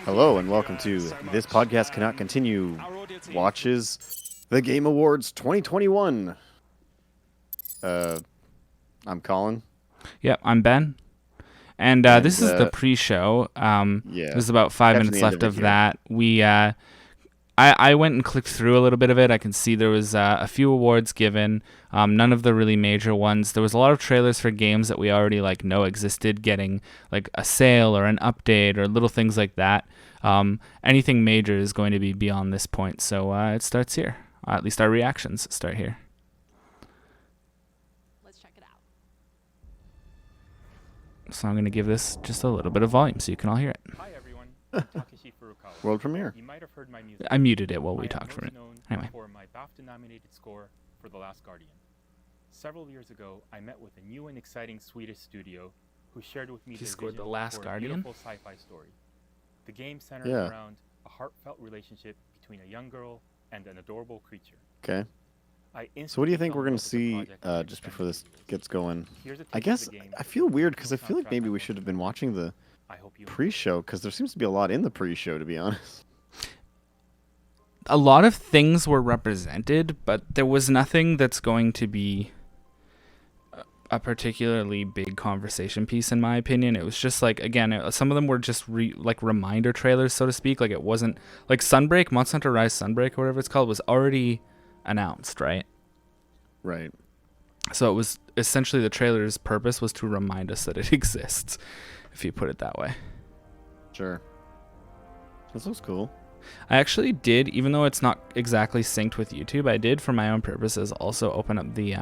Hello and welcome to This Podcast Cannot Continue watches the Game Awards 2021. I'm Colin. Yep, I'm Ben. And this is the pre-show. Yeah, there's about 5 minutes left of that. I went and clicked through a little bit of it. I can see there was a few awards given, none of the really major ones. There was a lot of trailers for games that we already know existed, getting like a sale or an update or little things like that. Anything major is going to be beyond this point, so it starts here. At least our reactions start here. Let's check it out. So I'm going to give this just a little bit of volume so you can all hear it. Hi everyone, I'm Takeshi Furukawa. World premiere. You might have heard my music. I muted it while we I am talked for a most minute. known Anyway. for my BAFTA-nominated score for The Last Guardian. Several years ago, I met with a new and exciting Swedish studio who shared with me He their scored vision The Last for Guardian? a beautiful sci-fi story. The game centered Yeah. around a heartfelt relationship between a young girl and an adorable creature. Okay. I So what do you instantly think fell we're in going love to with the see project and just spent before this years. gets going? Here's a I taste of guess the game I feel weird because I with feel like soundtrack maybe by we Geoff should have been watching the I hope you pre-show because there seems to be a lot in the pre-show, to be honest. A lot of things were represented, but there was nothing that's going to be a particularly big conversation piece, in my opinion. It was just some of them were just reminder trailers, so to speak. Like, it wasn't like Sunbreak, Monster Hunter Rise Sunbreak, or whatever it's called, was already announced, right? Right. So it was essentially the trailer's purpose was to remind us that it exists, if you put it that way. Sure. This looks cool. I actually did, even though it's not exactly synced with YouTube, I did for my own purposes also open up the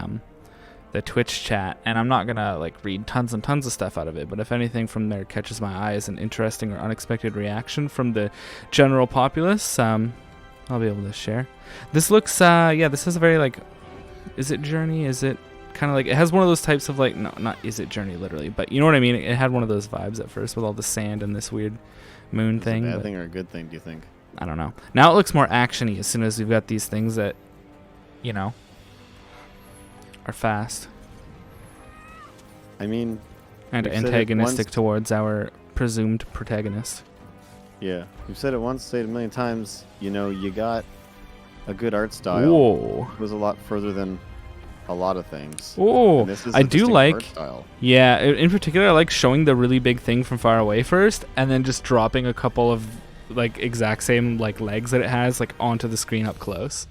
Twitch chat, and I'm not gonna read tons and tons of stuff out of it, but if anything from there catches my eye as an interesting or unexpected reaction from the general populace, I'll be able to share. This looks this is a very is it Journey? Is it kind of it has one of those types of no, not is it Journey literally, but you know what I mean? It had one of those vibes at first with all the sand and this weird moon thing. Is it a bad thing or a good thing, do you think? I don't know. Now it looks more action-y as soon as we've got these things that, are fast I mean, and we've said it antagonistic once. towards our presumed protagonist. Yeah. You've said it once, said it a million times. You got a good art style. Whoa. It goes a lot further than a lot of things. Oh, And this is I a do distinct like. art style. Yeah, in particular, I like showing the really big thing from far away first, and then just dropping a couple of exact same legs that it has onto the screen up close.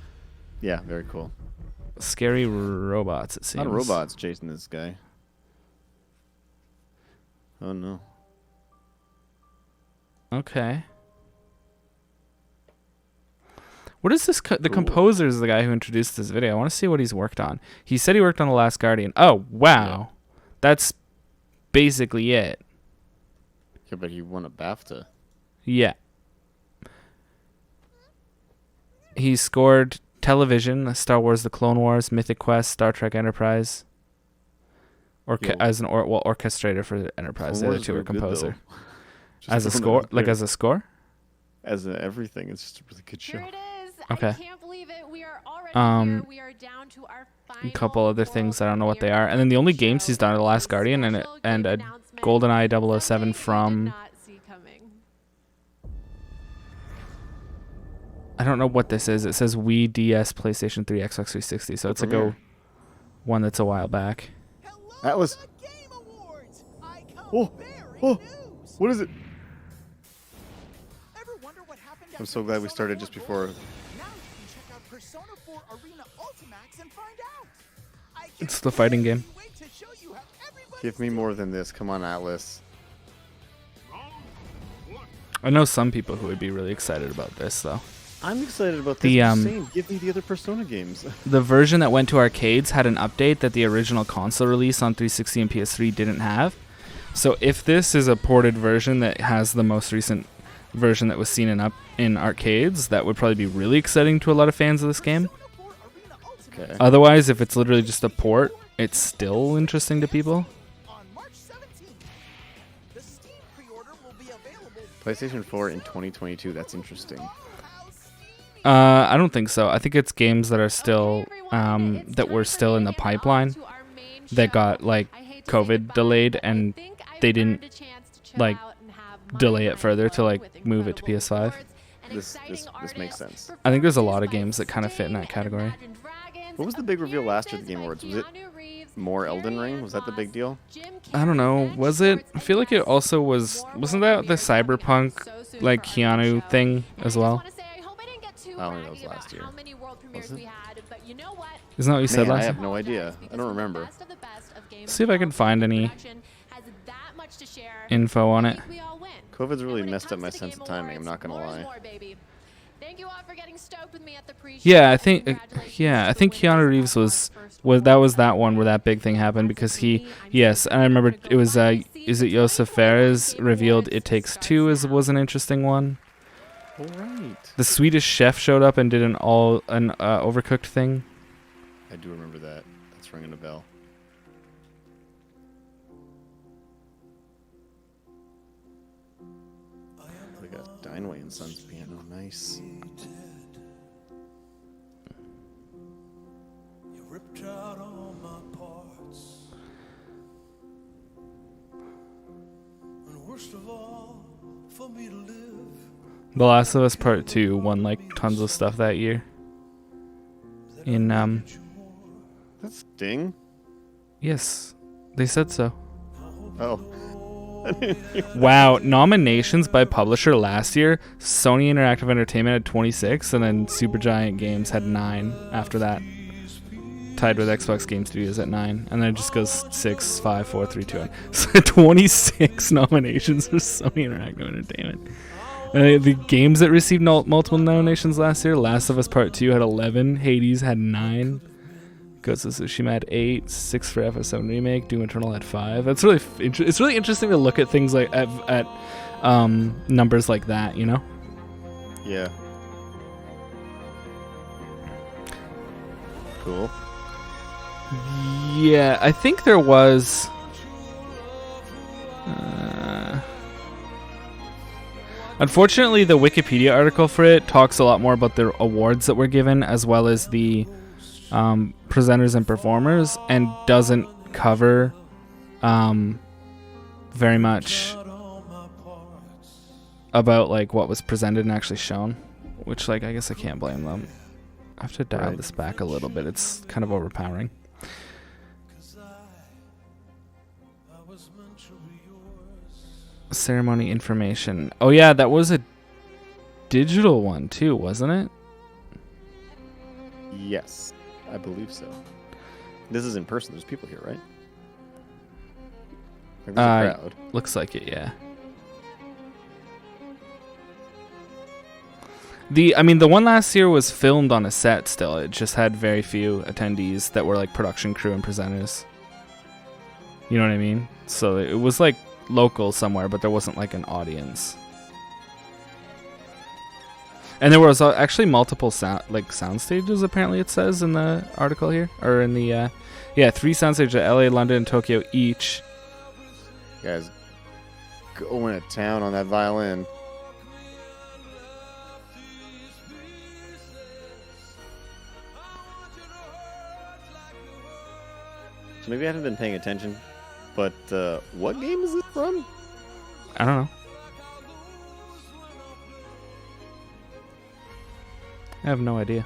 Yeah, very cool. Scary robots, it seems. A lot of robots chasing this guy. Oh no. Okay. What is this? The Cool. composer is the guy who introduced this video. I want to see what he's worked on. He said he worked on The Last Guardian. Oh, wow. That's basically it. Yeah, but he won a BAFTA. Yeah. He scored television, Star Wars The Clone Wars, Mythic Quest, Star Trek Enterprise. Yo. As an orchestrator for Enterprise. The other two are composer. As As a score? As a score? As a everything. It's just a really good show. Here it is. Okay. I can't believe it. We are already here. We are down to our final A couple other things, I don't know what they premiere are. And then the only games show. he's done are The Last Guardian and Special a game announcement. GoldenEye Something 007 we from... did not see coming. I don't know what this is. It says Wii, DS, PlayStation 3, Xbox 360. So it's premiere. one that's a while back. That was... Game Awards. I come Oh, bearing oh, news. what is it? Ever wonder what happened I'm after so glad we Persona started 4 just before. Golden? Now you can check out Persona 4 Arena Ultimax and find out. I can't It's the fighting game. wait to show you how everybody's Give me more than this. Come on, Atlas. I know some people who would be really excited about this, though. I'm excited about this. The, I'm just saying, give me the other Persona games. The version that went to arcades had an update that the original console release on 360 and PS3 didn't have. So if this is a ported version that has the most recent version that was seen in arcades, that would probably be really exciting to a lot of fans of this game. Persona 4 Arena Ultimax Okay. Otherwise, if it's literally just a port, it's still interesting to people. on March 17th. The Steam pre-order will be available. PlayStation 4 in 2022. That's interesting. How steamy. I don't think so. I think it's games that are still that were still in the pipeline that got COVID delayed and they didn't like delay it further to like move it to PS5. This makes sense. I think there's a lot of games that kind of fit in that category. What was the big reveal last year at the Game Awards? Was it more Elden Ring? Was that the big deal? I don't know. Was it? I feel like it also was. Wasn't that the Cyberpunk like Keanu thing as well? I don't think that was last year. Was it? Isn't that what you said Man, I last have year? no idea. I don't remember. See if I can find any info on it. COVID's really messed up my sense of timing. I'm not gonna lie. Yeah, I think Keanu Reeves was that one where that big thing happened because yes, and I remember it was is it Josef Fares revealed It Takes Two was an interesting one. All right. The Swedish chef showed up and did an Overcooked thing. I do remember that. That's ringing a bell. We got Dineway and Sons piano. Nice. Ripped out all my parts, and worst of all, for me to live. The Last of Us Part 2 won like tons of stuff that year. In That's Sting? yes, they said so. Oh. Wow, nominations by publisher last year, Sony Interactive Entertainment had 26, and then Supergiant Games had 9 after that. Tied with Xbox Game Studios at 9, and then it just goes 6, 5, 4, 3, 2, 1. So 26 nominations for Sony Interactive Entertainment. The games that received multiple nominations last year: Last of Us Part 2 had 11, Hades had 9, Ghost of Tsushima had 8, 6 for FF7 Remake, Doom Eternal had 5. That's really it's really interesting to look at things like at numbers like that, you know? Yeah. Cool. Yeah, I think there was. Unfortunately, the Wikipedia article for it talks a lot more about the awards that were given as well as the presenters and performers, and doesn't cover very much about like what was presented and actually shown, which like I guess I can't blame them. I have to dial this back a little bit. It's kind of overpowering. Ceremony information. Oh yeah, that was a digital one too, wasn't it? Yes, I believe so. This is in person. There's people here, right? Like there's a crowd. Looks like it, yeah. The one last year was filmed on a set still. It just had very few attendees that were like production crew and presenters. You know what I mean? So it was like local somewhere, but there wasn't like an audience. And there was actually multiple sound stages, apparently it says in the article here, or in the 3 sound stages at LA, London, and Tokyo each. Guys, going to town on that violin. So maybe I haven't been paying attention, but what game is this from? I don't know. I have no idea.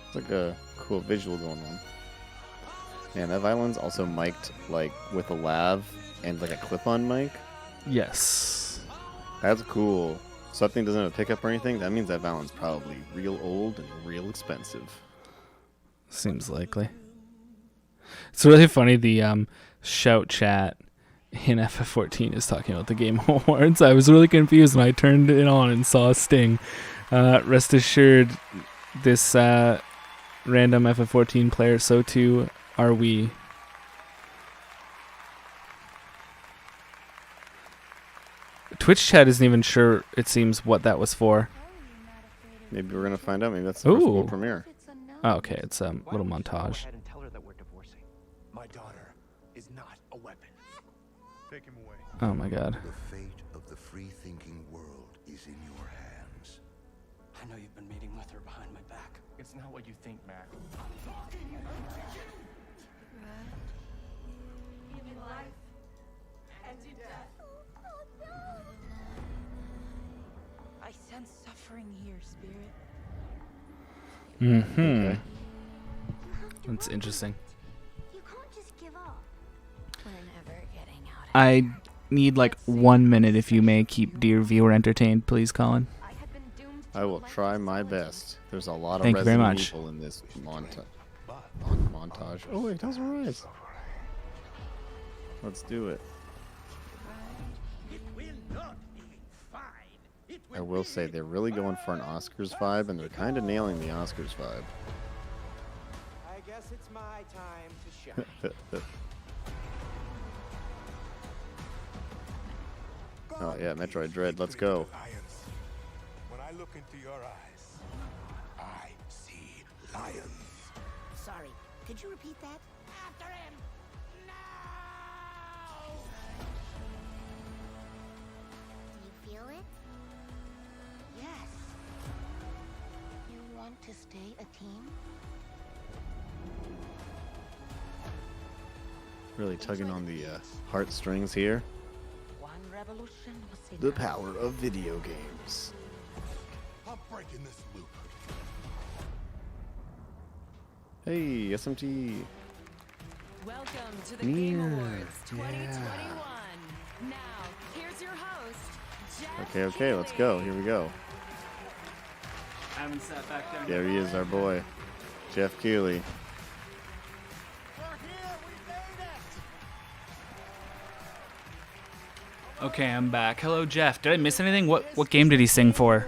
It's like a cool visual going on. Man, that violin's also mic'd like with a lav and like a clip-on mic. Yes. That's cool. So that thing doesn't have a pickup or anything. That means that violin's probably real old and real expensive. Seems likely. It's really funny. The shout chat in FF14 is talking about the Game Awards. I was really confused when I turned it on and saw Sting. Rest assured, this random FF14 player, so too are we. Twitch chat isn't even sure, it seems, what that was for. Maybe we're going to find out. Maybe that's the first world premiere. Oh, okay, it's a little montage. My daughter is not a weapon. Take him away. Oh my god. The fate of the free-thinking world is in your hands. I know you've been meeting with her behind my back. It's not what you think, Mac. I sense suffering here, Spirit. Mm-hmm. That's interesting. You can't just give up. We're never getting out of I need like 1 minute if you may keep dear viewer entertained, please, Colin. I had been doomed to I will relentless try my origin. best. There's a lot of Thank you very Resident much. Evil in this montage. Oh wait, it doesn't rise. Let's do it. I will say they're really going for an Oscars vibe, and they're kind of nailing the Oscars vibe. I guess it's my time to shine. Oh yeah, Metroid Dread, let's go. When I look into your eyes, I see lions. Sorry, could you repeat that? After him! No! Do you feel it? Yes. You want to stay a team? Really tugging on the heartstrings here. One revolution was The enough. power of video games. I'm breaking this loop. Hey, SMT. Welcome to the Yeah, Game Awards yeah. 2021. Now, here's your host, Geoff Okay, let's go. Here we go. I haven't sat back down. There he is, our boy, Geoff Keighley. Okay, I'm back. Hello, Jeff. Did I miss anything? What game did he sing for?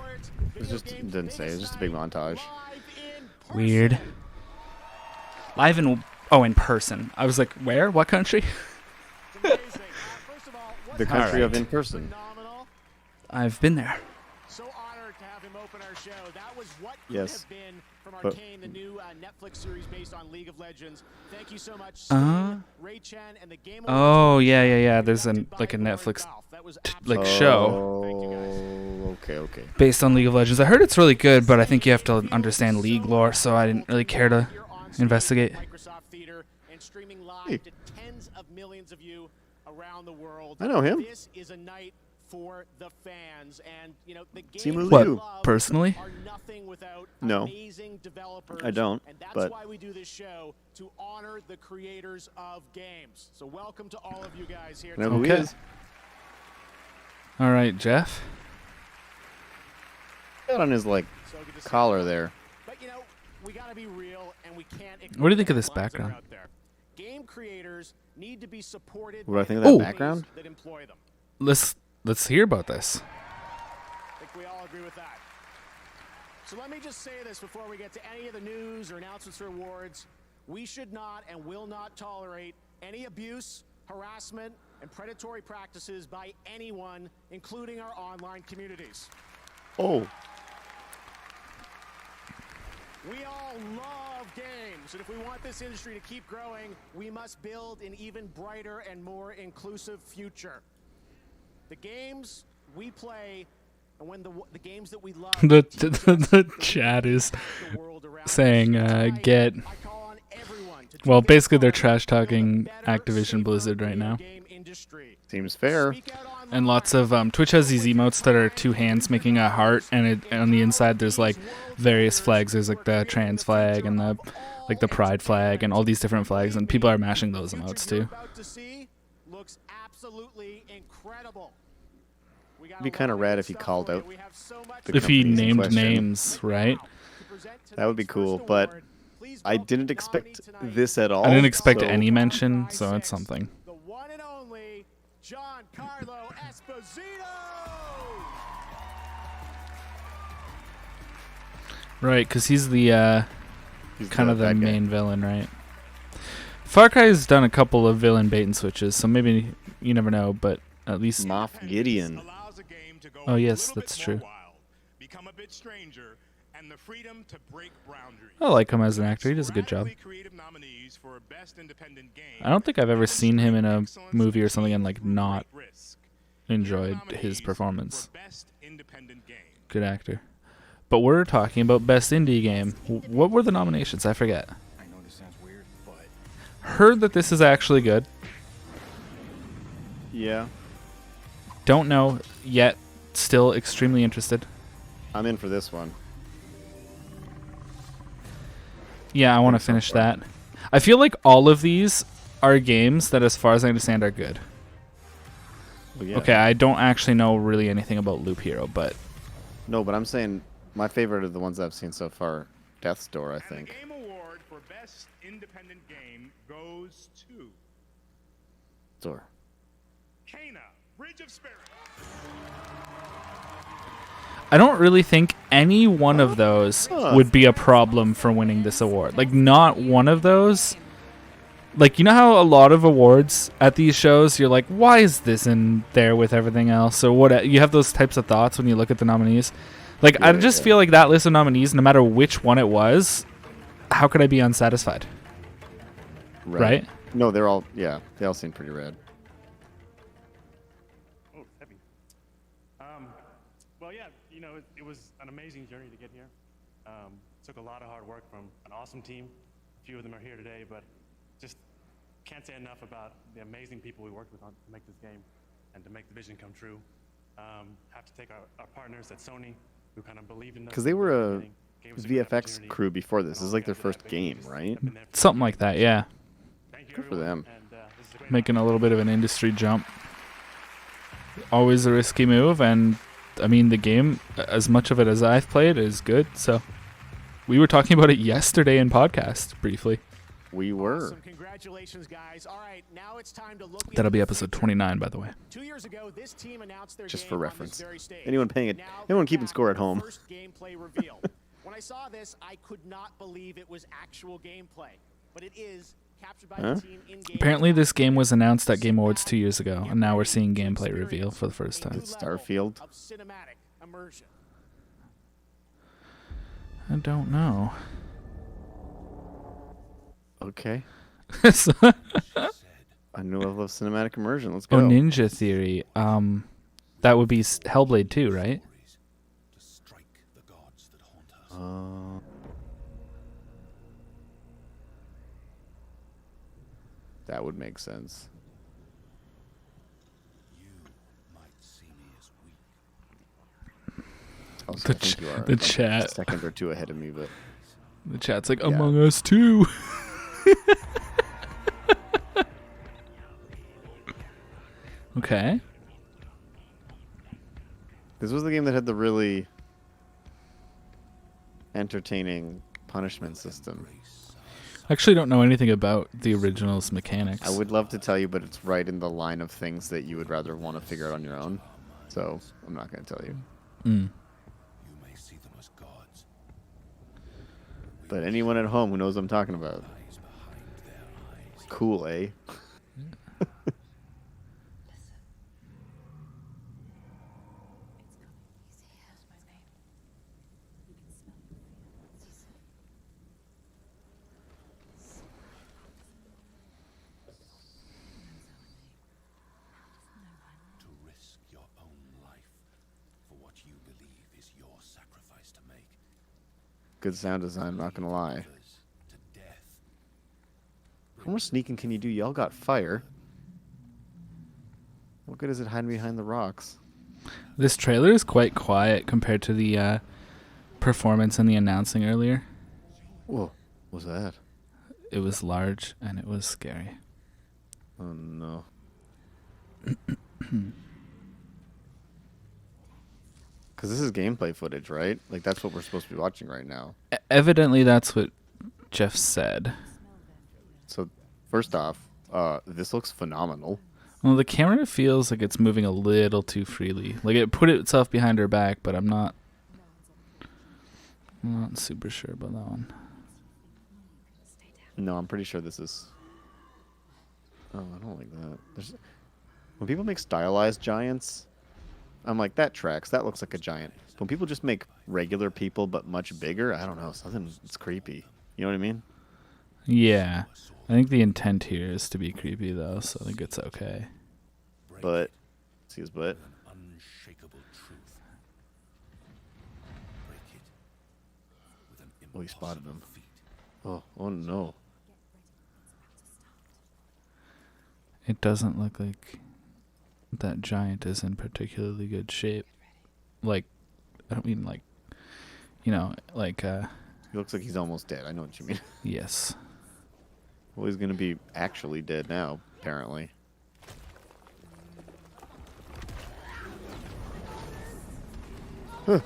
It didn't say. It's just a big montage. Weird. Live in person. I was like, where? What country? The country of Alright. in person. I've been there. So honored to have him open our show. That was what could Yes. have been from But- Arcane, the new Netflix series based on League of Legends. Thank you so much, Uh-huh. Stan, Ray Chen, and the Game Oh, Awards. yeah. There's a Conducted by like a Lauren Netflix Balfe. That was like absolutely- show Thank you, guys. Okay. based on League of Legends. I heard it's really good, but I think you have to understand League lore, so I didn't really care to Here on stage investigate. at Microsoft Theater and streaming live Hey. to tens of millions of you around the world. I know him. This is a night for the fans, and the Simu games Liu. we What, love personally? are nothing without No. amazing developers. I don't, and that's but- why we do this show, to honor the creators of games. So welcome to all of you guys here. I know who he Okay. is. All right, Jeff. Got on his So good to see collar you. there. But we gotta be real, and we can't. What do you think of ignore this the lines that are background? out there. Game creators need to be supported. What do I by think of that companies background? That employ them. Let's hear about this. I think we all agree with that. So let me just say this before we get to any of the news or announcements or awards. We should not and will not tolerate any abuse, harassment, and predatory practices by anyone, including our online communities. Oh, We all love games, and if we want this industry to keep growing, we must build an even brighter and more inclusive future. The games we play, and when the games that we love, The chat is the world around saying, us. Tonight, get. I call on everyone to Well, take their basically they're part trash to build a talking better, Activision safer Blizzard right video now. game industry. seems fair. Speak out online. And lots of Twitch has these emotes that are two hands making a heart, and on the inside there's like various flags. There's like the trans flag and the pride flag and all these different flags, and people are mashing those emotes You're too. about to see looks absolutely incredible. We got Be a lot kinda of rad good if he stuff called for you. out We have so much the If he companies in named question. names, right? That would be cool, but I didn't expect this at all. I didn't expect so- any mention, so it's something. The one and only Giancarlo Esposito. Right, because he's the He's kind of the bad guy. main villain, right? Far Cry's done a couple of villain bait and switches, so maybe you never know, but at least Moff Gideon. Allows a game to go Oh, a yes, little that's bit more true. wild, become a bit stranger, and the freedom to break boundaries. I like him as an actor. He does a good job. Sporadically creative nominees for Best Independent Game, I don't think I've ever seen him in a excellence movie or something and achieved like through not great risk. enjoyed Here are his nominees performance. for Best Independent Game. Good actor. but we're talking about best indie game. What were the nominations? I forget. I know this sounds weird, but Heard that this is actually good. Yeah, Don't know yet. Still extremely interested. I'm in for this one. Yeah, I want to finish that. I feel like all of these are games that, as far as I understand, are good. Well, yeah. Okay, I don't actually know really anything about Loop Hero, but No, but I'm saying my favorite of the ones I've seen so far, Death's Door, I and the think. game award for best independent game goes to Door. Kana, Bridge of Spirit. I don't really think any one of those would be a problem for winning this award. Like, not one of those. Like, you know how a lot of awards at these shows, you're like, why is this in there with everything else? Or what? You have those types of thoughts when you look at the nominees. Like, I just feel like that list of nominees, no matter which one it was, how could I be unsatisfied? Right? No, they're all, yeah, they all seem pretty rad. Oh, heavy. Well, yeah, you know, it was an amazing journey to get here. Took a lot of hard work from an awesome team. A few of them are here today, but just can't say enough about the amazing people we worked with to make this game and to make the vision come true. Have to take our partners at Sony, who kind of believed in us. Because they were a gave us good VFX opportunity. crew before this. This is like their After that, first they game, just right? have been there for Something like that, yeah. Thank you, Good for everyone, them. and, this is a great Making a little bit of an industry jump. Always a risky move, and I mean, the game, as much of it as I've played, is good. So we were talking about it yesterday in podcast briefly. We were. Awesome. Congratulations, guys. All right, now it's time to look That'll be into the episode future. 29, by the way. 2 years ago, this team announced their Just game for on this reference. very stage. Anyone paying it? Now Anyone they're keeping back score with at the home? First gameplay reveal. When I saw this, I could not believe it was actual gameplay, but it is captured by the team in game. Apparently, this game was announced at Game Awards 2 years ago, and now we're seeing gameplay reveal for the first time. It's Starfield. Of cinematic immersion. I don't know. Okay. So- A new level of cinematic immersion. Let's go. Oh, Ninja Theory. That would be Hellblade 2, right? To strike the gods that haunt us. That would make sense. You might see me as weak. Also, The I think ch- you are the like chat. a second or two ahead of me, but The chat's like, Yeah. Among Us 2. Okay. this was the game that had the really entertaining punishment system. I actually don't know anything about the original's mechanics. I would love to tell you, but it's right in the line of things that you would rather want to figure out on your own. So I'm not going to tell you. Mm. You may see them as gods. But anyone at home who knows what I'm talking about. Eyes behind their eyes. Cool, eh? To risk your own life for what you believe is your sacrifice to make. Good sound design, not going to lie. Others to death. How much sneaking can you do? Y'all got fire. What good is it hiding behind the rocks? This trailer is quite quiet compared to the performance and the announcing earlier. Whoa, what's that? It was large and it was scary. Oh no. Because this is gameplay footage, right? Like, that's what we're supposed to be watching right now. Evidently, that's what Geoff said. So, first off, this looks phenomenal. Well, the camera feels like it's moving a little too freely. Like, it put itself behind her back, but I'm not super sure about that one. No, I'm pretty sure this is... Oh, I don't like that. When people make stylized giants, I'm like, that tracks. That looks like a giant. When people just make regular people but much bigger, I don't know. Something, it's creepy. You know what I mean? Yeah. I think the intent here is to be creepy, though, so I think it's okay. But, see his butt? Unshakable truth. Break it, Oh, he spotted him. Oh no. It doesn't look like that giant is in particularly good shape. Like, I don't mean like, like, He looks like he's almost dead. I know what you mean. yes. Well, he's gonna be actually dead now, apparently. Huh.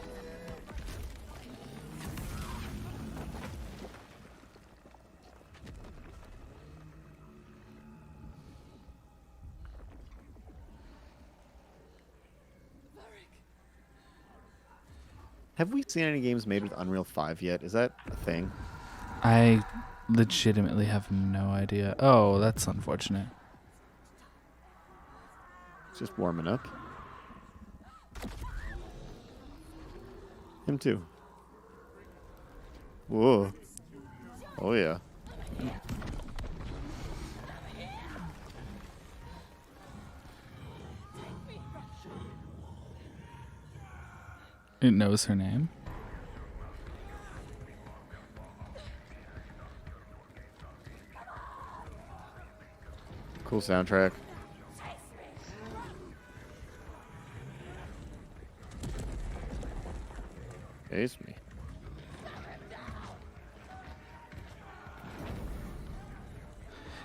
Have we seen any games made with Unreal 5 yet? Is that a thing? I legitimately have no idea. Oh, that's unfortunate. It's just warming up. Him too. Whoa. Oh yeah. It knows her name. Cool soundtrack. Chase me.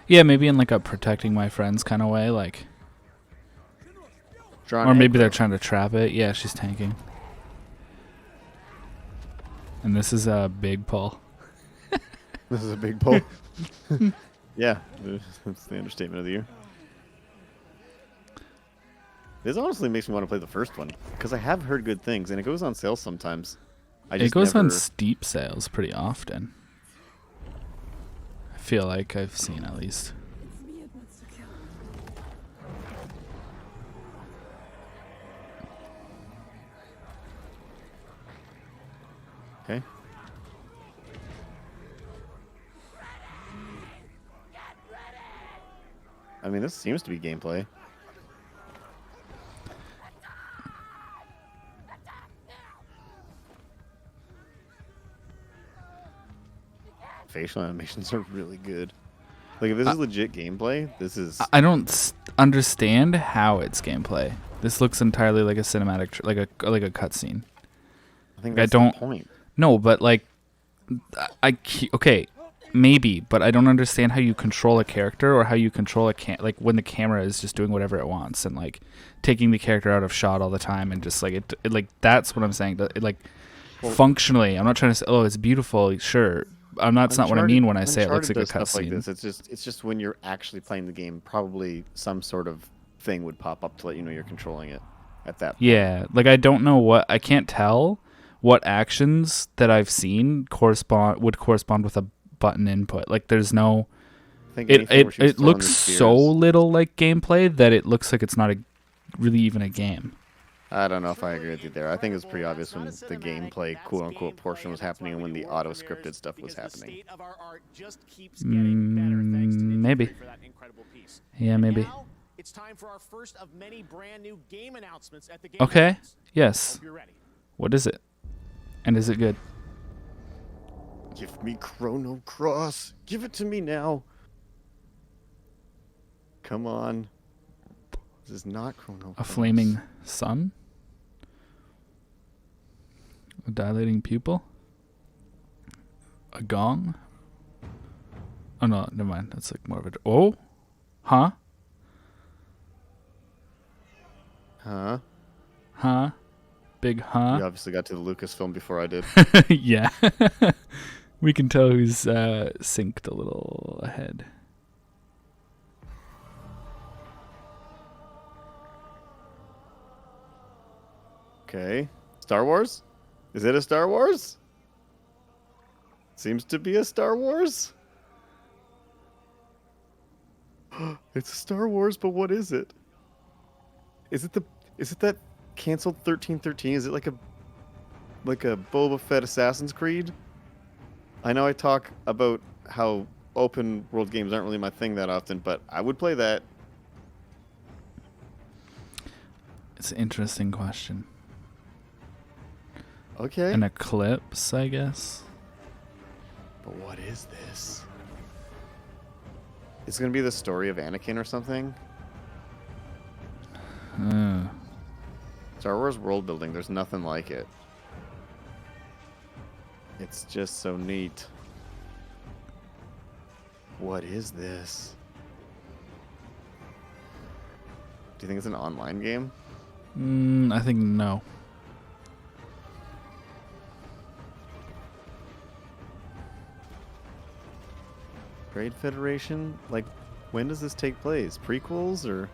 Yeah, maybe in like a protecting my friends kind of way, like. Drawn Or maybe aggro. they're trying to trap it. Yeah, she's tanking. And this is a big pull. This is a big pull. Yeah, that's the understatement of the year. This honestly makes me want to play the first one because I have heard good things, and it goes on sale sometimes. It goes on steep sales pretty often. I feel like I've seen at least. Okay. I mean, this seems to be gameplay. Facial animations are really good. Like, if this is legit gameplay, this is... I don't understand how it's gameplay. This looks entirely like a cinematic, like a cutscene. I think I that's don't. the point. No, but like, okay, maybe, but I don't understand how you control a character or how you control like when the camera is just doing whatever it wants and like taking the character out of shot all the time and just like it like that's what I'm saying. It, like functionally, I'm not trying to say, oh, it's beautiful, sure. That's not what I mean when I say it looks like a stuff like cutscene. this. It's just when you're actually playing the game, probably some sort of thing would pop up to let you know you're controlling it at that point. Yeah, like I don't know I can't tell what actions that I've seen would correspond with a button input. Like there's no it looks so little like gameplay that it looks like it's not really even a game. I don't know if I agree with you there. I think it was pretty obvious when the gameplay quote-unquote portion was happening and when the auto-scripted stuff was happening. Maybe. Yeah, maybe. It's time for our first of many brand new game announcements at the game. Okay. Yes. What is it? And is it good? Give me Chrono Cross. Give it to me now. Come on. This is not Chrono Cross. A flaming sun? A dilating pupil? A gong? Oh no, never mind. That's like more of a... Oh? Huh? Huh? Huh? Big huh? You obviously got to the Lucasfilm before I did. Yeah. We can tell who's synced a little ahead. Okay. Star Wars? Is it a Star Wars? Seems to be a Star Wars. It's a Star Wars, but what is it? Is it that canceled 1313? Is it like a Boba Fett Assassin's Creed? I know I talk about how open world games aren't really my thing that often, but I would play that. It's an interesting question. Okay. An eclipse, I guess. But what is this? It's gonna be the story of Anakin or something? Star Wars world building, there's nothing like it. It's just so neat. What is this? Do you think it's an online game? I think no. Raid Federation? Like, when does this take place? Prequels or?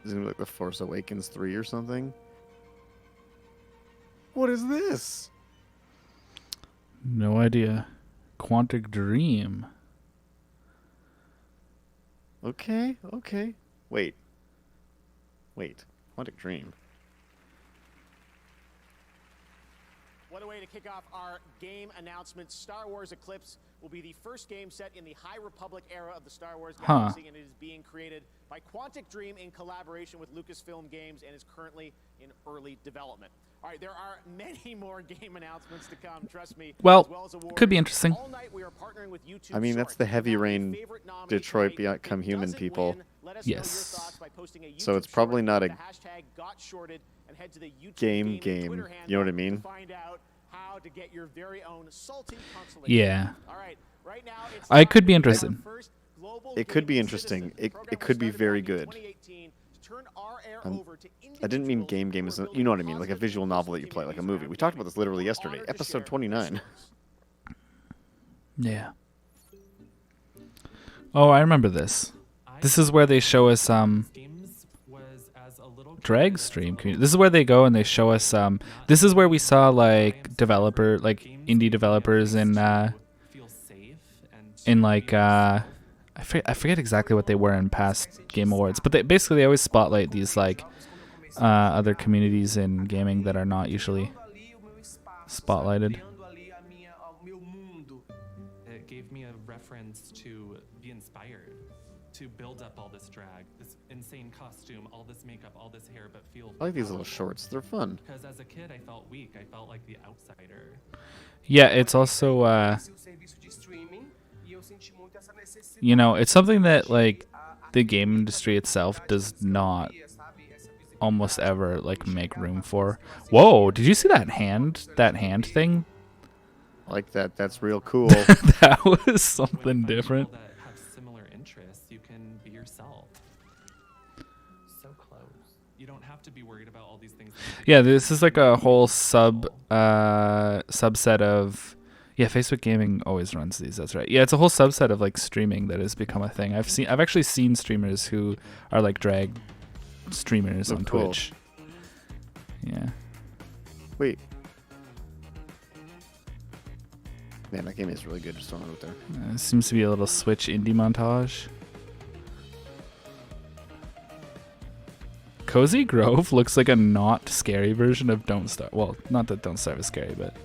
Is it gonna be like The Force Awakens 3 or something? What is this? No idea. Quantic Dream. Okay. Wait. Quantic Dream. What a way to kick off our game announcement. Star Wars Eclipse will be the first game set in the High Republic era of the Star Wars galaxy, and it is being created by Quantic Dream in collaboration with Lucasfilm Games and is currently in early development. All right, there are many more game announcements to come, trust me. Well, as as awards. could be interesting. All night we are partnering with YouTube I mean, that's the Shorts. Heavy Our Rain favorite nominee Detroit tonight. Become If it Human doesn't people. win, let us know your Yes. thoughts by posting a So YouTube it's probably short not with a the hashtag #GotShorted and head to the YouTube game. Twitter handle You know what I mean? to find out how to get your very own salty consolation. Yeah. All right, right now it's I time could be for interested. the first global It could be gaming interesting. citizen. The It program could was be started very back in good. 2018 to turn our air Um, over to I didn't mean individuals game who as are you know what I building mean, like a positive visual impacts novel in that you play, like a communities movie. around We talked about gaming. this literally We're yesterday, honored to episode share their 29. stories. Yeah. Oh, I remember this. This is where they show us drag stream community. This is where they go and they show us this is where we saw like indie developers in like I forget exactly what they were in past Game Awards, but they always spotlight these like other communities in gaming that are not usually spotlighted. It gave me a reference to be inspired to build up all this drag, this insane costume, all this makeup, all this hair, but feel I like these little shorts. They're fun. Because as a kid, I felt weak. I felt like the outsider. Yeah, it's also you know, it's something that like the game industry itself does not almost ever like make room for. Whoa, did you see that hand thing? I like that. That's real cool. That was something different. That have similar interests, you can be yourself. So close. You don't have to be worried about all these things. Yeah, this is like a whole subset of Facebook Gaming always runs these. That's right. Yeah, it's a whole subset of like streaming that has become a thing. I've actually seen streamers who are like drag streamers on cool. Twitch. Yeah. Wait. Man, that game is really good. Just throwing it out there. Seems to be a little Switch indie montage. Cozy Grove looks like a not scary version of Don't Starve. Well, not that Don't Starve is scary, but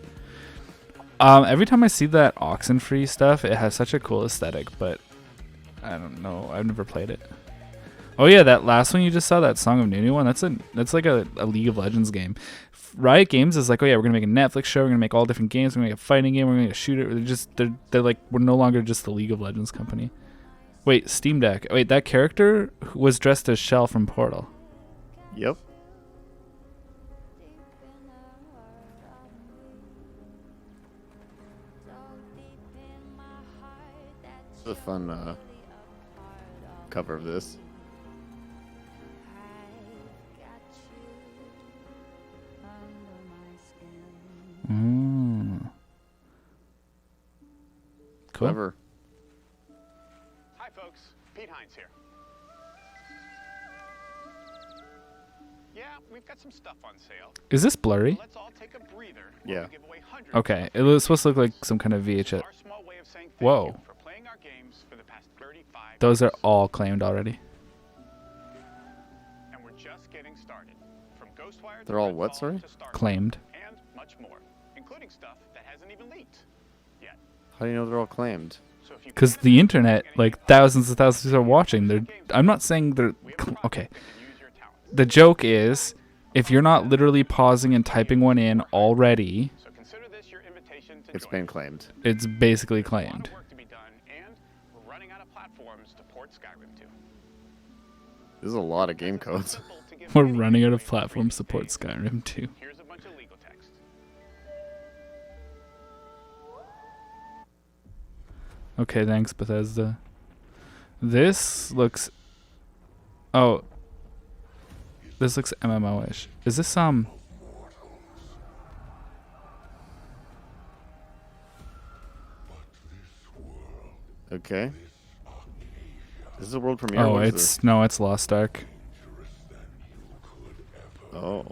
every time I see that Oxenfree stuff, it has such a cool aesthetic, but I don't know. I've never played it. Oh yeah, that last one you just saw, that Song of Nunu one, that's like a League of Legends game. Riot Games is like, oh yeah, we're gonna make a Netflix show, we're gonna make all different games, we're gonna make a fighting game, we're gonna make a shooter. They're like, we're no longer just the League of Legends company. Wait, Steam Deck. Wait, that character was dressed as Shell from Portal. Yep. It's a fun cover of this. Cool. Clever. Hi, folks. Pete Hines here. Yeah, we've got some stuff on sale. Is this blurry? Let's all take a breather. Yeah. Give away hundreds Okay, it was supposed to look like some kind of VHS. Our small way of saying thank Whoa. you for playing our games for the past 35 Those are years. all claimed already. And we're just getting started. From Ghostwire They're all what, sorry? Claimed. And much more, including stuff that hasn't even leaked yet. How do you know they're all claimed? Because the internet, like thousands and thousands are watching. I'm not saying they're okay. The joke is, if you're not literally pausing and typing one in already, It's been claimed. it's basically claimed. We're running out of platforms to port Skyrim to. This is a lot of game codes. We're running out of platform support Skyrim too. Here's a bunch of legal text. Okay, thanks Bethesda. This looks. Oh. This looks MMO-ish. Is this Okay. This is a world premiere. Oh, What is it's this? no, it's Lost Ark. Oh.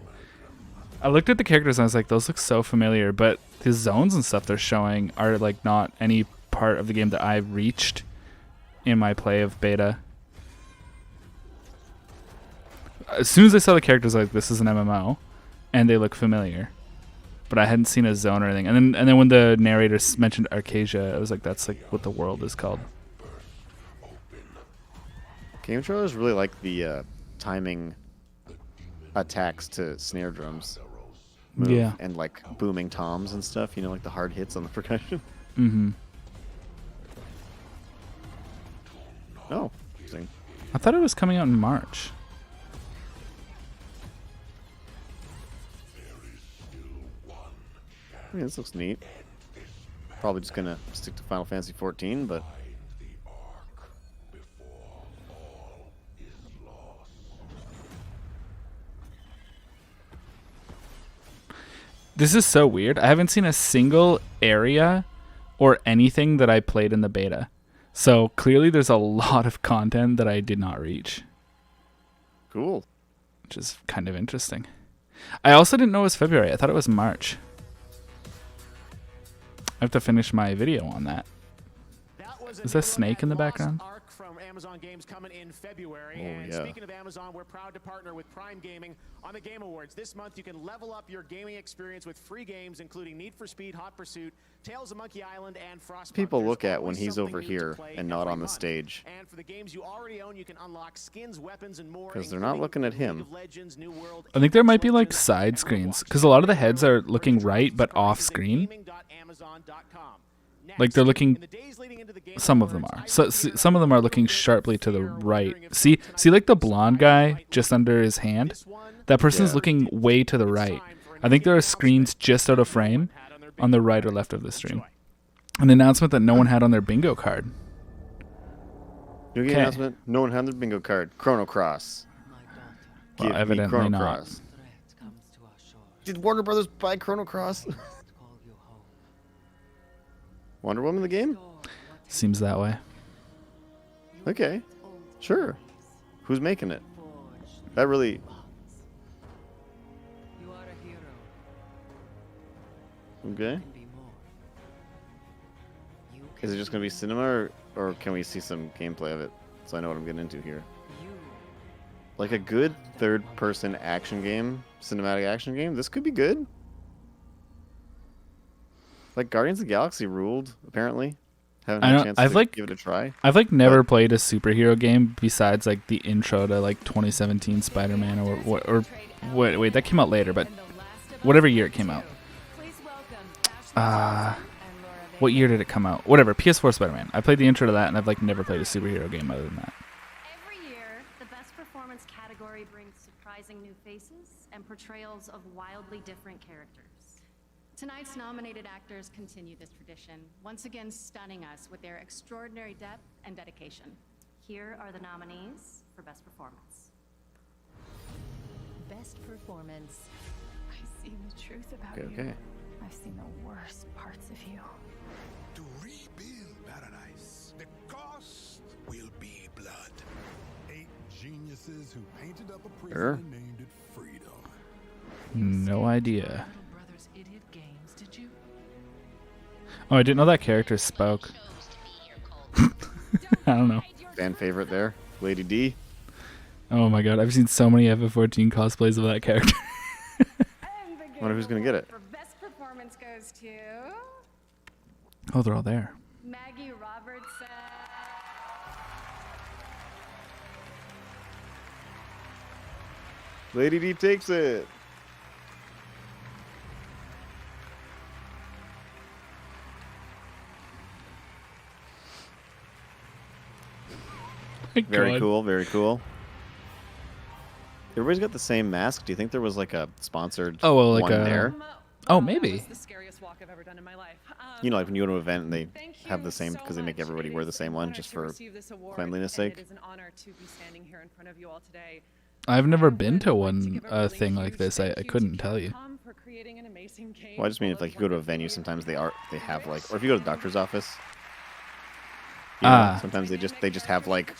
I looked at the characters and I was like, those look so familiar, but the zones and stuff they're showing are like not any part of the game that I've reached in my play of beta. As soon as I saw the characters, I was like, this is an MMO, and they look familiar, but I hadn't seen a zone or anything. And then when the narrator mentioned Arcasia, I was like, that's like what the world is called. Game trailers really like the timing attacks to snare drums. Move, Yeah. And like booming toms and stuff, you know, like the hard hits on the percussion. Mm-hmm. Oh, interesting. I thought it was coming out in March. I mean, this looks neat. Probably just gonna stick to Final Fantasy 14, but This is so weird. I haven't seen a single area or anything that I played in the beta. So clearly there's a lot of content that I did not reach. Cool. Which is kind of interesting. I also didn't know it was February. I thought it was March. I have to finish my video on that. Is that Snake in the background? From Amazon Games coming in February. Oh, And yeah. speaking of Amazon, we're proud to partner with Prime Gaming on the Game Awards. This month, you can level up your gaming experience with free games, including Need for Speed, Hot Pursuit, Tales of Monkey Island, and Frostpunk. people There's look at when always he's something over new to here play and not every on the month. stage. And for the games you already own, you can unlock skins, weapons, and more. Because they're not looking at him. I think there might be like side screens because a lot of the heads are looking right but off screen. Like they're looking. Some of them are. So some of them are looking sharply to the right. See, like the blonde guy just under his hand. That person's Yeah. looking way to the right. I think there are screens just out of frame on the right or left of the stream. An announcement that no one had on their bingo card. New game Okay. announcement. No one had their bingo card. Chrono Cross. Well, Give me evidently Chrono not. Cross. Did Warner Brothers buy Chrono Cross? Wonder Woman the game? Seems that way. Okay. Sure. Who's making it? That really... Okay. Is it just going to be cinema, or can we see some gameplay of it so I know what I'm getting into here? Like a good third-person action game, cinematic action game, this could be good. Like Guardians of the Galaxy ruled, apparently. Haven't had a chance to give it a try. I've like never played a superhero game besides like the intro to like 2017 Spider-Man wait, that came out later, but whatever year it came out. What year did it come out? Whatever, PS4 Spider-Man. I played the intro to that, and I've like never played a superhero game other than that. Every year, the Best Performance category brings surprising new faces and portrayals of wildly different characters. Tonight's nominated actors continue this tradition, once again stunning us with their extraordinary depth and dedication. Here are the nominees for Best Performance. Best performance. I've seen the truth about you. Okay. I've seen the worst parts of you. To rebuild paradise, the cost will be blood. A geniuses who painted up a prison Sure. and named it freedom. No idea. Oh, I didn't know that character spoke. I don't know. Fan favorite there, Lady D. Oh my god, I've seen so many FF14 cosplays of that character. Wonder who's gonna get it. For best performance goes to Oh, they're all there. Maggie Robertson. Lady D takes it. Very God. cool, very cool. Everybody's got the same mask. Do you think there was like a sponsored Oh, well, like one a- there? Oh, maybe. The scariest walk I've ever done in my life. You know, like when you go to an event and they have the same because they make everybody wear the same one just for cleanliness sake. It is an honor to be standing here in front of you all today. I've never been to one thing like this. I couldn't tell you. For creating an amazing game. Well, I just mean if like you go to a venue, sometimes they have like, or if you go to the doctor's office, you know, sometimes they just have like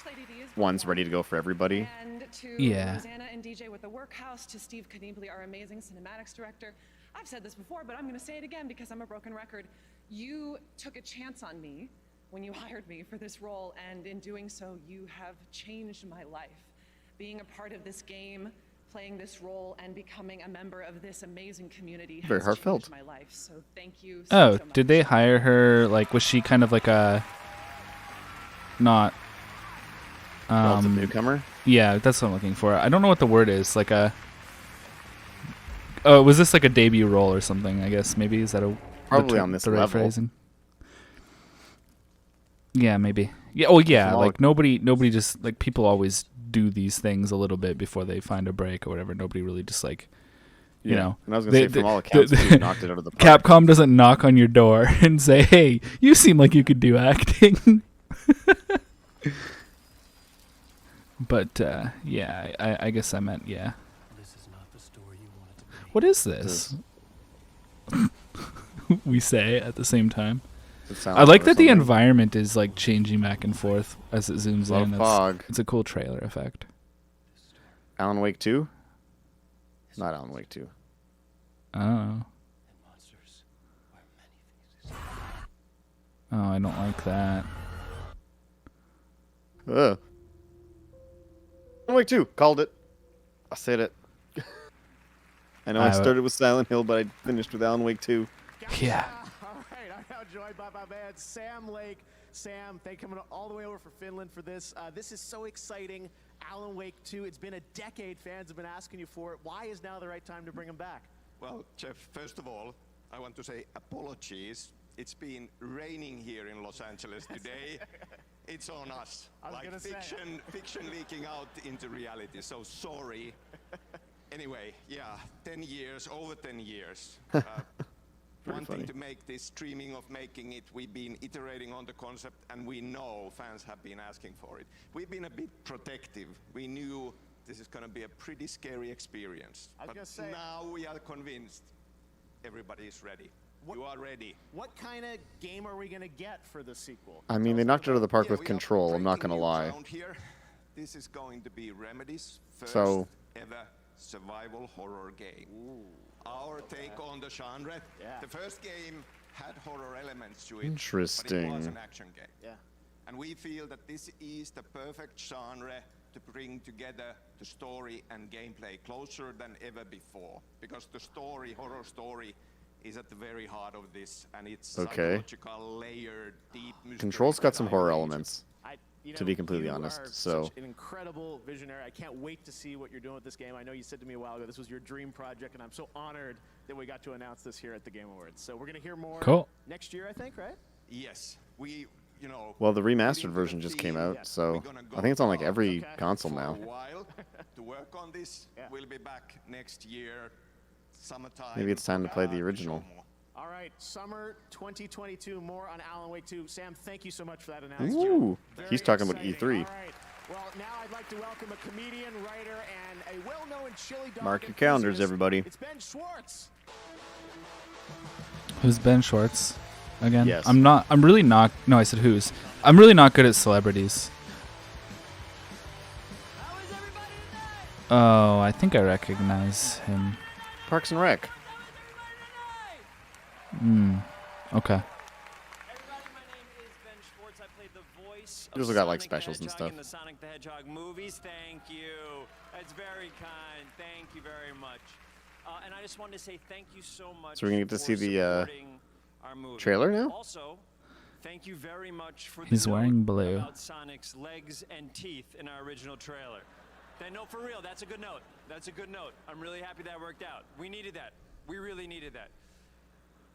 ones ready to go for everybody. And to Yeah. Rosanna and DJ with the Workhouse, to Steve Kniebly, our amazing cinematics director. I've said this before, but I'm going to say it again because I'm a broken record. You took a chance on me when you hired me for this role, and in doing so, you have changed my life. Being a part of this game, playing this role, and becoming a member of this amazing community has Very heartfelt. changed my life. So thank you Oh, so much. did they hire her? Like, was she kind of like a not? Relative newcomer? Yeah, that's what I'm looking for. I don't know what the word is. Like a. Oh, was this like a debut role or something? I guess maybe is that a Probably on this the right level. phrasing? Yeah, maybe. Yeah. Oh, yeah. From all- Like nobody just like people always do these things a little bit before they find a break or whatever. Nobody really just like. You Yeah, know, and I was gonna say, from all accounts, you knocked it out of the park. Capcom doesn't knock on your door and say, "Hey, you seem like you could do acting." But yeah, I guess I meant yeah. What is this? We say at the same time. It sounds I like or that the something. environment is like changing back and forth as it zooms Lot in. of fog. It's a cool trailer effect. Alan Wake 2? Not Alan Wake 2. Oh. Oh, I don't like that. Ugh. Alan Wake 2. Called it. I said it. I know I started with Silent Hill, but I finished with Alan Wake 2. Yeah. All right, I'm now joined by my man, Sam Lake. Sam, thank you for coming all the way over from Finland for this. This is so exciting. Alan Wake 2, it's been a decade. Fans have been asking you for it. Why is now the right time to bring him back? Well, Jeff, first of all, I want to say apologies. It's been raining here in Los Angeles today. It's on us. Like fiction leaking out into reality. So sorry. Anyway, yeah, 10 years, over 10 years. Wanting to make this, dreaming of making it, we've been iterating on the concept, and we know fans have been asking for it. We've been a bit protective. We knew this is going to be a pretty scary experience. But now we are convinced everybody is ready. You are ready. What kind of game are we going to get for the sequel? I mean, they knocked it out of the park with we are Control, I'm not going to breaking new lie. ground here. This is going to be Remedy's first So- ever survival horror game. Our take on the genre. The first game had horror elements to it, but it was Interesting. an action game. Yeah. And we feel that this is the perfect genre to bring together the story and gameplay closer than ever before. Because the story, horror story, is at the very heart of this, and it's Okay. psychological, layered, deep mystery. Control's got some horror elements, You to know, be completely you honest. are So such an incredible visionary. I can't wait to see what you're doing with this game. I know you said to me a while ago this was your dream project, and I'm so honored that we got to announce this here at the Game Awards. So we're going to hear more Cool. next year, I think, right? Yes, we, you know. well, the remastered version just came out, so I think it's on like every console for now. a while to work on this. We'll be back next year, summertime. Maybe it's time to play the original. All right, summer 2022, more on Alan Wake 2. Sam, thank you so much for that announcement. Ooh, Very he's talking about exciting. E3. All right. Well, now I'd like to welcome a comedian, writer, and a well-known chili dog Mark your calendars, enthusiast. everybody. It's Ben Schwartz. Who's Ben Schwartz? Again? Yes. I'm really not. No, I said who's. I'm really not good at celebrities. Oh, I think I recognize him. Parks and Rec. Okay. You also got like specials and stuff. In the Sonic the Hedgehog movies. Thank you. That's very kind. Thank you very much. And I just wanted to say thank you so much. So we're gonna get to see the our movie. trailer now. Also, thank you very much for He's the wearing note blue. about Sonic's legs and teeth in our original trailer. No, for real, that's a good note. That's a good note. I'm really happy that worked out. We needed that. We really needed that.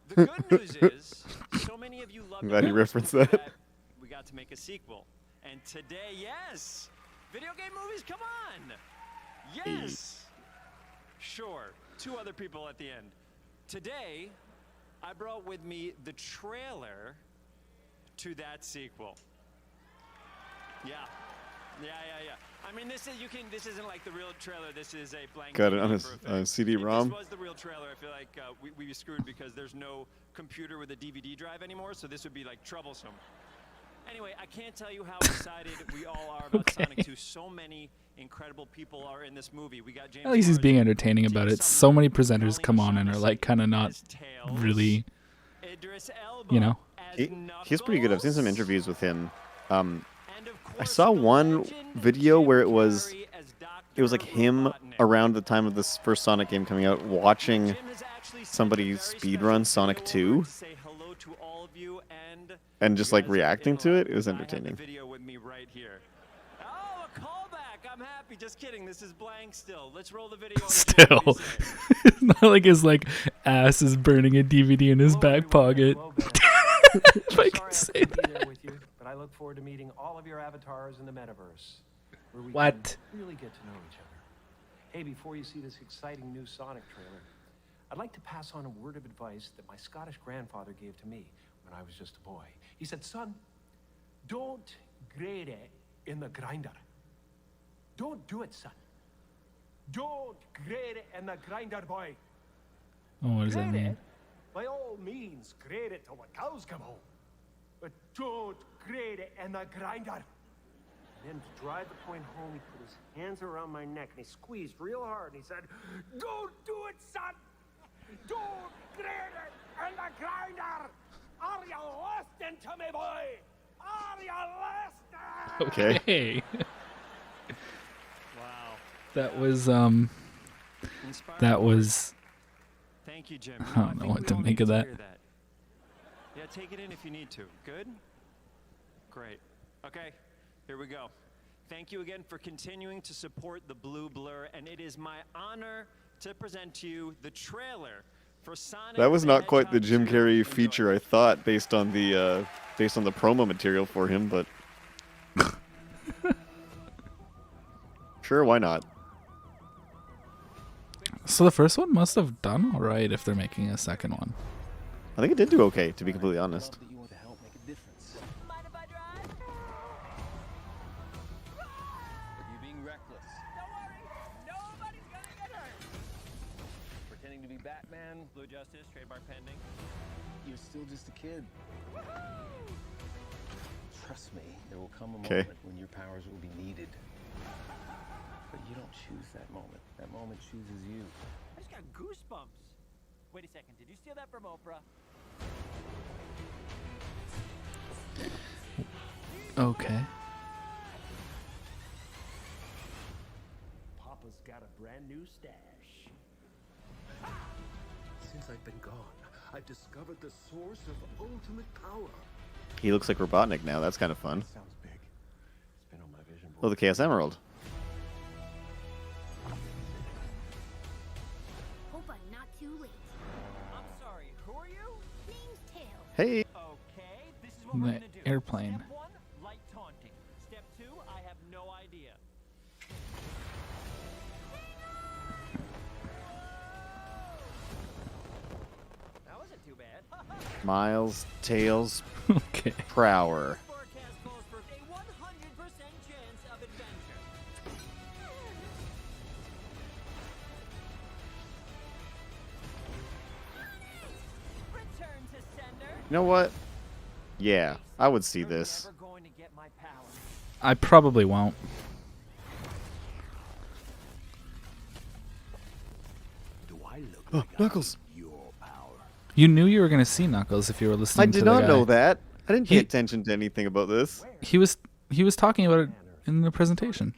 The good news is, so many of you love I'm glad he referenced that. we got to make a sequel. And today, yes, video game movies, come on. Yes. Sure, 2 other people at the end. Today, I brought with me the trailer to that sequel. Yeah. I mean, this isn't like the real trailer. This is a blank. Got it on DVD for a effect. CD-ROM. If this was the real trailer, I feel like we screwed because there's no computer with a DVD drive anymore, so this would be like troublesome. Anyway, I can't tell you how excited we all are about Sonic 2. So many incredible people are in this movie. We got James. At least he's being entertaining about it. So many presenters come on and are like kind of not really, you know. He's pretty good. I've seen some interviews with him. I saw one video where it was like him around the time of this first Sonic game coming out, watching somebody speedrun Sonic 2 and just like reacting to it. It was entertaining. Video with me right here. Oh, a callback. I'm happy. Just kidding. This is blank still. Let's roll the video. Still, it's not like his like ass is burning a DVD in his back pocket. If I can say that. But I look forward to meeting all of your avatars in the metaverse. Where we What? Can really get to know each other. Hey, before you see this exciting new Sonic trailer, I'd like to pass on a word of advice that my Scottish grandfather gave to me when I was just a boy. He said, son, don't grade it in the grinder. Don't do it, son. Don't grade it in the grinder, boy. Oh, what does that Grade mean? it, by all means, grade it till the cows come home. But don't grade it in the grinder. And then to drive the point home, he put his hands around my neck and he squeezed real hard and he said, don't do it, son! Don't grade it in the grinder! Are you listening to me, boy? Are you listening? Okay. Wow. That was. Thank you, Jim. I don't know what to make of that. Yeah, take it in if you need to. Good? Great. Okay, here we go. Thank you again for continuing to support the Blue Blur, and it is my honor to present to you the trailer for Sonic. That was not quite the Jim Carrey feature I thought based on the promo material for him, but sure, why not? So the first one must have done all right if they're making a second one. I think it did do okay, to be completely honest. Pretending to be Batman, Blue Justice, trademark pending. You're still just a kid. Trust me, there will come a Okay. moment when your powers will be needed. But you don't choose that moment. That moment chooses you. I just got goosebumps. Wait a second, did you steal that from Oprah? Okay. Papa's got a brand new stash. Since I've been gone, I've discovered the source of ultimate power. He looks like Robotnik now. That's kind of fun. Sounds big. It's been on my vision board. Oh, the Chaos Emerald. Hope I'm not too late. I'm sorry, who are you? Name's Tails. Hey. Okay, this is what we're The gonna do. airplane. Step 1, light taunting. Step 2, I have no idea. That wasn't too bad. Miles, Tails, Okay. Prower. Forecast calls for a 100% chance of adventure. Return to sender. You know what? Yeah, I would see this. Never going to get my power. I probably won't. Oh, Knuckles. You knew you were going to see Knuckles if you were listening I to did the not guy. know that. I didn't pay attention to anything about this. He was talking about it in the presentation.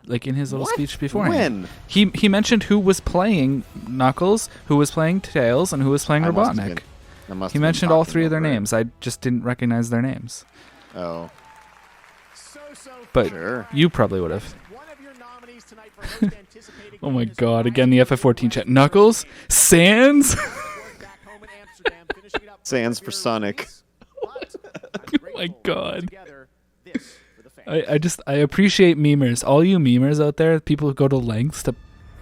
Like in his little speech beforehand. When? He mentioned who was playing Knuckles, who was playing Tails, and who was playing I must have Robotnik. been- He mentioned all three of their names. I just didn't recognize their names. Oh. But you probably would have. Oh my god, again the FF14 chat. Knuckles? Sans? Sans for Sonic. Oh my god. I appreciate memers. All you memers out there, people who go to lengths to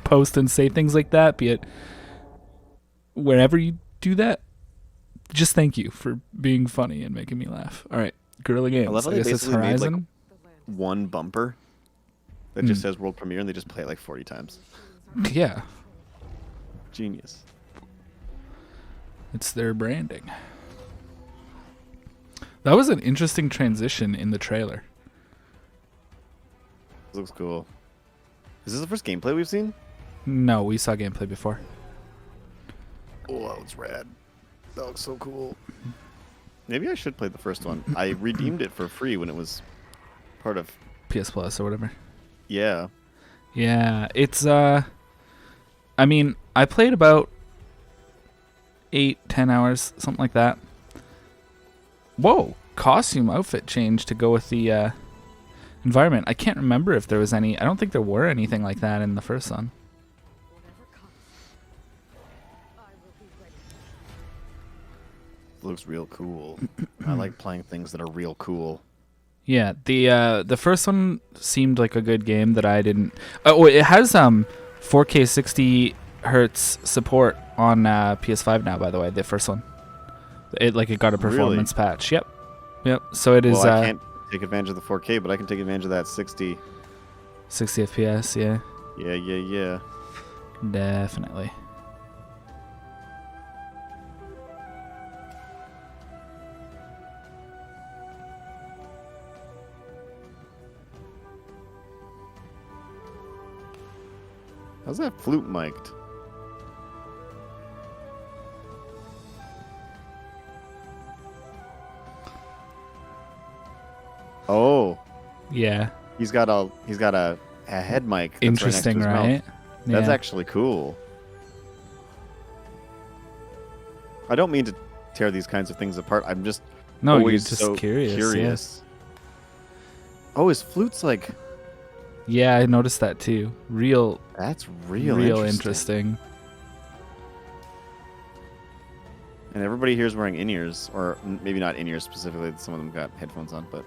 post and say things like that, be it wherever you do that, just thank you for being funny and making me laugh. Alright, Guerrilla Games. I love how I they guess it's basically made Horizon. like one bumper that just says world premiere and they just play it like 40 times. Yeah. Genius. It's their branding. That was an interesting transition in the trailer. This looks cool. Is this the first gameplay we've seen? No, we saw gameplay before. Oh, that looks rad. That looks so cool. Maybe I should play the first one. I redeemed it for free when it was part of PS Plus or whatever. Yeah. Yeah, it's I mean, I played about 8-10 hours, something like that. Whoa, costume outfit change to go with the environment. I can't remember if there was any. I don't think there were anything like that in the first one. Looks real cool. I like playing things that are real cool. Yeah, the first one seemed like a good game that I didn't. Oh, it has 4K 60 hertz support on PS5 now. By the way, the first one, it got a performance patch. Yep. So it is. Well, I can't take advantage of the 4K, but I can take advantage of that 60 FPS. Yeah. Yeah. Definitely. How's that flute mic'd? Oh. Yeah. He's got a head mic. That's Interesting, right? right? Next to his mouth. That's Yeah. actually cool. I don't mean to tear these kinds of things apart. I'm just No, you're always just so curious. Oh, his flute's like. Yeah, I noticed that too. That's real interesting. And everybody here is wearing in-ears, or maybe not in-ears specifically. Some of them got headphones on, but.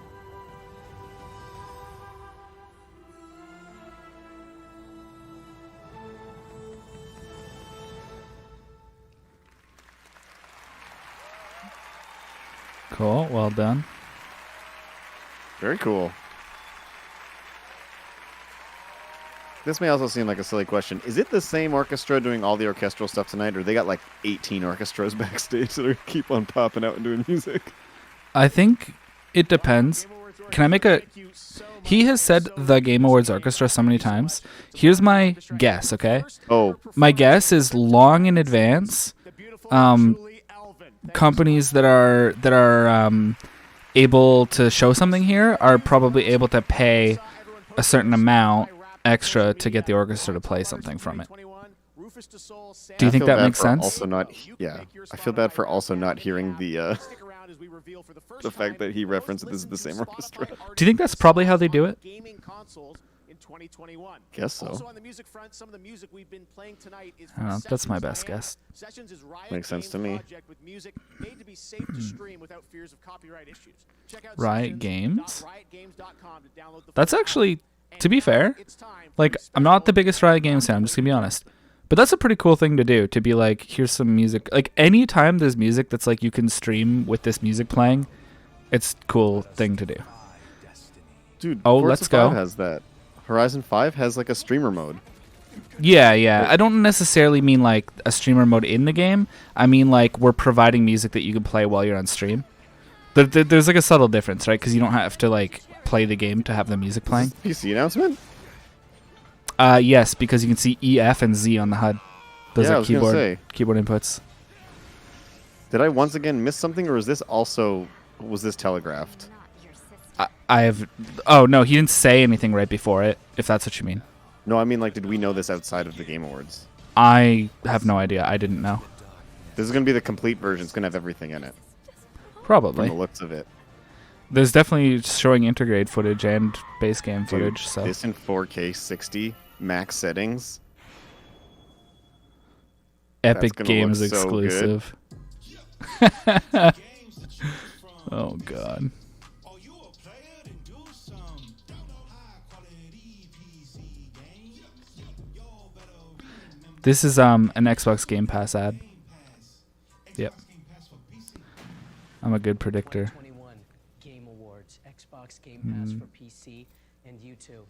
Cool. Well done. Very cool. This may also seem like a silly question. Is it the same orchestra doing all the orchestral stuff tonight, or they got like 18 orchestras backstage that are keep on popping out and doing music? I think it depends. Can I make a... He has said the Game Awards Orchestra so many times. Here's my guess, okay? Oh. My guess is long in advance, companies that are able to show something here are probably able to pay a certain amount extra to get the orchestra to play something from it. Do you think that makes sense? Also not, yeah. I feel bad for also not hearing the fact that he referenced that this is the same orchestra. Do you think that's probably how they do it? Guess so. I don't know, that's my best guess. Makes sense to me. Riot Games? That's actually, to be fair, like, I'm not the biggest Riot Games fan, I'm just gonna be honest. But that's a pretty cool thing to do, to be like, here's some music. Like, anytime there's music that's like, you can stream with this music playing, it's a cool thing to do. Dude, oh, Forza let's go. 5 has that. Horizon 5 has like a streamer mode. Yeah. I don't necessarily mean like a streamer mode in the game. I mean like we're providing music that you can play while you're on stream. There's like a subtle difference, right? Because you don't have to like play the game to have the music playing. PC announcement? Yes, because you can see E, F, and Z on the HUD. Those Yeah, I are was gonna say. keyboard inputs. Did I once again miss something, or was this telegraphed? I have. Oh no, he didn't say anything right before it. If that's what you mean. No, I mean, like, did we know this outside of the Game Awards? I have no idea. I didn't know. This is gonna be the complete version. It's gonna have everything in it. Probably. From the looks of it. There's definitely showing intergrade footage and base game Dude, footage. So this in 4K 60 max settings. Epic gonna Games look so good. exclusive. Oh god. This is an Xbox Game Pass ad. Yep. I'm a good predictor. 21 Game Awards, Xbox Game Pass for PC, and you too.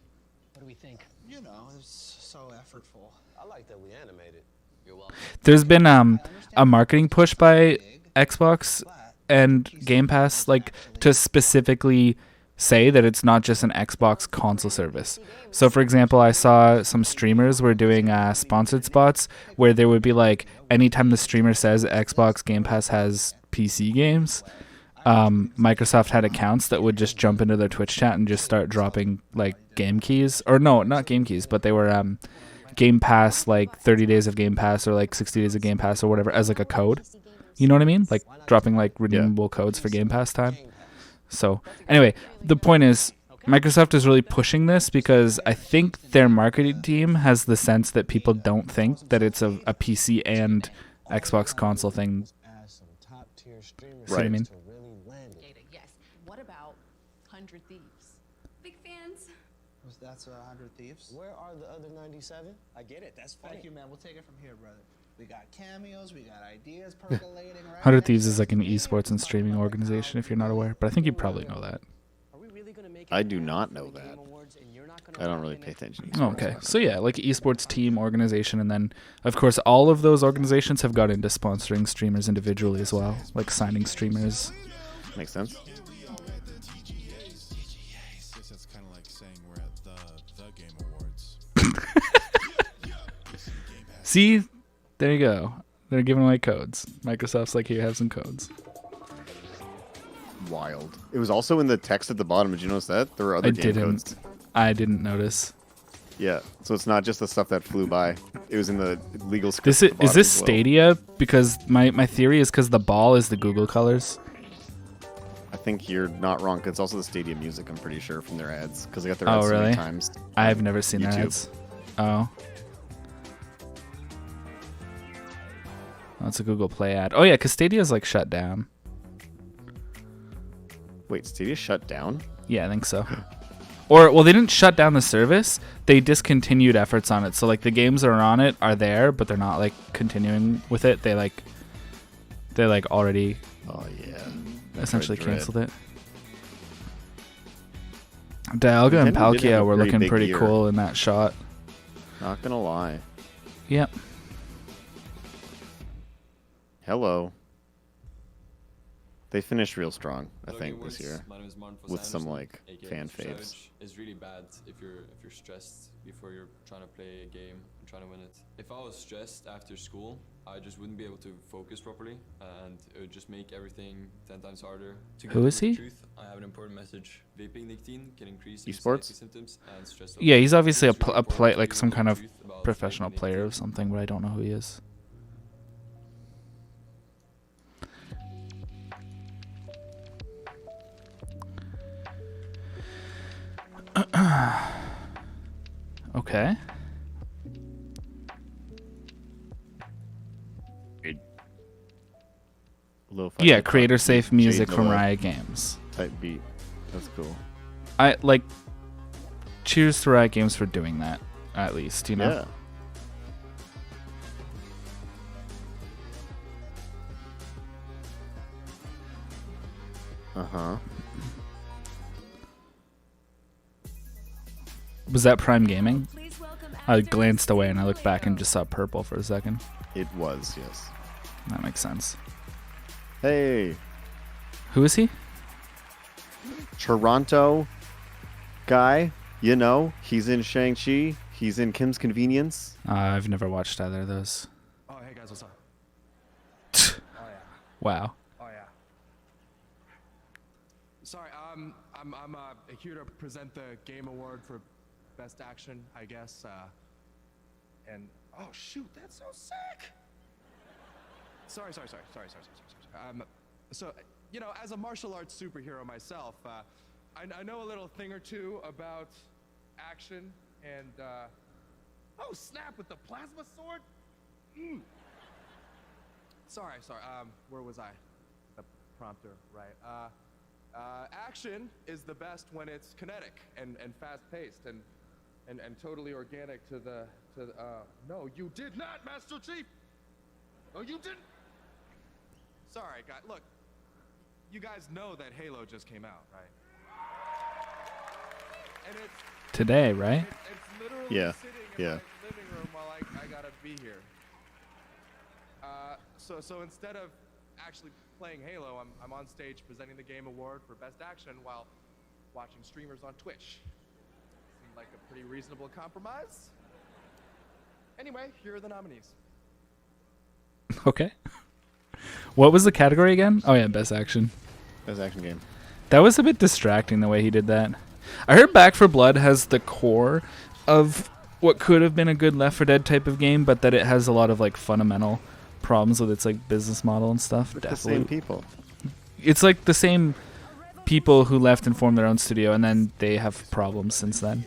What do we think? You know, it's so effortful. I like that we animated. You're welcome. There's been a marketing push by Xbox and Game Pass, like, to specifically say that it's not just an Xbox console service. So, for example, I saw some streamers were doing sponsored spots where there would be, like, anytime the streamer says Xbox Game Pass has PC games, Microsoft had accounts that would just jump into their Twitch chat and just start dropping, like, game keys. Or no, not game keys, but they were Game Pass, like 30 days of Game Pass or like 60 days of Game Pass or whatever as like a code. You know what I mean? Like dropping like redeemable codes for Game Pass time. So anyway, the point is Microsoft is really pushing this because I think their marketing team has the sense that people don't think that it's a PC and Xbox console thing. See what I mean? Yes. What about 100 Thieves? Big fans. That's 100 Thieves. Where are the other 97? I get it. That's funny. Thank you, man. We'll take it from here, brother. We got cameos. We got ideas percolating. Right? 100 Thieves is like an esports and streaming organization, if you're not aware. But I think you probably know that. I do not know that. I don't really pay attention to esports. Okay, so yeah, like esports team organization, and then of course all of those organizations have got into sponsoring streamers individually as well, like signing streamers. Makes sense. That's kind of like saying we're at the Game Awards. See, there you go. They're giving away codes. Microsoft's like, here, have some codes. Wild. It was also in the text at the bottom. Did you notice that? There were other game codes. I didn't notice. Yeah, so it's not just the stuff that flew by. It was in the legal script. Is this Stadia? Because my theory is because the ball is the Google colors. I think you're not wrong. 'Cause it's also the Stadia music. I'm pretty sure from their ads because they got their ads so many times. I've never seen YouTube. their ads. Oh. That's a Google Play ad. Oh yeah, because Stadia's like shut down. Wait, Stadia shut down? Yeah, I think so. Or, well, they didn't shut down the service. They discontinued efforts on it. So, like, the games that are on it are there, but they're not, like, continuing with it. They already essentially canceled it. Dialga and Palkia were looking pretty cool in that shot. Not gonna lie. Yep. Hello. They finished real strong, I think, this year, with some like fan faves. It's really bad if you're stressed before you're trying to play a game and trying to win it. If I was stressed after school, I just wouldn't be able to focus properly, and it would just make everything 10 times harder. Who is he? Truth, I have an important message. Vaping nicotine can increase esports symptoms and stress. Yeah, he's obviously a play, like some kind of professional player of something, but I don't know who he is. Okay. Yeah, creator safe music from Riot Games. Type beat. That's cool. I like cheers to Riot Games for doing that, at least, you know? Yeah. Uh-huh. Was that Prime Gaming? I glanced away and I looked back and just saw purple for a second. It was, yes. That makes sense. Hey. Who is he? Toronto guy. You know, he's in Shang-Chi. He's in Kim's Convenience. I've never watched either of those. guys, what's up? Oh yeah. Wow. Oh yeah. Sorry, I'm here to present the Game Award for Best Action, I guess. And oh shoot, that's so sick. Sorry. So you know, as a martial arts superhero myself, I know a little thing or two about action and oh snap, with the plasma sword. Sorry. Where was I? The prompter, right? Action is the best when it's kinetic and fast-paced and totally organic to the. No, you did not, Master Chief. No, you didn't. Sorry, guys. Look, you guys know that Halo just came out, right? And it's Today, right? it's literally Yeah. sitting in Yeah. my living room while I gotta be here. So instead of actually playing Halo, I'm on stage presenting the Game Award for Best Action while watching streamers on Twitch. Seemed like a pretty reasonable compromise. Anyway, here are the nominees. Okay. What was the category again? Oh yeah, best action. Best action game. That was a bit distracting the way he did that. I heard Back 4 Blood has the core of what could have been a good Left 4 Dead type of game, but that it has a lot of like fundamental problems with its like business model and stuff. It's the same people. It's like the same people who left and formed their own studio, and then they have problems since then.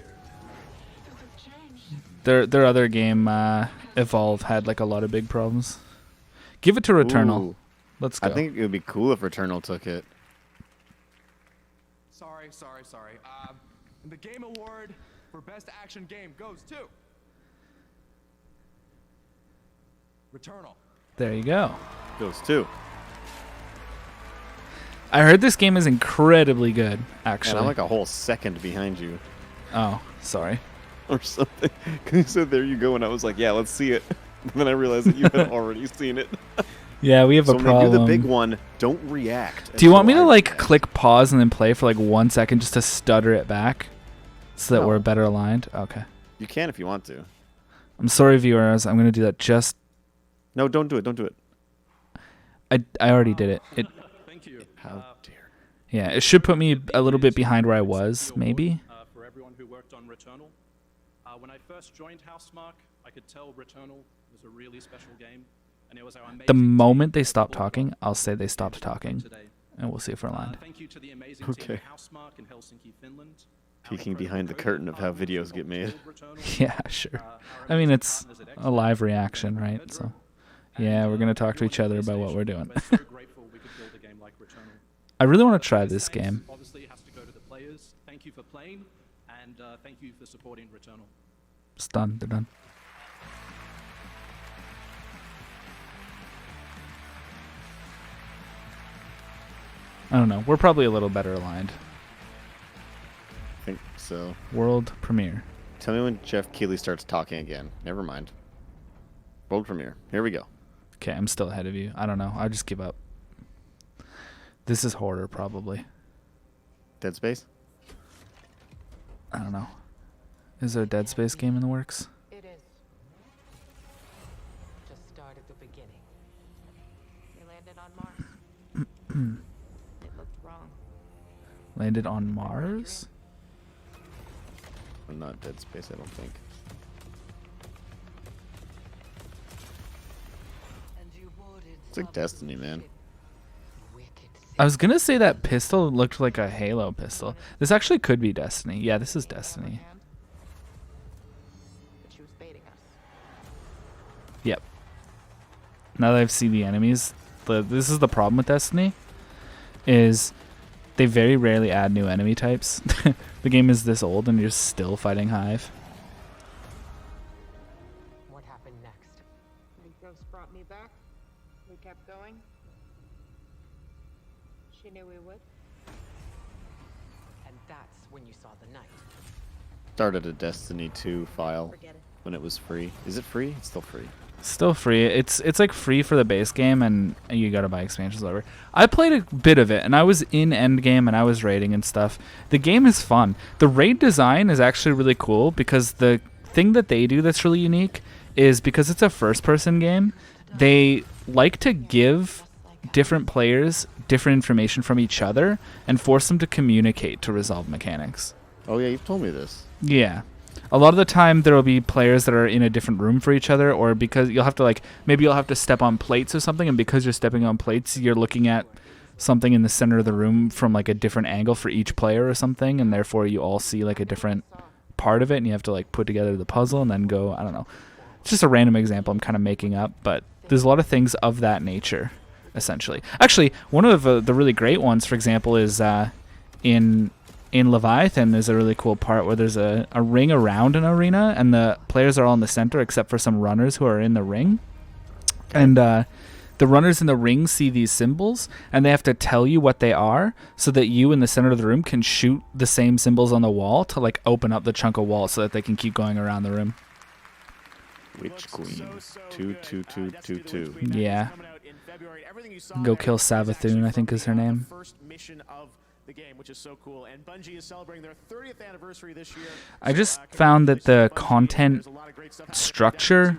Their other game, Evolve, had like a lot of big problems. Give it to Returnal. Ooh. Let's go. I think it would be cool if Returnal took it. Sorry. The Game Award for Best Action Game goes to Returnal. There you go. Goes to. I heard this game is incredibly good, actually. And I'm like a whole second behind you. Oh, sorry. Or something. Because you said, there you go, and I was like, yeah, let's see it. And then I realized that you had already seen it. Yeah, we have a So problem. when they do the big one, don't react. Do you want me to until I like react. click pause and then play for like 1 second just to stutter it back so that No. we're better aligned? Okay. You can if you want to. I'm sorry, viewers. I'm going to do that just... No, don't do it. Don't do it. I already did it. Thank you. How dare. Yeah, it should put me a little bit behind where I was, maybe. For everyone who worked on Returnal. When I first joined Housemarque, I could tell Returnal was a really special game, and it was our amazing The moment they stop talking, I'll say they stopped talking, and we'll see if we're aligned. Thank you to the amazing Okay. team at Housemarque in Helsinki, Finland. Peeking behind the curtain of how videos get made. Yeah, sure. I mean, it's a live reaction, right? So, yeah, we're going to talk to each other about what we're doing. I really want to try this game. Obviously, it has to go to the players. Thank you for playing, and thank you for supporting Returnal. It's done. They're done. I don't know. We're probably a little better aligned. I think so. World premiere. Tell me when Geoff Keighley starts talking again. Never mind. World premiere. Here we go. Okay, I'm still ahead of you. I don't know. I'll just give up. This is horror, probably. Dead Space? I don't know. Is there a Dead Space game in the works? It is. Just start at the beginning. We landed on Mars. It looked wrong. Landed on Mars? Not Dead Space, I don't think. It's like Destiny, man. I was going to say that pistol looked like a Halo pistol. This actually could be Destiny. Yeah, this is Destiny. But she was baiting us. Yep. Now that I've seen the enemies, this is the problem with Destiny, is they very rarely add new enemy types. The game is this old and you're still fighting Hive. What happened next? The ghost brought me back. We kept going. She knew we would. And that's when you saw the knight. Started a Destiny 2 file when it was free. Is it free? It's still free. Still free. It's like free for the base game, and you gotta buy expansions over. I played a bit of it, and I was in endgame, and I was raiding and stuff. The game is fun. The raid design is actually really cool because the thing that they do that's really unique is because it's a first-person game, they like to give different players different information from each other and force them to communicate to resolve mechanics. Oh yeah, you've told me this. Yeah. A lot of the time there will be players that are in a different room for each other, or because you'll have to maybe you'll have to step on plates or something, and because you're stepping on plates, you're looking at something in the center of the room from a different angle for each player or something, and therefore you all see a different part of it, and you have to put together the puzzle and then go, I don't know. It's just a random example I'm kind of making up, but there's a lot of things of that nature, essentially. Actually, one of the really great ones, for example, is in Leviathan, there's a really cool part where there's a ring around an arena, and the players are all in the center except for some runners who are in the ring. And the runners in the ring see these symbols, and they have to tell you what they are so that you in the center of the room can shoot the same symbols on the wall to open up the chunk of wall so that they can keep going around the room. Witch Queen. 22222. Yeah. Go kill Savathun, I think is her name. The game, which is so cool, and Bungie is celebrating their 30th anniversary this year. I just found that the content structure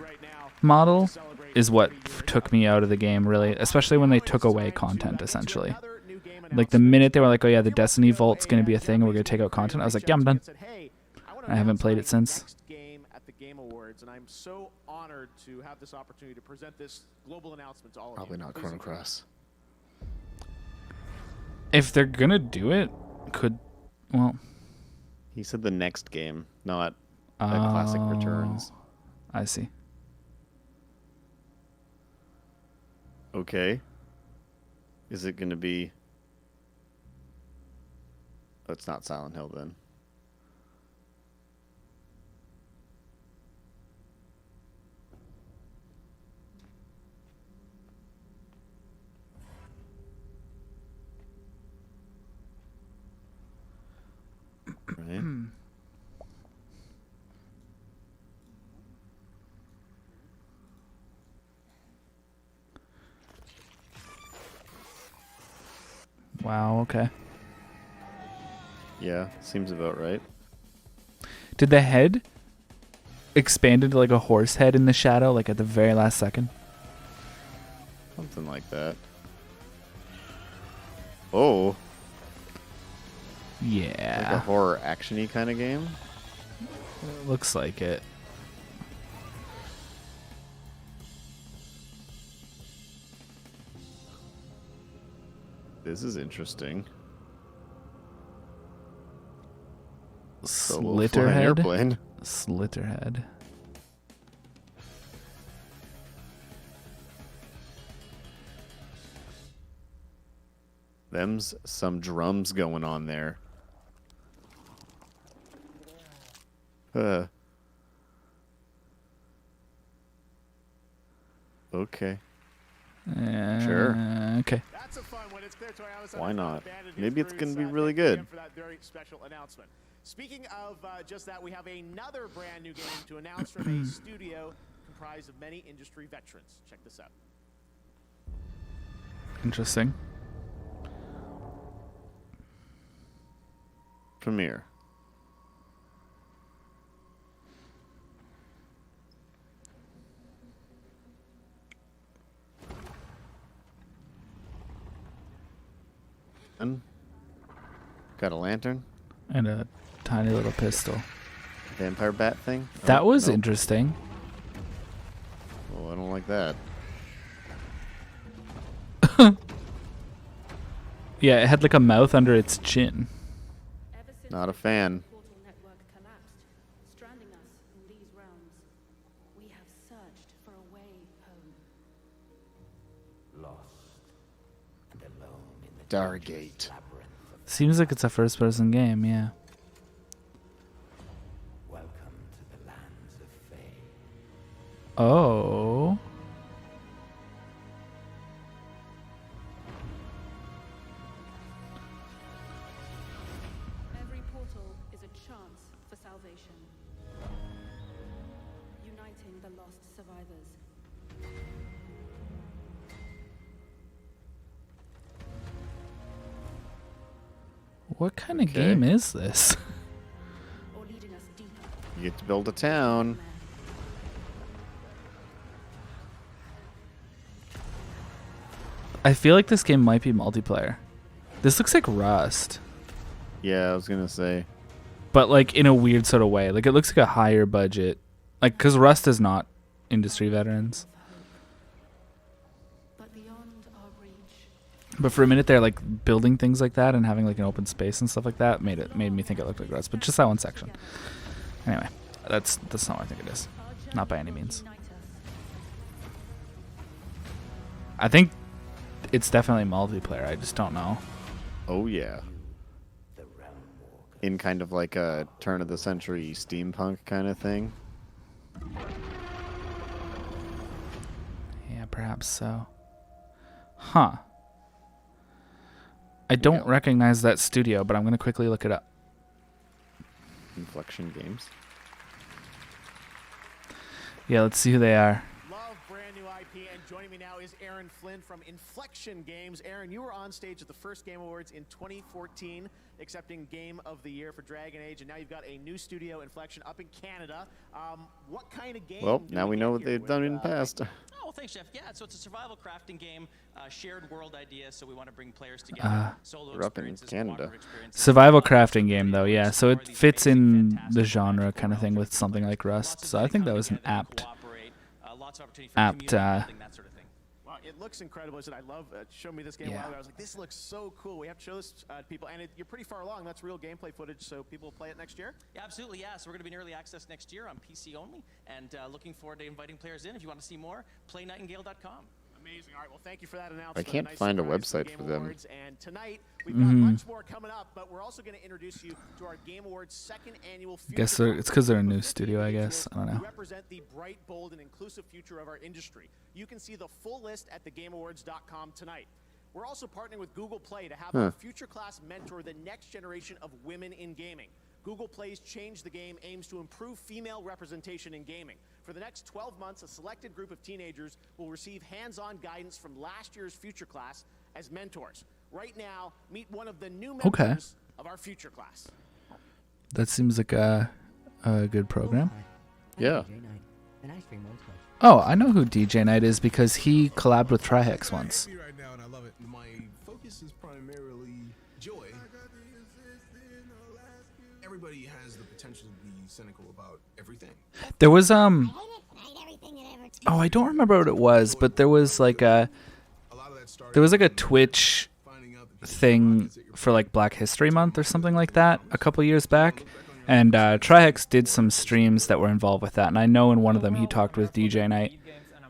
model is what took me out of the game, really, especially when they took away content, essentially. The minute they were like, oh yeah, the Destiny Vault's going to be a thing, we're going to take out content, I was like, yeah, I'm done. I haven't played it since. And I'm so honored to have this opportunity to present this global announcement to all of you. Probably not Chrono Cross. If they're going to do it, He said the next game, not Classic Returns. I see. Okay. Is it going to be... Oh, it's not Silent Hill then. Right. Wow, okay. Yeah, seems about right. Did the head expand into a horse head in the shadow, at the very last second? Something like that. Oh. Yeah. Like a horror action-y kind of game? Looks like it. This is interesting. Slitterhead. Airplane. Slitterhead. Them's some drums going on there. Okay. Sure. Okay. Why not? Maybe it's going to be really good. For that very special announcement. Speaking of just that, we have another brand new game to announce from a studio comprised of many industry veterans. Check this out. Interesting. Premiere. Got a lantern and a tiny little pistol. Vampire bat thing. That was interesting. Oh, I don't like that. Yeah, it had a mouth under its chin. Not a fan. Stargate. Seems like it's a first-person game, yeah. Welcome to the lands of Fae. Oh. Every portal is a chance for salvation. Uniting the lost survivors. What kind of game is this? You get to build a town. I feel like this game might be multiplayer. This looks like Rust. Yeah, I was gonna say. But like in a weird sort of way. Like it looks like a higher budget. Like because Rust is not industry veterans. But for a minute there, like building things like that and having like an open space and stuff like that made me think it looked like Rust. But just that one section. Anyway, that's not what I think it is. Not by any means. I think it's definitely multiplayer. I just don't know. Oh yeah. In kind of like a turn of the century steampunk kind of thing. Yeah, perhaps so. Huh. I don't recognize that studio, but I'm going to quickly look it up. Inflection Games. Yeah, let's see who they are. Love brand new IP, and joining me now is Aaron Flynn from Inflection Games. Aaron, you were on stage at the first Game Awards in 2014, accepting Game of the Year for Dragon Age, and now you've got a new studio, Inflection, up in Canada. What kind of game? Well, now we know what they've done in the past. Oh, well, thanks, Geoff. Yeah, so it's a survival crafting game, shared world idea, so we want to bring players together. Solo We're up in Canada. Survival crafting game, though, yeah. So it fits in the genre kind of thing with something like Rust. So I think that was an apt Well, it looks incredible. I love show me this game. Yeah. I was like, this looks so cool. We have to show this to people, and you're pretty far along. That's real gameplay footage, so people will play it next year. Yeah, absolutely, yeah. So we're going to be in early access next year on PC only, and looking forward to inviting players in. If you want to see more, playnightingale.com. Amazing. All right, well, thank you for that announcement. I can't Nice find a surprise website Game for them. Awards. And tonight, we've got much more coming up, but we're also going to introduce you to our Game Awards second annual future. Guess it's because they're a new studio, I guess. I don't know. who represent the bright, bold, and inclusive future of our industry. You can see the full list at thegameawards.com tonight. We're also partnering with Google Play to have our future class mentor the next generation of women in gaming. Google Play's Change the Game aims to improve female representation in gaming. For the next 12 months, a selected group of teenagers will receive hands-on guidance from last year's future class as mentors. Right now, meet one of the new members of our future class. That seems like a good program. Yeah. Oh, I know who DJ Knight is because he collabed with Trihex once. Right now, and I love it. My focus is primarily joy. Everybody has the potential to be cynical about everything. There was Oh, I don't remember what it was, but there was like a Twitch thing for like Black History Month or something like that a couple years back, and Trihex did some streams that were involved with that, and I know in one of them he talked with DJ Knight,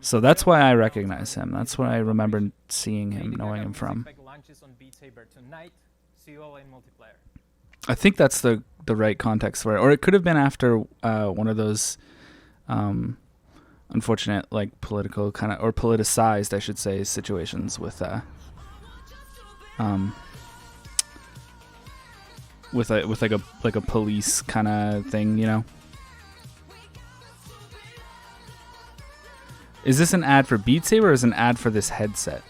so that's why I recognize him. That's why I remember seeing him, knowing him from. I think that's the right context for it, or it could have been after one of those unfortunate, like political kind of, or politicized, I should say, situations with like a police kind of thing, you know. Is this an ad for Beat Saber or is it an ad for this headset?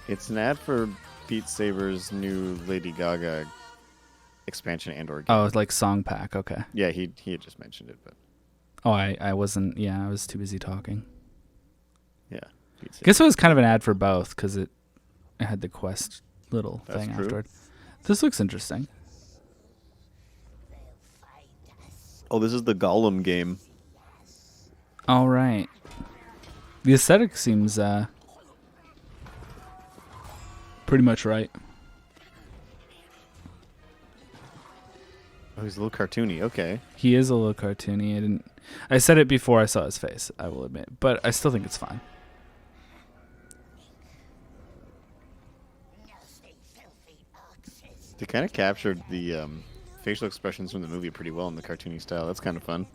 It's an ad for Beat Saber's new Lady Gaga expansion and or game. Oh, it's like Song Pack. Okay. Yeah, he had just mentioned it, but oh, I wasn't. Yeah, I was too busy talking. Yeah. I guess it was kind of an ad for both because it had the Quest little thing afterward. This looks interesting. Oh, this is the Gollum game. All right. The aesthetic seems pretty much right. Oh, he's a little cartoony. Okay. He is a little cartoony. I said it before I saw his face, I will admit, but I still think it's fine. They kind of captured the facial expressions from the movie pretty well in the cartoony style. That's kind of fun.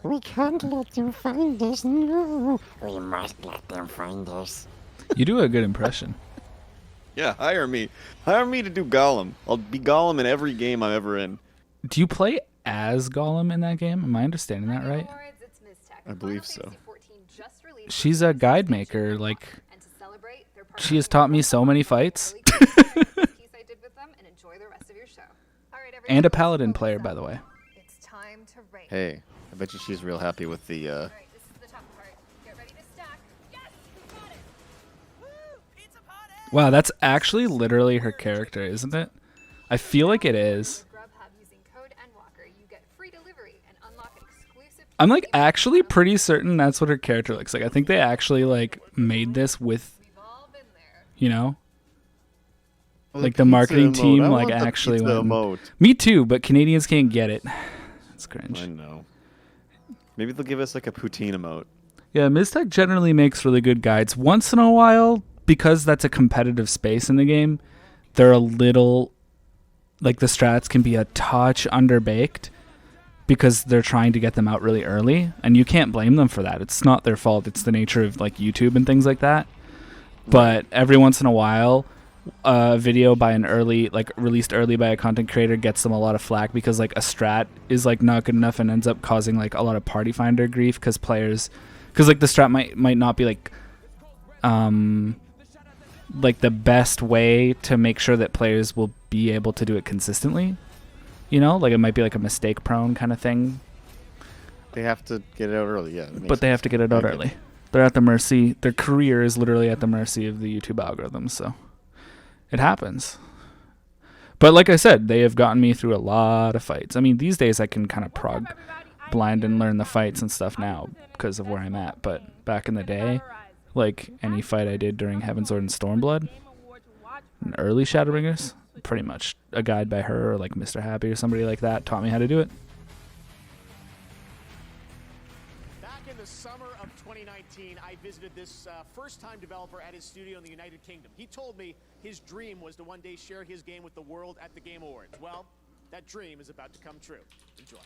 We can't let them find us. No, we must let them find us. You do a good impression. Yeah, hire me. Hire me to do Gollum. I'll be Gollum in every game I'm ever in. Do you play as Gollum in that game? Am I understanding that right? I believe so. She's a guide maker. Like, she has taught me so many fights. And a paladin player, by the way. Hey, I bet you she's real happy with the Wow, that's actually literally her character, isn't it? I feel like it is. I'm like actually pretty certain that's what her character looks like. I think they actually like made this with, you know, like the marketing team like actually went. Me too, but Canadians can't get it. That's cringe. I know. Maybe they'll give us like a poutine emote. Yeah, Miztech generally makes really good guides. Once in a while, because that's a competitive space in the game, they're a little like the strats can be a touch underbaked because they're trying to get them out really early, and you can't blame them for that. It's not their fault. It's the nature of like YouTube and things like that. But every once in a while, a video by an early, like released early by a content creator gets them a lot of flack because like a strat is like not good enough and ends up causing like a lot of party finder grief because players, because like the strat might not be like the best way to make sure that players will be able to do it consistently. You know, like it might be like a mistake prone kind of thing. They have to get it out early, yeah. But they have to get it out early. They're at the mercy. Their career is literally at the mercy of the YouTube algorithm, so it happens. But like I said, they have gotten me through a lot of fights. I mean, these days I can kind of prog blind and learn the fights and stuff now because of where I'm at. But back in the day, like any fight I did during Heaven's Sword and Stormblood, and early Shadowbringers, pretty much a guide by her or like Mr. Happy or somebody like that taught me how to do it. Back in the summer of 2019, I visited this first-time developer at his studio in the United Kingdom. He told me his dream was to one day share his game with the world at the Game Awards. Well, that dream is about to come true. Enjoy.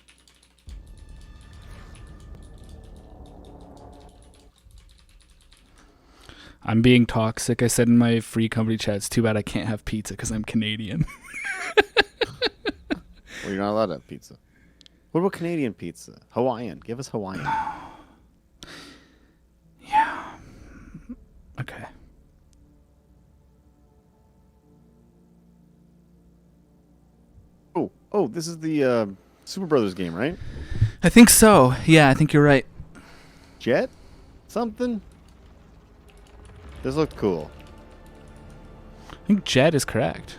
I'm being toxic. I said in my free company chat, it's too bad I can't have pizza because I'm Canadian. Well, you're not allowed to have pizza. What about Canadian pizza? Hawaiian. Give us Hawaiian. Yeah. Okay. Oh, this is the Super Brothers game, right? I think so. Yeah, I think you're right. Jet? Something? This looked cool. I think Jet is correct.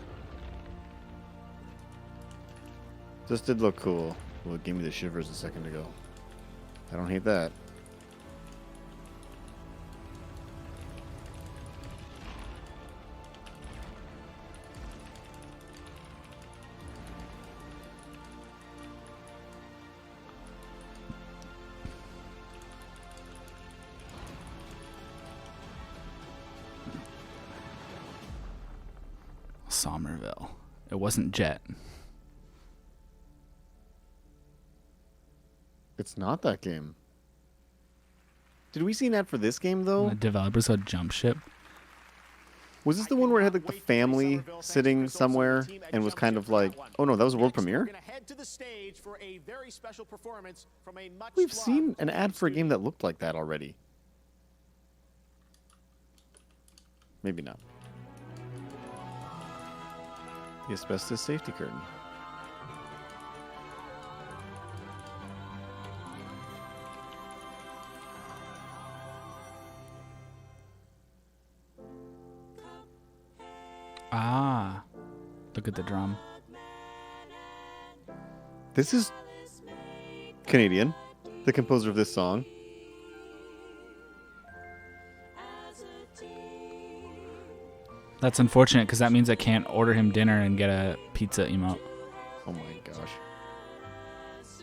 This did look cool. Well, it gave me the shivers a second ago. I don't hate that. Somerville. It wasn't Jet. It's not that game. Did we see an ad for this game, though? The developers had Jump Ship. Was this the one where it had like the family sitting somewhere and was kind of like, oh no, that was a world premiere? We've seen an ad for a game that looked like that already. Maybe not. The asbestos safety curtain. Ah, look at the drum. This is Canadian, the composer of this song. That's unfortunate because that means I can't order him dinner and get a pizza emote. Oh my gosh.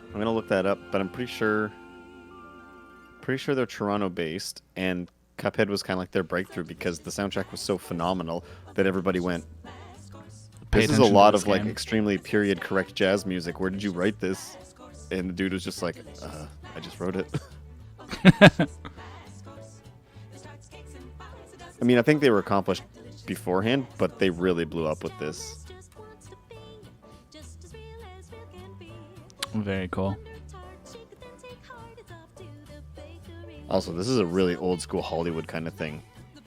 I'm gonna look that up, but I'm pretty sure they're Toronto based, and Cuphead was kind of like their breakthrough because the soundtrack was so phenomenal that everybody went, this is a lot of like extremely period correct jazz music. Where did you write this? And the dude was just like, I just wrote it. I mean, I think they were accomplished beforehand, but they really blew up with this. Very cool. Also, this is a really old school Hollywood kind of thing.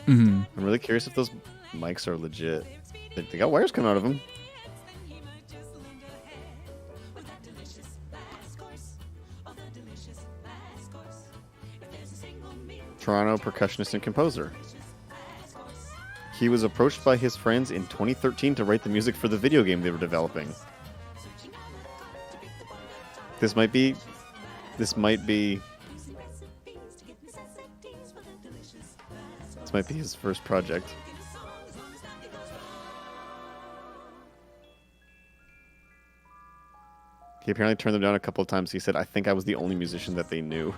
Mm-hmm. I'm really curious if those mics are legit. They got wires coming out of them. Toronto percussionist and composer. He was approached by his friends in 2013 to write the music for the video game they were developing. This might be his first project. He apparently turned them down a couple of times. He said, "I think I was the only musician that they knew."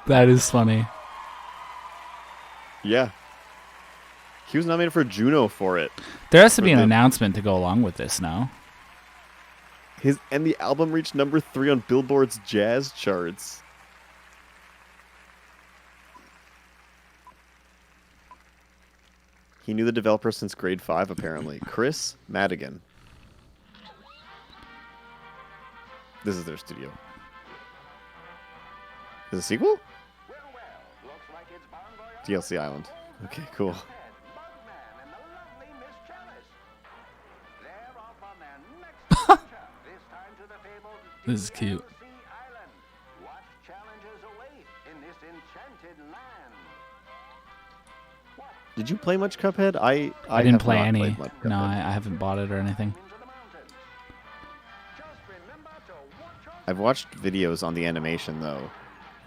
That is funny. Yeah. He was nominated for a Juno for it. There has to be an announcement to go along with this now. And the album reached number 3 on Billboard's jazz charts. He knew the developer since grade 5, apparently. Chris Madigan. This is their studio. Is it a sequel? DLC Island. Okay, cool. This is cute. Did you play much Cuphead? I didn't play any. No, I haven't bought it or anything. I've watched videos on the animation, though.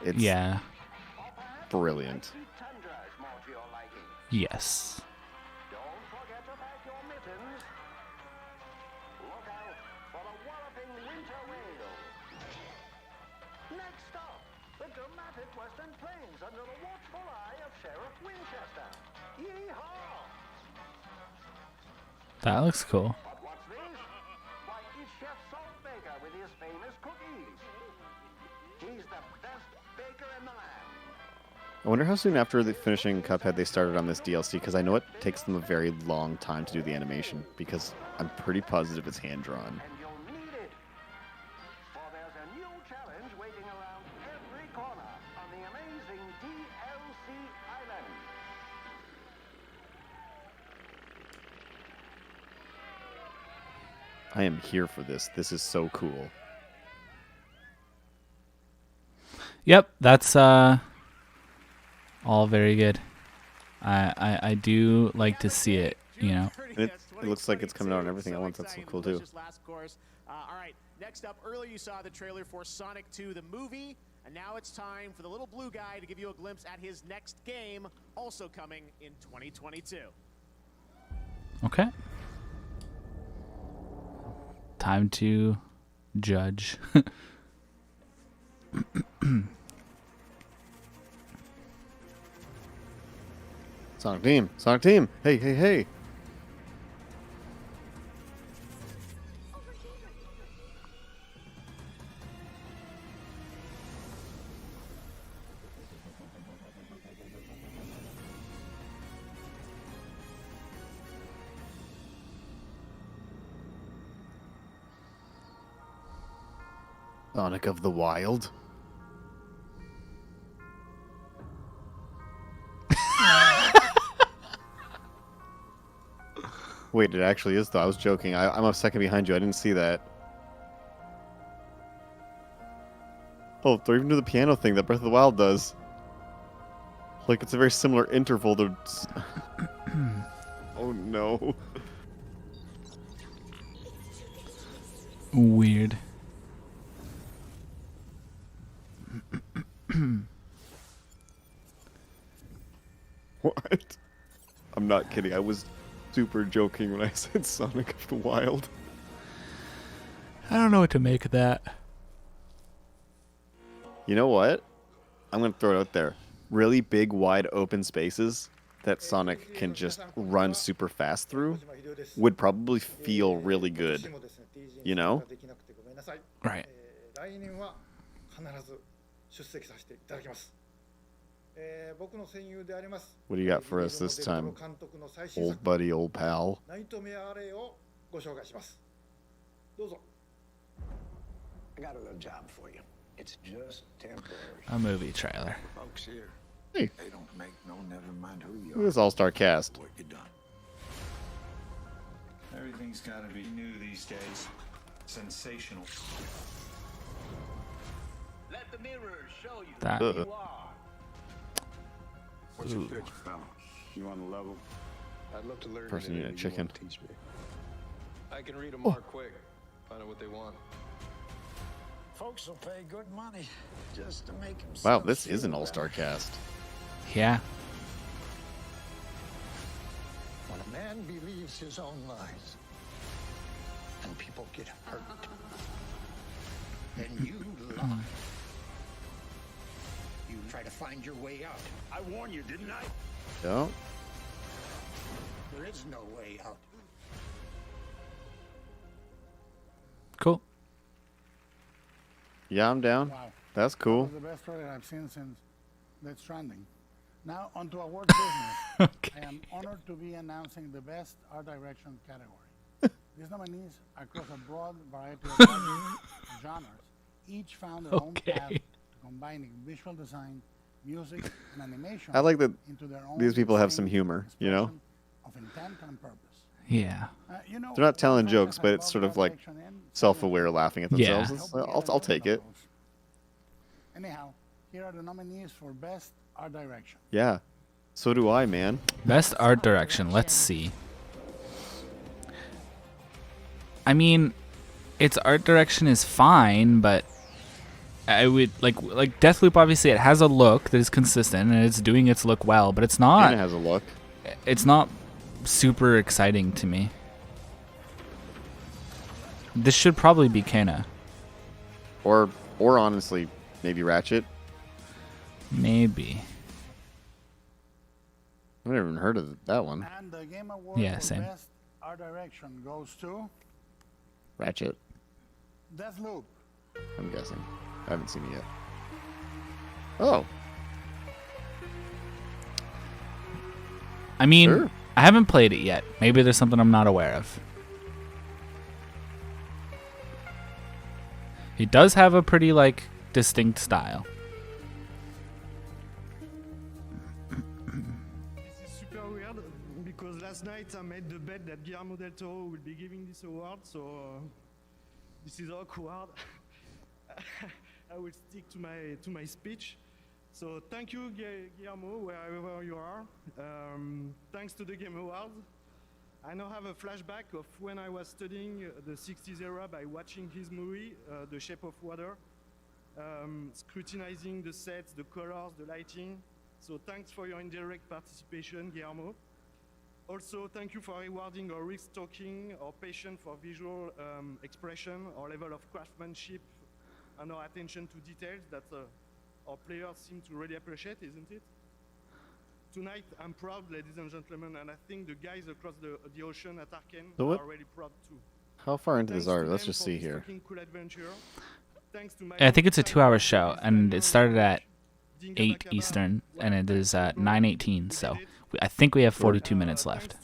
It's brilliant. Yes. That looks cool. I wonder how soon after finishing Cuphead they started on this DLC, because I know it takes them a very long time to do the animation, because I'm pretty positive it's hand-drawn. I am here for this. This is so cool. Yep, that's all very good. I do like to see it, you know. It looks like it's coming out on everything at once. That's so cool too. All right, next up, earlier you saw the trailer for Sonic 2, the movie, and now it's time for the little blue guy to give you a glimpse at his next game, also coming in 2022. Okay. Time to judge. Sonic Team! Sonic Team! Hey, hey, hey! Sonic of the Wild. Wait, it actually is though. I was joking. I'm a second behind you. I didn't see that. Oh, they're even doing the piano thing that Breath of the Wild does. Like, it's a very similar interval. Oh no. Weird. What? I'm not kidding. I was super joking when I said Sonic of the Wild. I don't know what to make of that. You know what? I'm going to throw it out there. Really big, wide open spaces that Sonic can just run super fast through would probably feel really good. You know? Right. What do you got for us this time, old buddy, old pal? I got a little job for you. It's just temporary. A movie trailer. Folks here, hey, they don't make no never mind who you look at this all-star cast. Work it done. Everything's got to be new these days. Sensational. Let the mirrors show you That. who you are. What's your pitch, pal? You on the level? I'd love to learn Person eating a anything you chicken. want to teach me. I can read them more quick. Find out what they want. Folks will pay good money just to make him. Wow, this is an all-star cast. Yeah. When a man believes his own lies and people get hurt, then you lie. You try to find your way out. I warned you, didn't I? Don't. There is no way out. Cool. Yeah, I'm down. Wow. That's cool. That was the best trailer I've seen since Death Stranding. Now, on to awards business. I am honored to be announcing the Best Art Direction category. These nominees are across a broad variety of genres. Each found their own path to combining visual design, music, and animation I like that into their own these people have some distinct humor, you know? expression of intent and purpose. Yeah. You know, They're not telling one jokes, factor but I it's love sort of about like direction in self-aware laughing at Yeah. themselves. I'll take it. Anyhow, here are the nominees for Best Art Direction. Yeah. So do I, man. Best art direction. Let's see. I mean, its art direction is fine, but I would like Deathloop. Obviously, it has a look that is consistent and it's doing its look well, but it's not. And it has a look. It's not super exciting to me. This should probably be Kena. Or honestly, maybe Ratchet. Maybe. I've never even heard of that one. And the Game Award Yeah, for same. Best Art Direction goes to Ratchet, Deathloop. I'm guessing. I haven't seen it yet. Oh. I mean, Sure. I haven't played it yet. Maybe there's something I'm not aware of. It does have a pretty like distinct style. This is super weird because last night I made the bet that Guillermo del Toro will be giving this award, so this is awkward. I will stick to my speech. So thank you, Guillermo, wherever you are. Thanks to the Game Awards. I now have a flashback of when I was studying the 60s era by watching his movie, The Shape of Water, scrutinizing the sets, the colors, the lighting. So thanks for your indirect participation, Guillermo. Also, thank you for rewarding our risk-taking, our passion for visual expression, our level of craftsmanship, and our attention to details that our players seem to really appreciate, isn't it? Tonight, I'm proud, ladies and gentlemen, and I think the guys across the ocean at Arkane So what- are really proud too. How far into Thanks this are to we? Let's them just for see this here. fucking cool adventure. Thanks to my I think it's a own 2-hour time, show, and it started at 8 Eastern, and it is at 9:18. So I think we have 42 minutes left.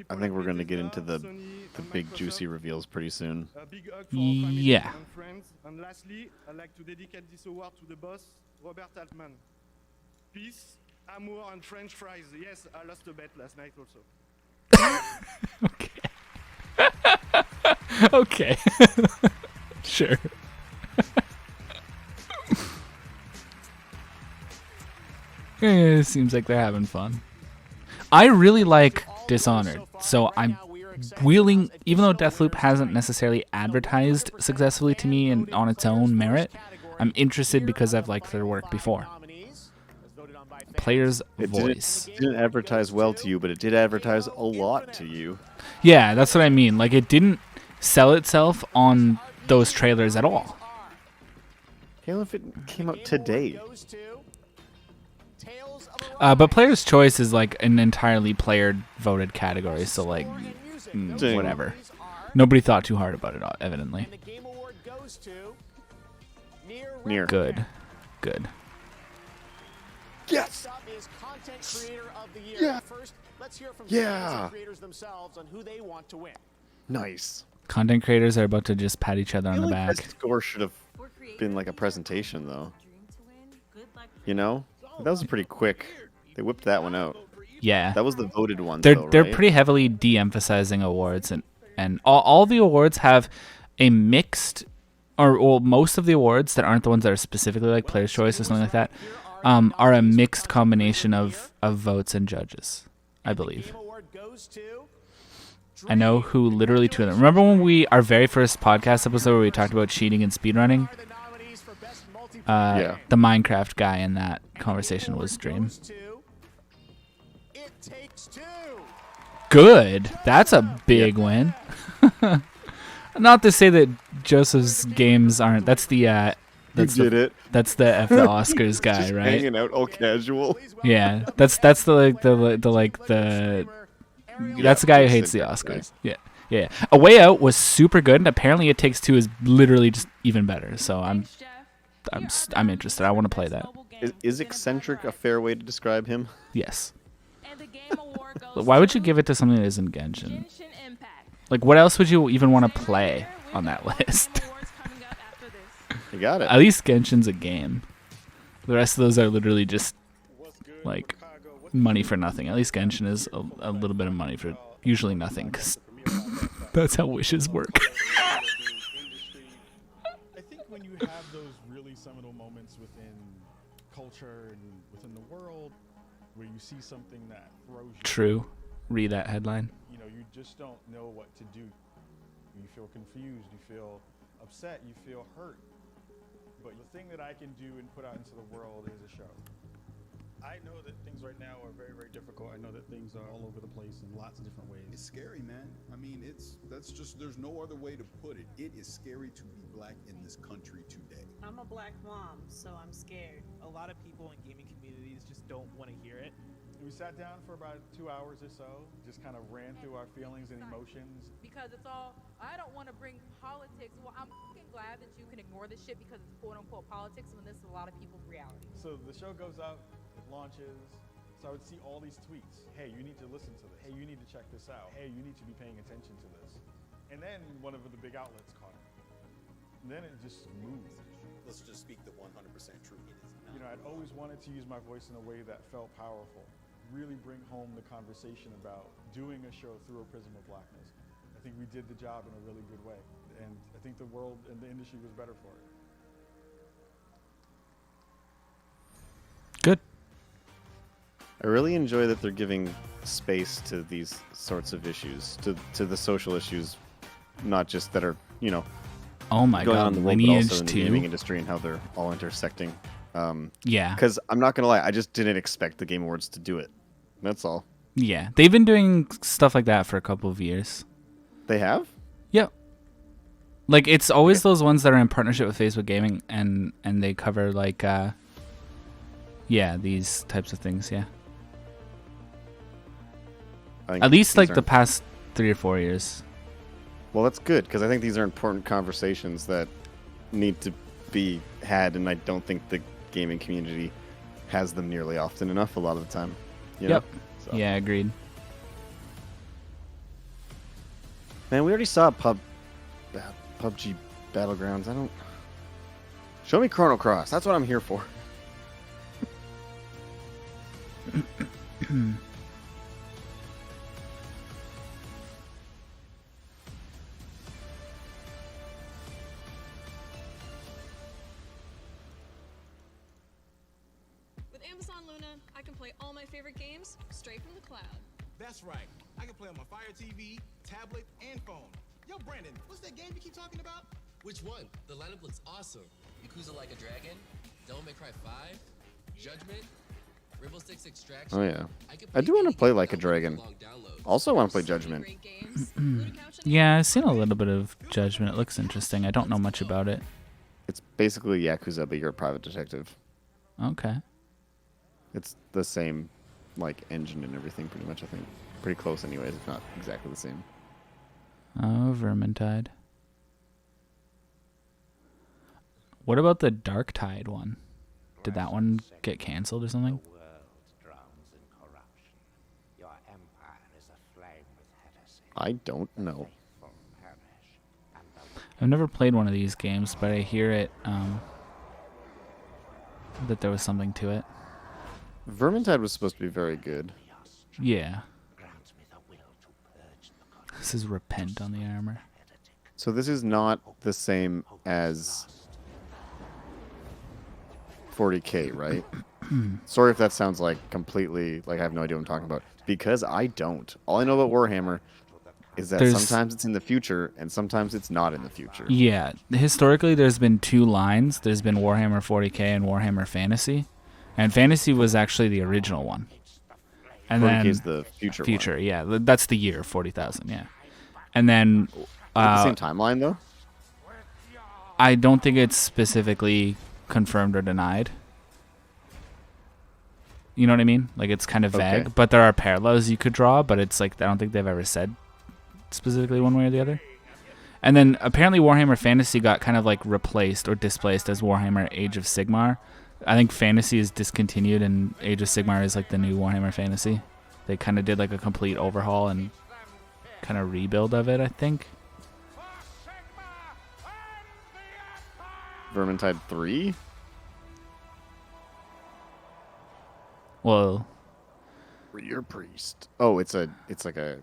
I think we're going to get into the big juicy reveals pretty soon. Big hug for our family Yeah. and friends. And lastly, I'd like to dedicate this award to the boss, Robert Altman. Peace, amour, and French fries. Yes, I lost a bet last night also. Okay. Sure. It seems like they're having fun. I really like Dishonored, so I'm willing, even though Deathloop hasn't necessarily advertised successfully to me and on its own merit, I'm interested because I've liked their work before. Player's voice. It didn't advertise well to you, but it did advertise a lot to you. Yeah, that's what I mean. Like, it didn't sell itself on those trailers at all. Halo if it came out today. But Player's Choice is like an entirely player-voted category, so like, Dang. whatever. Nobody thought too hard about it, evidently. Near. Good. Good. Yes. Is content creator of the year. Yeah. First, let's hear from Yeah. fans and creators themselves on who they want to win. Nice. Content creators are about to just pat each other on the back. That score should have been like a presentation, though. You know? That was pretty quick. They whipped that one out. Yeah. That was the voted one, They're though, they're right? pretty heavily de-emphasizing awards, and all the awards have a mixed, or well, most of the awards that aren't the ones that are specifically like Player's Choice or something like that, are a mixed combination of votes and judges, I believe. I know who literally two of them. Remember when our very first podcast episode where we talked about cheating and speedrunning? Yeah. The Minecraft guy in that conversation was Dream. Good. That's a big win. Not to say that Joseph's games aren't. That's the. That's you did it. That's the F the Oscars guy, Just right? hanging out all casual. Yeah, that's the that's the guy who hates the Oscars. Yeah. Yeah. A Way Out was super good, and apparently It Takes Two is literally just even better. So I'm interested. I want to play that. Is eccentric a fair way to describe him? Yes. Why would you give it to something that isn't Genshin? Like, what else would you even want to play on that list? You got it. At least Genshin's a game. The rest of those are literally just like money for nothing. At least Genshin is a little bit of money for usually nothing, because that's how wishes work. I think when you have those really seminal moments within culture and within the world where you see something that throws you. True. Read that headline. You know, you just don't know what to do. You feel confused, you feel upset, you feel hurt. But the thing that I can do and put out into the world is a show. I know that things right now are very, very difficult. I know that things are all over the place in lots of different ways. It's scary, man. I mean, there's no other way to put it. It is scary to be black in this country today. I'm a black mom, so I'm scared. A lot of people in gaming communities just don't want to hear it. We sat down for about 2 hours or so, just kind of ran through our feelings and emotions. Because it's all, I don't want to bring politics. Well, I'm fucking glad that you can ignore this shit because it's quote unquote politics when this is a lot of people's reality. So the show goes up, it launches. So I would see all these tweets. Hey, you need to listen to this. Hey, you need to check this out. Hey, you need to be paying attention to this. And then one of the big outlets caught it. And then it just moved. Let's just speak the 100% truth. It is not. You know, I'd always wanted to use my voice in a way that felt powerful. Really bring home the conversation about doing a show through a prism of blackness. I think we did the job in a really good way. And I think the world and the industry was better for it. Good. I really enjoy that they're giving space to these sorts of issues, to the social issues, not just that are, you know, oh my going god, on in the world, but Lineage also in the 2. gaming industry and how they're all intersecting. Yeah. Because I'm not gonna lie, I just didn't expect the Game Awards to do it. That's all. Yeah, they've been doing stuff like that for a couple of years. They have? Yep. Like, it's always those ones that are in partnership with Facebook Gaming, and they cover like these types of things. Yeah. At least like the past 3 or 4 years. Well, that's good, because I think these are important conversations that need to be had, and I don't think the gaming community has them nearly often enough a lot of the time. You Yep. know? So. Yeah, agreed. Man, we already saw PUBG Battlegrounds. I don't... Show me Chrono Cross. That's what I'm here for. With Amazon Luna, I can play all my favorite games straight from the cloud. That's right. I can play on my Fire TV, tablet, and phone. Yo, Brandon, what's that game you keep talking about? Which one? The lineup looks awesome. Yakuza Like a Dragon, Devil May Cry 5, Judgment, Rainbow Six Extraction. Oh, yeah. I do want to play Like a Dragon. Also want to play Judgment. Yeah, I've seen a little bit of Judgment. It looks interesting. I don't know much about it. It's basically Yakuza, but you're a private detective. Okay. It's the same, like, engine and everything, pretty much, I think. Pretty close anyways, if not exactly the same. Oh, Vermintide. What about the Dark Tide one? Did that one get canceled or something? I don't know. I've never played one of these games, but I hear it, that there was something to it. Vermintide was supposed to be very good. Yeah. This is Repent on the armor. So this is not the same as 40K, right? Sorry if that sounds like completely like I have no idea what I'm talking about, because I don't. All I know about Warhammer is that sometimes it's in the future and sometimes it's not in the future. Yeah, historically there's been two lines. There's been Warhammer 40K and Warhammer Fantasy, and Fantasy was actually the original one. And 40K then is the future one. yeah, that's the year 40,000. Yeah, and then the same timeline though. I don't think it's specifically confirmed or denied. You know what I mean? Like it's kind of vague, Okay. but there are parallels you could draw. But it's like I don't think they've ever said specifically one way or the other. And then apparently Warhammer Fantasy got kind of like replaced or displaced as Warhammer Age of Sigmar. I think Fantasy is discontinued and Age of Sigmar is like the new Warhammer Fantasy. They kind of did like a complete overhaul and kind of rebuild of it, I think. Vermintide 3? Well, Rear Priest. Oh, it's like a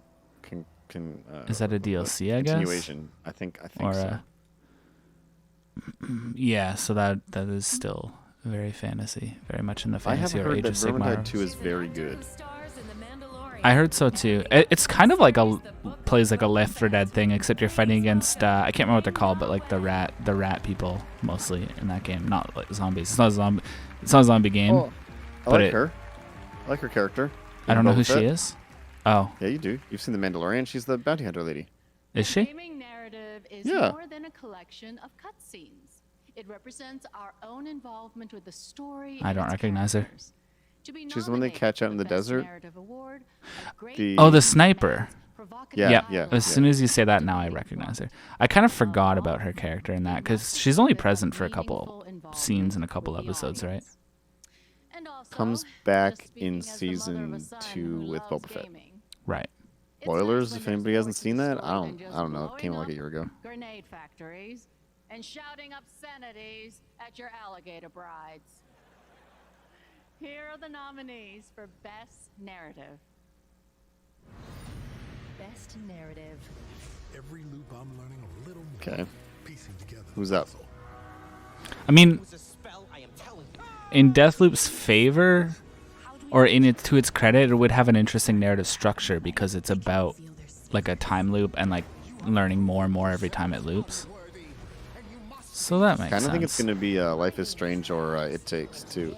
is that a DLC, I guess? Continuation. I think or so. Yeah, so that is still very fantasy, very much in the fantasy I have or heard Age that of Sigmar. Vermintide 2 is very good. I heard so too. It's kind of like plays like a Left 4 Dead thing, except you're fighting against I can't remember what they're called, but like the rat people mostly in that game, not like zombies. It's not a zombie game. Oh, I like her. I like her character. I don't know who she is. Oh. Yeah, you do. You've seen The Mandalorian. She's the bounty hunter lady. Is she? Gaming narrative is Yeah. more than a collection of cutscenes. It represents our own involvement with the story. I don't recognize her. She's the one they catch out in the desert. The sniper. Yeah. As soon as you say that, now I recognize her. I kind of forgot about her character in that because she's only present for a couple scenes in a couple episodes, right? Comes back in season 2 with Boba Fett. Right. Spoilers if anybody hasn't seen that. I don't know. It came out like a year ago. Grenade factories and shouting obscenities at your alligator brides. Here are the nominees for Best Narrative. Best narrative. Every loop I'm learning a little more. Okay. Piecing together. Who's up? I mean, in Deathloop's favor, or to its credit, it would have an interesting narrative structure because it's about like a time loop and like learning more and more every time it loops. So that makes sense. I kind of think it's going to be Life is Strange or It Takes Two.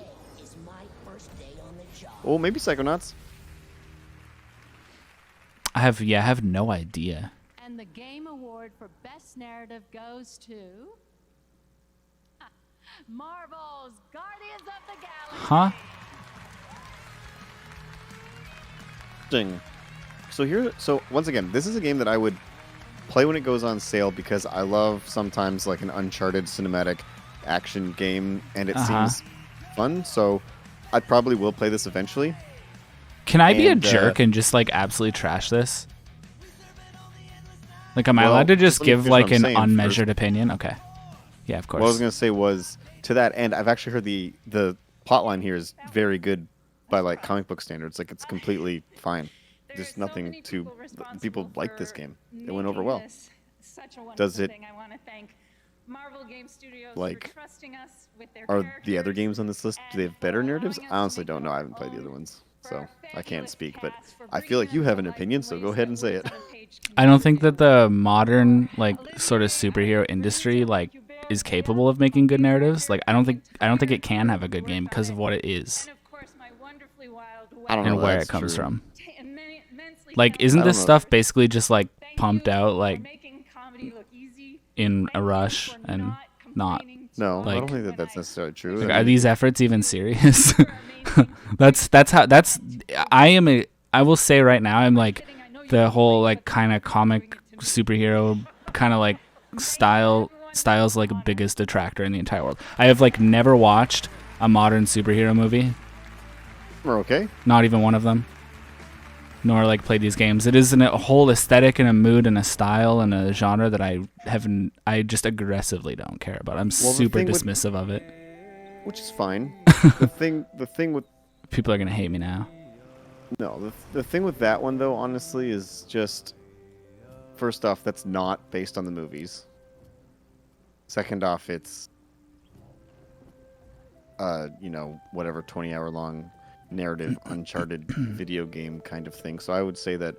Oh, maybe Psychonauts. I have no idea. And the Game Award for Best Narrative goes to Marvel's Guardians of the Galaxy. Huh? So once again, this is a game that I would play when it goes on sale because I love sometimes like an Uncharted cinematic action game and it seems fun. So I probably will play this eventually. Can I be a jerk and just like absolutely trash this? Like, am I allowed to just give like an unmeasured opinion? Okay. Yeah, of course. What I was going to say was, to that end, I've actually heard the plotline here is very good by like comic book standards. Like, it's completely fine. There's nothing to... People like this game. It went over well. Such a Does it... thing. I want to thank Marvel Game Studios like, for trusting us with their are the other games on this list, do they have better narratives? I honestly don't know. I haven't played the other ones, so I can't speak. But I feel like you have an opinion, so go ahead and say it. I don't think that the modern like sort of superhero industry like is capable of making good narratives. Like I don't think it can have a good game because of what it is. I don't know and where that's it comes true. from. Like, isn't this stuff basically just like pumped out like in a rush and not? No, like, I don't think that that's necessarily true. Like, are these efforts even serious? I will say right now, I'm like the whole like kind of comic superhero kind of like style's like biggest detractor in the entire world. I have like never watched a modern superhero movie. We're okay. Not even one of them. Nor like play these games. It is a whole aesthetic and a mood and a style and a genre that I just aggressively don't care about. I'm super dismissive of it. Which is fine. the thing with people are gonna hate me now. No, the thing with that one though, honestly, is just first off, that's not based on the movies. Second off, it's whatever 20-hour long narrative Uncharted video game kind of thing. So I would say that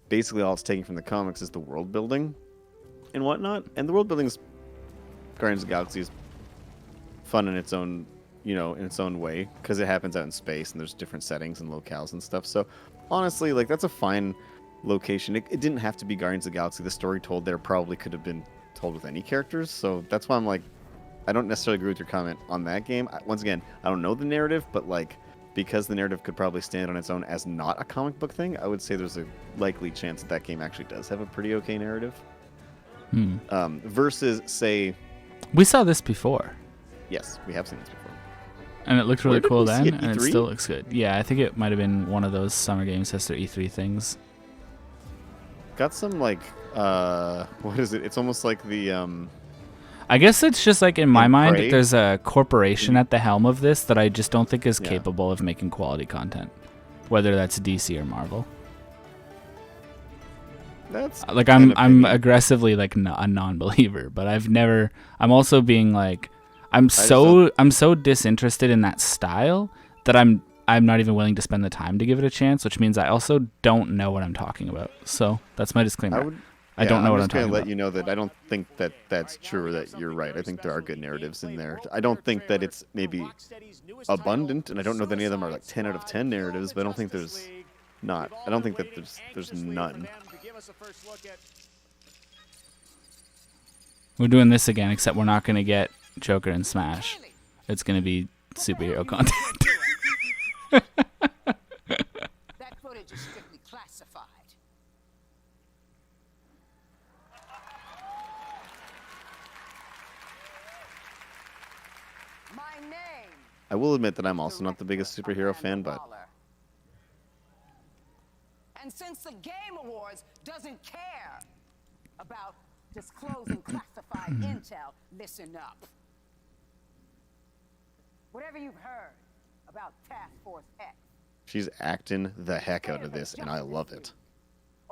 basically all it's taking from the comics is the world building and whatnot. And the world building is Guardians of the Galaxy is fun in its own, in its own way, because it happens out in space and there's different settings and locales and stuff. So honestly, like, that's a fine location. It didn't have to be Guardians of the Galaxy. The story told there probably could have been told with any characters. So that's why I'm like, I don't necessarily agree with your comment on that game. Once again, I don't know the narrative, but like, because the narrative could probably stand on its own as not a comic book thing, I would say there's a likely chance that that game actually does have a pretty okay narrative. Versus, say... We saw this before. Yes, we have seen this before. And it looked really cool then, and it E3? still looks good. Yeah, I think it might have been one of those Summer Games Fest or E3 things. Got some, like, what is it? It's almost like the, I guess it's just like, in my mind, Prey? there's a corporation at the helm of this that I just don't think is capable of making quality content. Whether that's DC or Marvel. That's like, I'm aggressively like a non-believer, but I'm also being like, I'm so disinterested in that style that I'm not even willing to spend the time to give it a chance, which means I also don't know what I'm talking about. So that's my disclaimer. I don't know what I'm talking about. I'm just going to let you know that I don't think that that's true or that you're right. I think there are good narratives in there. I don't think that it's maybe abundant, and I don't know that any of them are like 10 out of 10 narratives, but I don't think there's not. I don't think that there's none. We're doing this again, except we're not going to get Joker and Smash. It's going to be superhero content. That footage is strictly classified. My name. I will admit that I'm also not the biggest superhero fan, but And since the Game Awards doesn't care about disclosing classified intel, listen up. Whatever you've heard about Task Force X she's acting the heck out of this, and I love it.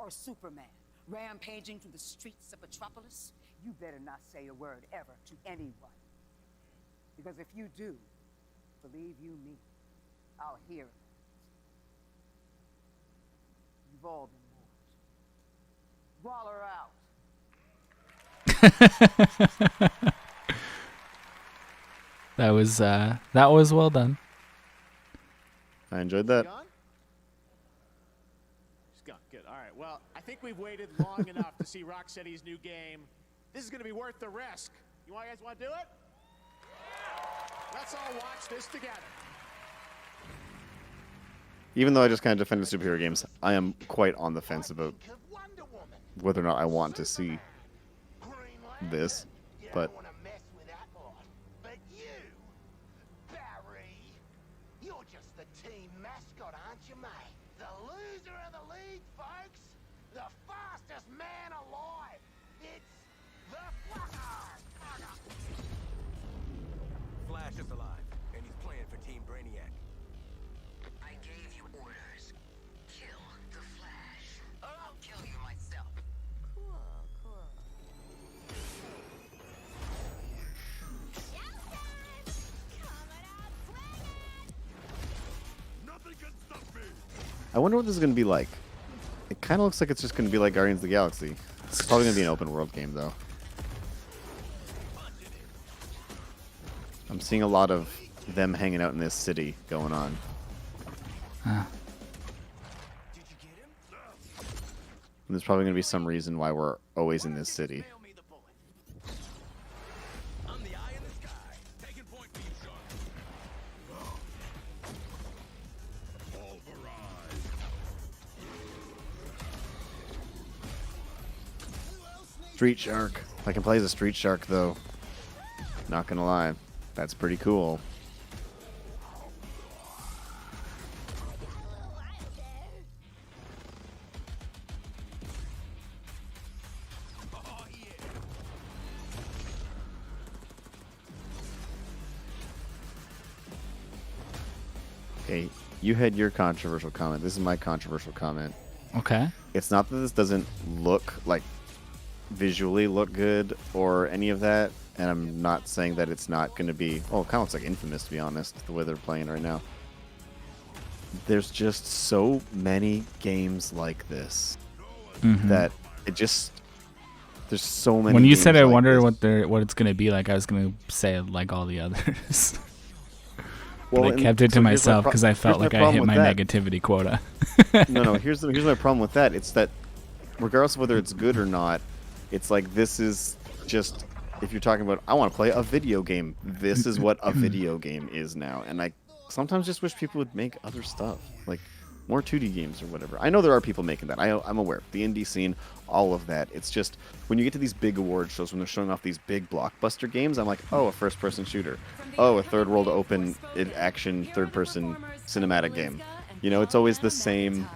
or Superman rampaging through the streets of Metropolis, you better not say a word ever to anyone. Because if you do, believe you me, I'll hear it. You've all been warned. Waller out. That was well done. I enjoyed that. She's gone. Good. All right. Well, I think we've waited long enough to see Rocksteady's new game. This is going to be worth the risk. You guys want to do it? Let's all watch this together. Even though I just kind of defended superhero games, I am quite on the fence about whether or not I want to see this. But You're just the team mascot, aren't you, mate? The loser of the league, folks. The fastest man alive. It's the Flacker. Flash is alive, and he's playing for Team Brainiac. I gave you orders. Kill the Flash, or I'll kill you myself. Cool. I wonder what this is going to be like. It kind of looks like it's just going to be like Guardians of the Galaxy. It's probably going to be an open world game, though. I'm seeing a lot of them hanging out in this city going on. And there's probably going to be some reason why we're always in this city. Street Shark. I can play as a Street Shark, though. Not gonna lie. That's pretty cool. Okay, you had your controversial comment. This is my controversial comment. Okay. It's not that this doesn't look like visually look good or any of that, and I'm not saying that it's not going to be. Oh, it kind of looks like Infamous, to be honest, the way they're playing right now. There's just so many games like this that it just. There's so many. When you games said I like wonder this. what it's gonna be like, I was gonna say like all the others. Well, but I kept it to so here's my myself because I felt here's like my I hit problem my with that. negativity quota. No. Here's my problem with that. It's that, regardless of whether it's good or not, it's like this is just. If you're talking about, I want to play a video game. This is what a video game is now, and I sometimes just wish people would make other stuff, like more 2D games or whatever. I know there are people making that. I'm aware. The indie scene, all of that. It's just when you get to these big award shows, when they're showing off these big blockbuster games, I'm like, oh, a first-person shooter. Oh, a third world open action third-person cinematic game. You know, it's always the same.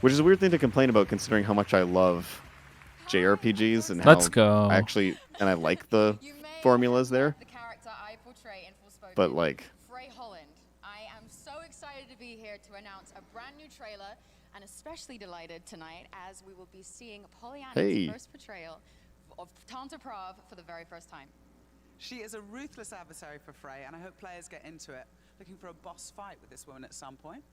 Which is a weird thing to complain about, considering how much I love JRPGs and how Let's go. I like the formulas there. But like. I am so excited to be here to announce a brand new trailer, and especially delighted tonight as we will be seeing Pollyanna's first portrayal of Tanta Prav for the very first time. She is a ruthless adversary for Frey, and I hope players get into it, looking for a boss fight with this woman at some point.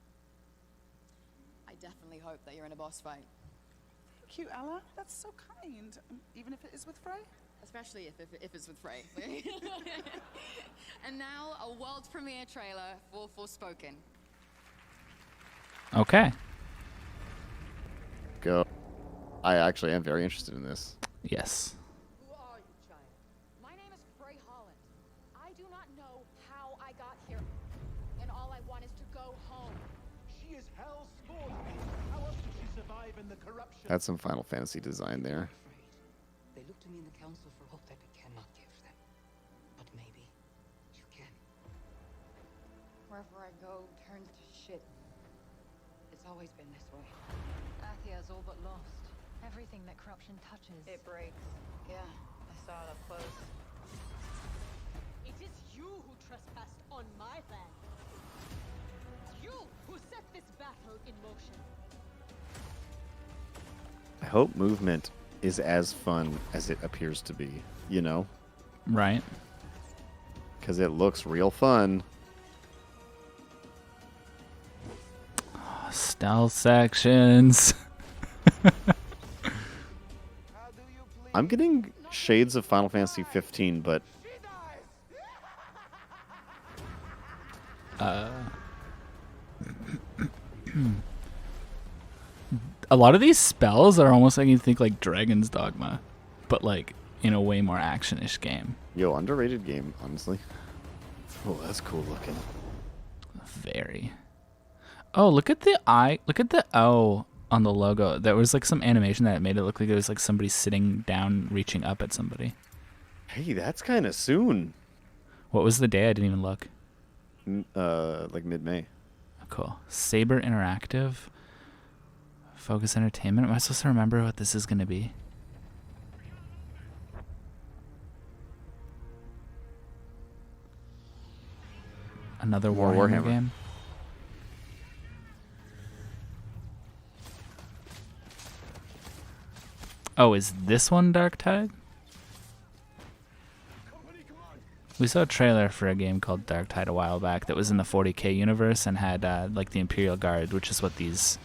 I definitely hope that you're in a boss fight. Thank you, Ella. That's so kind. Even if it is with Frey? Especially if it's with Frey. And now, a world premiere trailer for Forspoken. Okay. Go. I actually am very interested in this. Yes. Who are you, child? My name is Frey Holland. I do not know how I got here, and all I want is to go home. She is hell's spawn. How else did she survive in the corruption? That's some Final Fantasy design there. They look to me in the council for hope that we cannot give them. But maybe you can. Wherever I go turns to shit. It's always been this way. Athia's all but lost. Everything that corruption touches. It breaks. Yeah, I saw it up close. It is you who trespassed on my land. You who set this battle in motion. I hope movement is as fun as it appears to be, you know? Right. Because it looks real fun. Stealth sections. I'm getting shades of Final Fantasy 15, but a lot of these spells are almost like you think like Dragon's Dogma, but like in a way more action-ish game. Yo, underrated game, honestly. Oh, that's cool looking. Very. Oh, look at the eye. Look at the O on the logo. There was like some animation that made it look like it was like somebody sitting down, reaching up at somebody. Hey, that's kind of soon. What was the day? I didn't even look. Like mid-May. Cool. Saber Interactive. Focus Entertainment. Am I supposed to remember what this is going to be? Another More Warhammer Warhammer game. Oh, is this one Dark Tide? We saw a trailer for a game called Dark Tide a while back that was in the 40k universe and had like the Imperial Guard, which is what these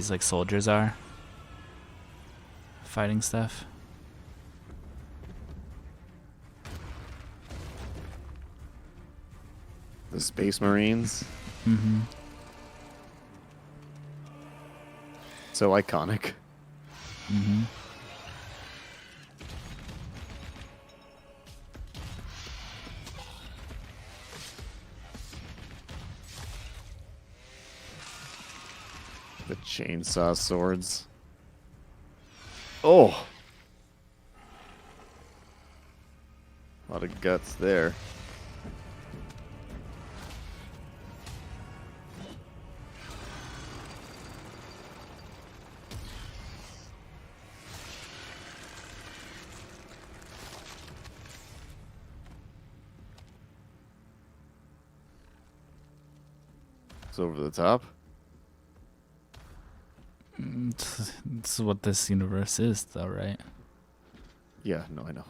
like soldiers are. Fighting stuff. The Space Marines. Mm-hmm. So iconic. Mm-hmm. The chainsaw swords. Oh! A lot of guts there. It's over the top. It's what this universe is, though, right? Yeah, no, I know.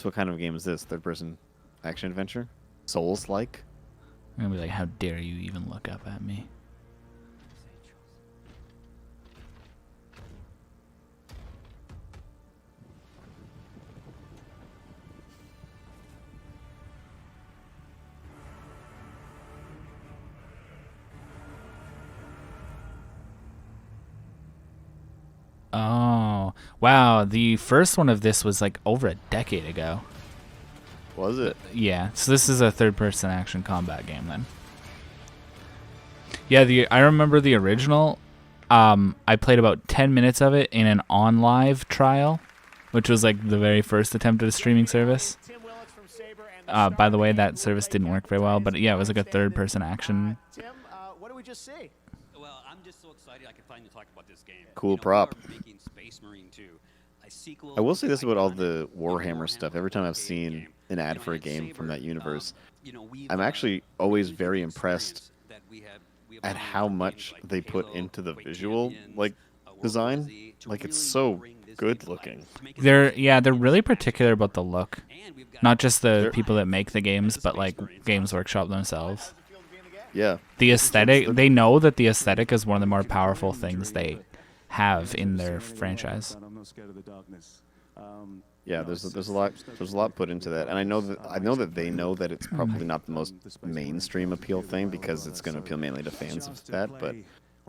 So what kind of game is this? Third-person action adventure? Souls-like? I'm gonna be like, how dare you even look up at me? Oh, wow. The first one of this was like over a decade ago. Was it? Yeah. So this is a third-person action combat game then. Yeah, I remember the original. I played about 10 minutes of it in an OnLive trial, which was like the very first attempt at a streaming service. By the way, that service didn't work very well, but yeah, it was like a third-person action. Tim, what did we just see? Well, I'm just so excited I could finally talk about this game. Cool prop. Making Space Marine 2, a sequel. I will say this about all the Warhammer stuff. Every time I've seen an ad for a game from that universe, I'm actually always very impressed at how much they put into the visual design. Like, it's so good looking. They're really particular about the look. Not just the people that make the games, but like Games Workshop themselves. Yeah. The aesthetic, they know that the aesthetic is one of the more powerful things they have in their franchise. Yeah, there's a lot put into that, and I know that they know that it's probably not the most mainstream appeal thing because it's going to appeal mainly to fans of that, but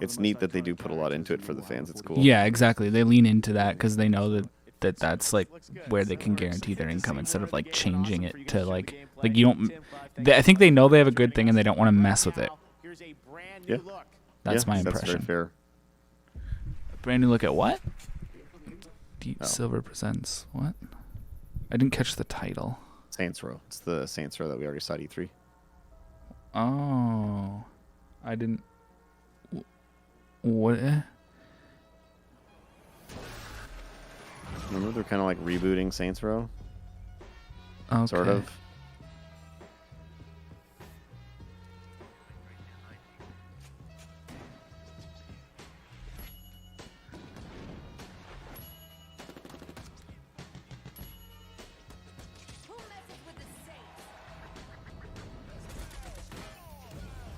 it's neat that they do put a lot into it for the fans. It's cool. Yeah, exactly. They lean into that because they know that's like where they can guarantee their income instead of like changing it to like you don't. I think they know they have a good thing and they don't want to mess with it. Yeah, that's my impression. That's very fair. Brand new look at what? Deep Silver presents what? I didn't catch the title. Saints Row. It's the Saints Row that we already saw at E3. Oh, I didn't. What? Remember, they're kind of like rebooting Saints Row. Okay. Sort of.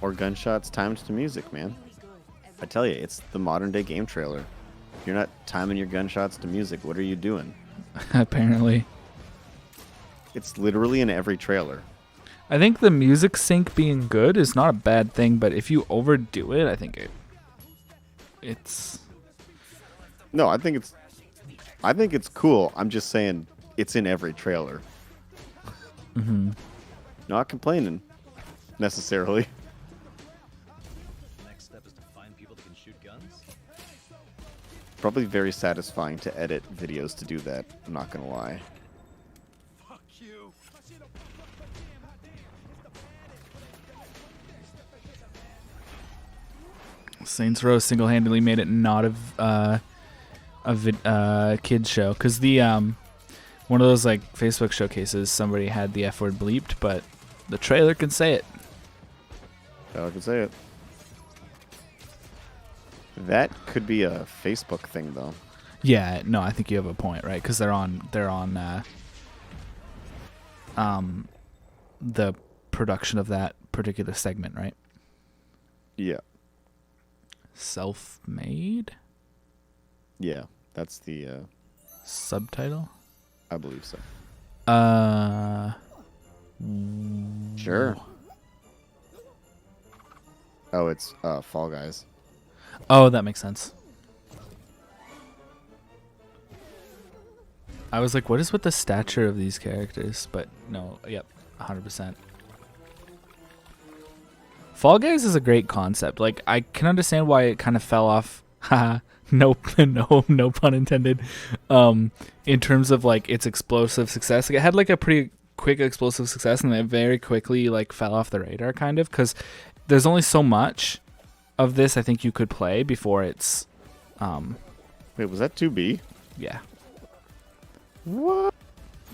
Or gunshots timed to music, man. I tell you, it's the modern day game trailer. If you're not timing your gunshots to music, what are you doing? Apparently. It's literally in every trailer. I think the music sync being good is not a bad thing, but if you overdo it, I think it's... No, I think it's cool. I'm just saying it's in every trailer. Mm-hmm. Not complaining, necessarily. Next step is to find people that can shoot guns. Probably very satisfying to edit videos to do that, I'm not gonna lie. Fuck you. Saints Row single-handedly made it not a kids show because the one of those like Facebook showcases, somebody had the F word bleeped, but the trailer can say it. Trailer can say it. That could be a Facebook thing, though. Yeah, no, I think you have a point, right? Because they're on the production of that particular segment, right? Yeah. Self-made? Yeah, that's the subtitle? I believe so. Sure. Oh, it's Fall Guys. Oh, that makes sense. I was like, what is with the stature of these characters? But no, yep, 100%. Fall Guys is a great concept. Like, I can understand why it kind of fell off. Haha, no pun intended. In terms of like its explosive success, like, it had like a pretty quick explosive success, and it very quickly like fell off the radar, kind of, because there's only so much of this I think you could play before it's. Wait, was that 2B? Yeah. What?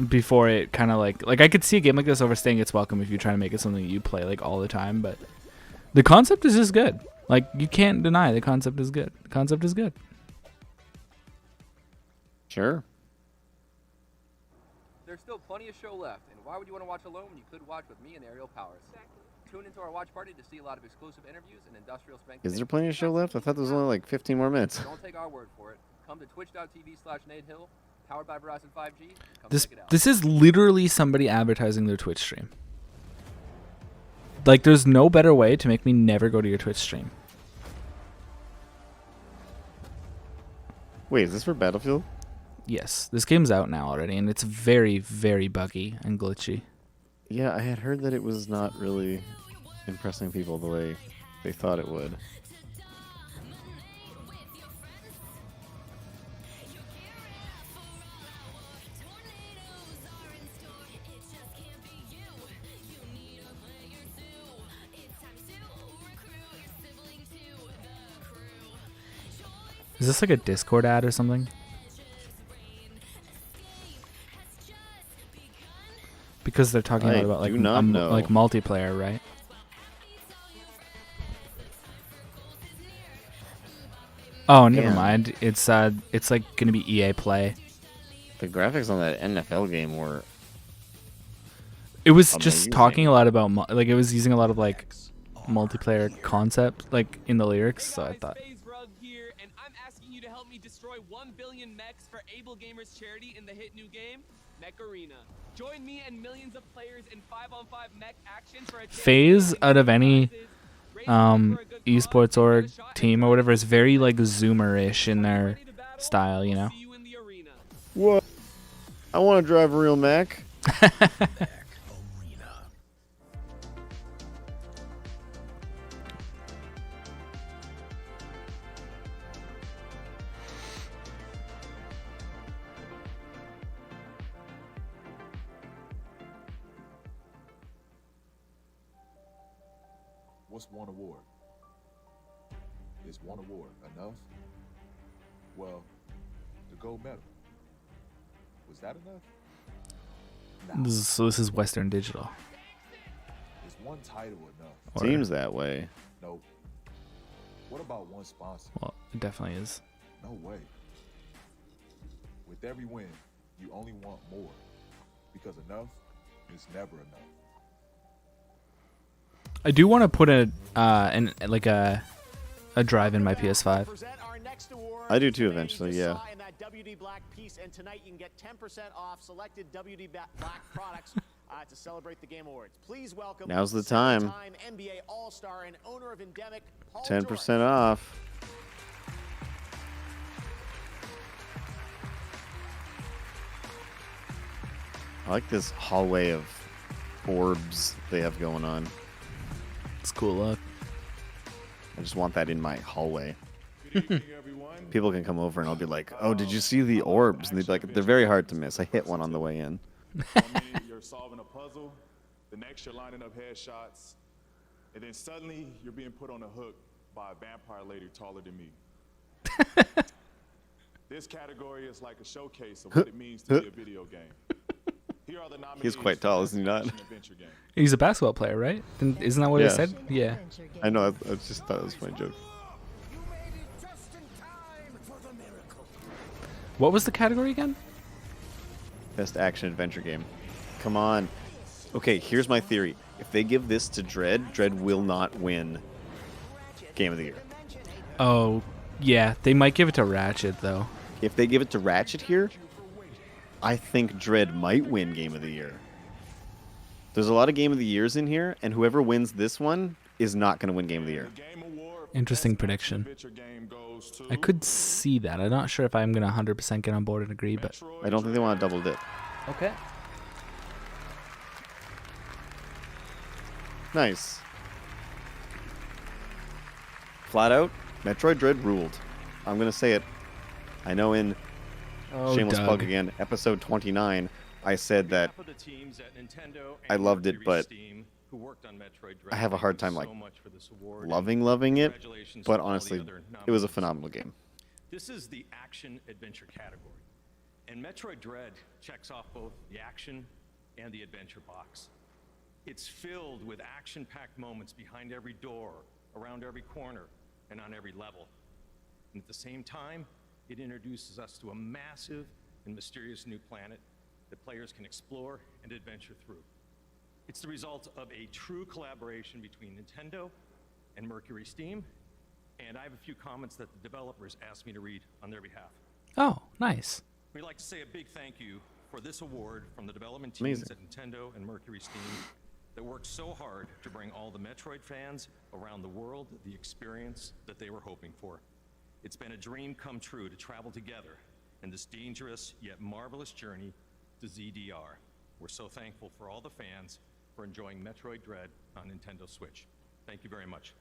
Before it kind of like I could see a game like this overstaying its welcome if you try to make it something you play like all the time, but the concept is just good. Like, you can't deny the concept is good. The concept is good. Sure. there's still plenty of show left, and why would you want to watch alone when you could watch with me and Aerial Powers? Tune into our watch party to see a lot of exclusive interviews and industrial spank. Is there plenty of show left? I thought there was only like 15 more minutes. Don't take our word for it. Come to twitch.tv/NadeHill, powered by Verizon 5G. Come This check it out. this is literally somebody advertising their Twitch stream. Like, there's no better way to make me never go to your Twitch stream. Wait, is this for Battlefield? Yes, this game's out now already, and it's very, very buggy and glitchy. Yeah, I had heard that it was not really impressing people the way they thought it would. Is this like a Discord ad or something? Because they're talking I about like do not know. like multiplayer, right? Oh, never Man. mind. It's like gonna be EA Play. The graphics on that NFL game were. It was amazing. just talking a lot about like it was using a lot of like multiplayer concept like in the lyrics. So I thought. Here, and I'm asking you to help me destroy 1 billion mechs for Able Gamers charity in the hit new game, Mech Arena. Join me and millions of players in 5-on-5 mech action for a FaZe out of any esports org team or whatever is very like Zoomer-ish in their style, you know. What? I want to drive a real Mac. What's one award? Is one award enough? Well, the gold medal. Was that enough? This is Western Digital. Is one title enough? Or- Seems that way. Nope. What about one sponsor? Well, it definitely is. No way. With every win, you only want more. Because enough is never enough. I do want to put a drive in my PS5. I do too eventually, yeah. In that WD Black piece, and tonight you can get 10% off selected WD Black products to celebrate the Game Awards. Please welcome Now's the time. seven-time NBA All-Star and owner of Endemic, Paul 10% off. I like this hallway of orbs they have going on. It's cool look. I just want that in my hallway. People can come over and I'll be like, "Oh, did you see the orbs?" And they'd be like, "They're very hard to miss. I hit one on the way in." 1 minute you're solving a puzzle, the next you're lining up headshots, and then suddenly you're being put on a hook by a vampire lady taller than me. This category is like a showcase of what it means to be a video game. Here are the nominees. He's quite tall, isn't he not? Adventure game. He's a basketball player, right? Isn't that what Yeah. he said? Yeah. I know. I just thought it was a funny joke. What was the category again? Best action adventure game. Come on. Okay, here's my theory. If they give this to Dread, Dread will not win Game of the Year. Oh, yeah. They might give it to Ratchet though. If they give it to Ratchet here, I think Dread might win Game of the Year. There's a lot of Game of the Years in here, and whoever wins this one is not going to win Game of the Year. Interesting prediction. I could see that. I'm not sure if I'm going to 100% get on board and agree, but I don't think they want to double dip. okay. Nice. Flat out, Metroid Dread ruled. I'm going to say it. I know in shameless Doug. plug again, episode 29, I said that I loved it, but I have a hard time like loving it. But honestly, it was a phenomenal game. This is the action adventure category. And Metroid Dread checks off both the action and the adventure box. It's filled with action-packed moments behind every door, around every corner, and on every level. And at the same time, it introduces us to a massive and mysterious new planet that players can explore and adventure through. It's the result of a true collaboration between Nintendo and Mercury Steam, and I have a few comments that the developers asked me to read on their behalf. Oh, nice. We'd like to say a big thank you for this award from the development teams Amazing. at Nintendo and Mercury Steam that worked so hard to bring all the Metroid fans around the world the experience that they were hoping for. It's been a dream come true to travel together in this dangerous yet marvelous journey to ZDR. We're so thankful for all the fans for enjoying Metroid Dread on Nintendo Switch. Thank you very much.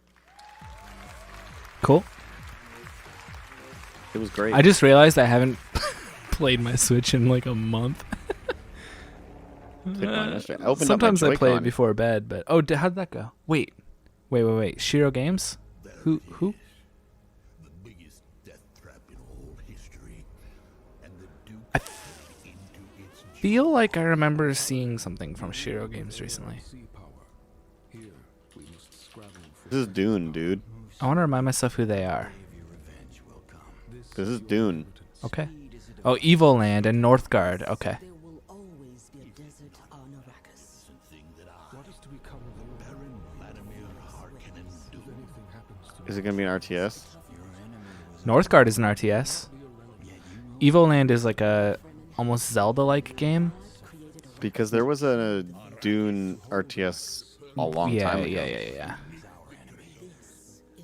Cool. It was great. I just realized I haven't played my Switch in like a month. Sometimes I play it before bed, but how'd that go? Wait. Shiro Games? Who? The biggest death trap in all history, and the Duke I feel like I remember seeing something from Shiro Games recently. This is Dune, dude. I want to remind myself who they are. This is Dune. Okay. Oh, Evil Land and Northgard. Okay. Is it gonna be an RTS? Northgard is an RTS. Evil Land is like a almost Zelda-like game. Because there was a Dune RTS a long time ago. Yeah.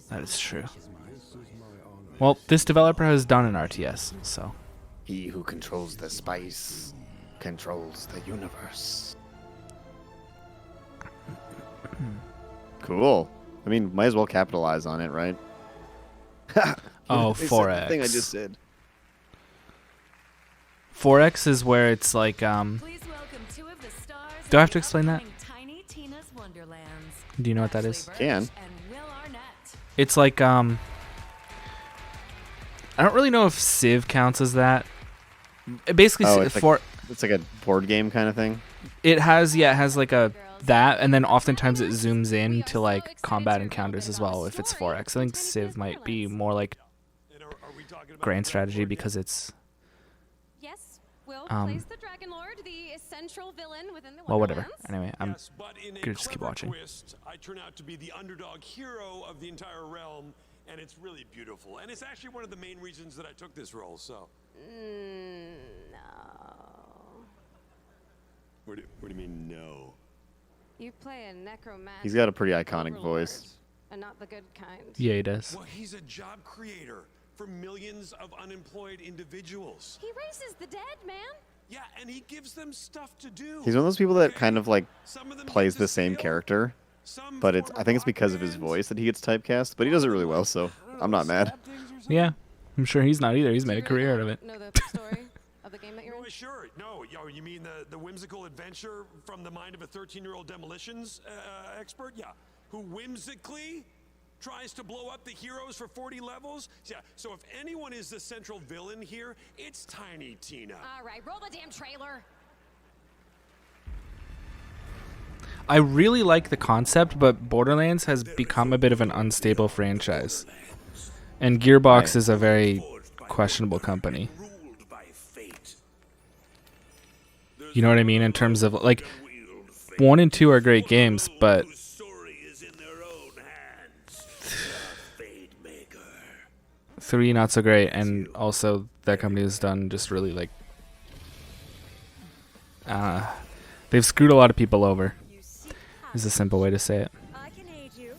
That is true. Well, this developer has done an RTS, so. He who controls the spice controls the universe. Cool. I mean, might as well capitalize on it, right? Oh, They said 4X. the thing I just said. 4X is where it's like, do I have to explain that? Do you know what that is? Can. It's like, I don't really know if Civ counts as that. It basically, it's like a board game kind of thing. It has like a that, and then oftentimes it zooms in to like combat encounters as well if it's 4X. I think Civ might be more like grand strategy because it's Yes, Will plays the Dragon Lord, the central villain within the well, whatever. Wonderlands. Anyway, I'm Yes, but in a gonna just keep clever watching. twist, I turn out to be the underdog hero of the entire realm, and it's really beautiful. And it's actually one of the main reasons that I took this role. So. No. What do you mean no? You play a necromancer. He's got a pretty iconic voice. And not the good kind. Yeah, he does. Well, he's a job creator for millions of unemployed individuals. He raises the dead, man. Yeah, and he gives them stuff to do. He's one of those people that kind of like plays the same character, but I think it's because of his voice that he gets typecast. But he does it really well, so I'm not mad. Yeah, I'm sure he's not either. He's made a career out of it. Know the story of the game that you're in? Sure. No, you mean the whimsical adventure from the mind of a 13-year-old demolitions expert? Yeah, who whimsically tries to blow up the heroes for 40 levels? Yeah, so if anyone is the central villain here, it's Tiny Tina. All right, roll the damn trailer. I really like the concept, but Borderlands has become a bit of an unstable franchise. And Gearbox is a very questionable company. You know what I mean? In terms of, like, 1 and 2 are great games, but 3 not so great, and also that company has done just really, like, they've screwed a lot of people over, is a simple way to say it. I can aid you.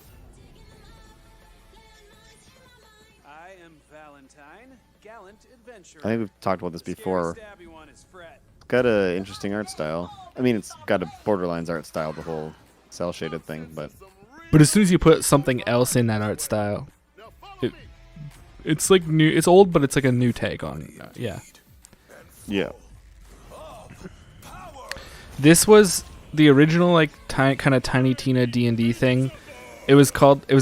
I am Valentine, gallant adventurer. I think we've talked about this before. It's got a interesting art style. I mean, it's got a Borderlands art style, the whole cell shaded thing, but as soon as you put something else in that art style, it's like new. It's old, but it's like a new take on. Yeah. This was the original like kind of Tiny Tina D&D thing. It was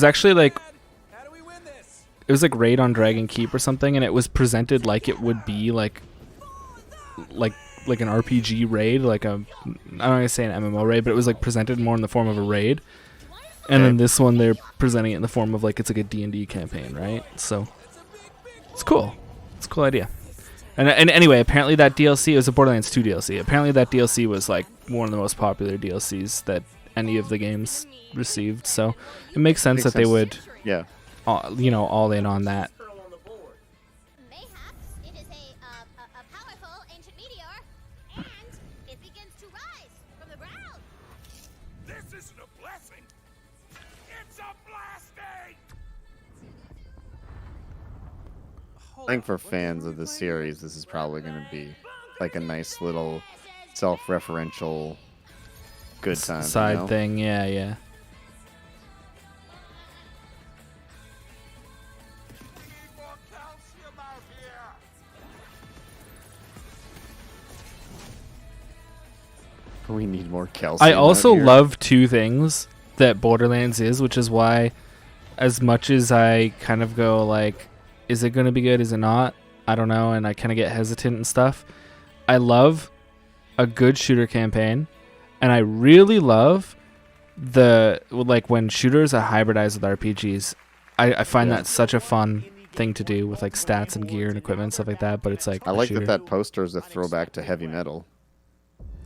actually like it was like Raid on Dragon Keep or something, and it was presented like it would be like an RPG raid, like I'm not gonna say an MMO raid, but it was like presented more in the form of a raid. And then this one they're presenting it in the form of like it's like a D&D campaign, right? So it's cool. It's a cool idea. And anyway, apparently that DLC was a Borderlands 2 DLC. Apparently that DLC was like one of the most popular DLCs that any of the games received. So it makes sense that they would, yeah, you know, all in on that. I think for fans of the series, this is probably going to be like a nice little self-referential good time. Side you know? thing, yeah, yeah. We need more calcium. I also out here. love two things that Borderlands is, which is why, as much as I kind of go like, is it going to be good? Is it not? I don't know. And I kind of get hesitant and stuff. I love a good shooter campaign. And I really love like when shooters are hybridized with RPGs. I find that such a fun thing to do with like stats and gear and equipment and stuff like that. But it's like I like that poster is a throwback to heavy metal.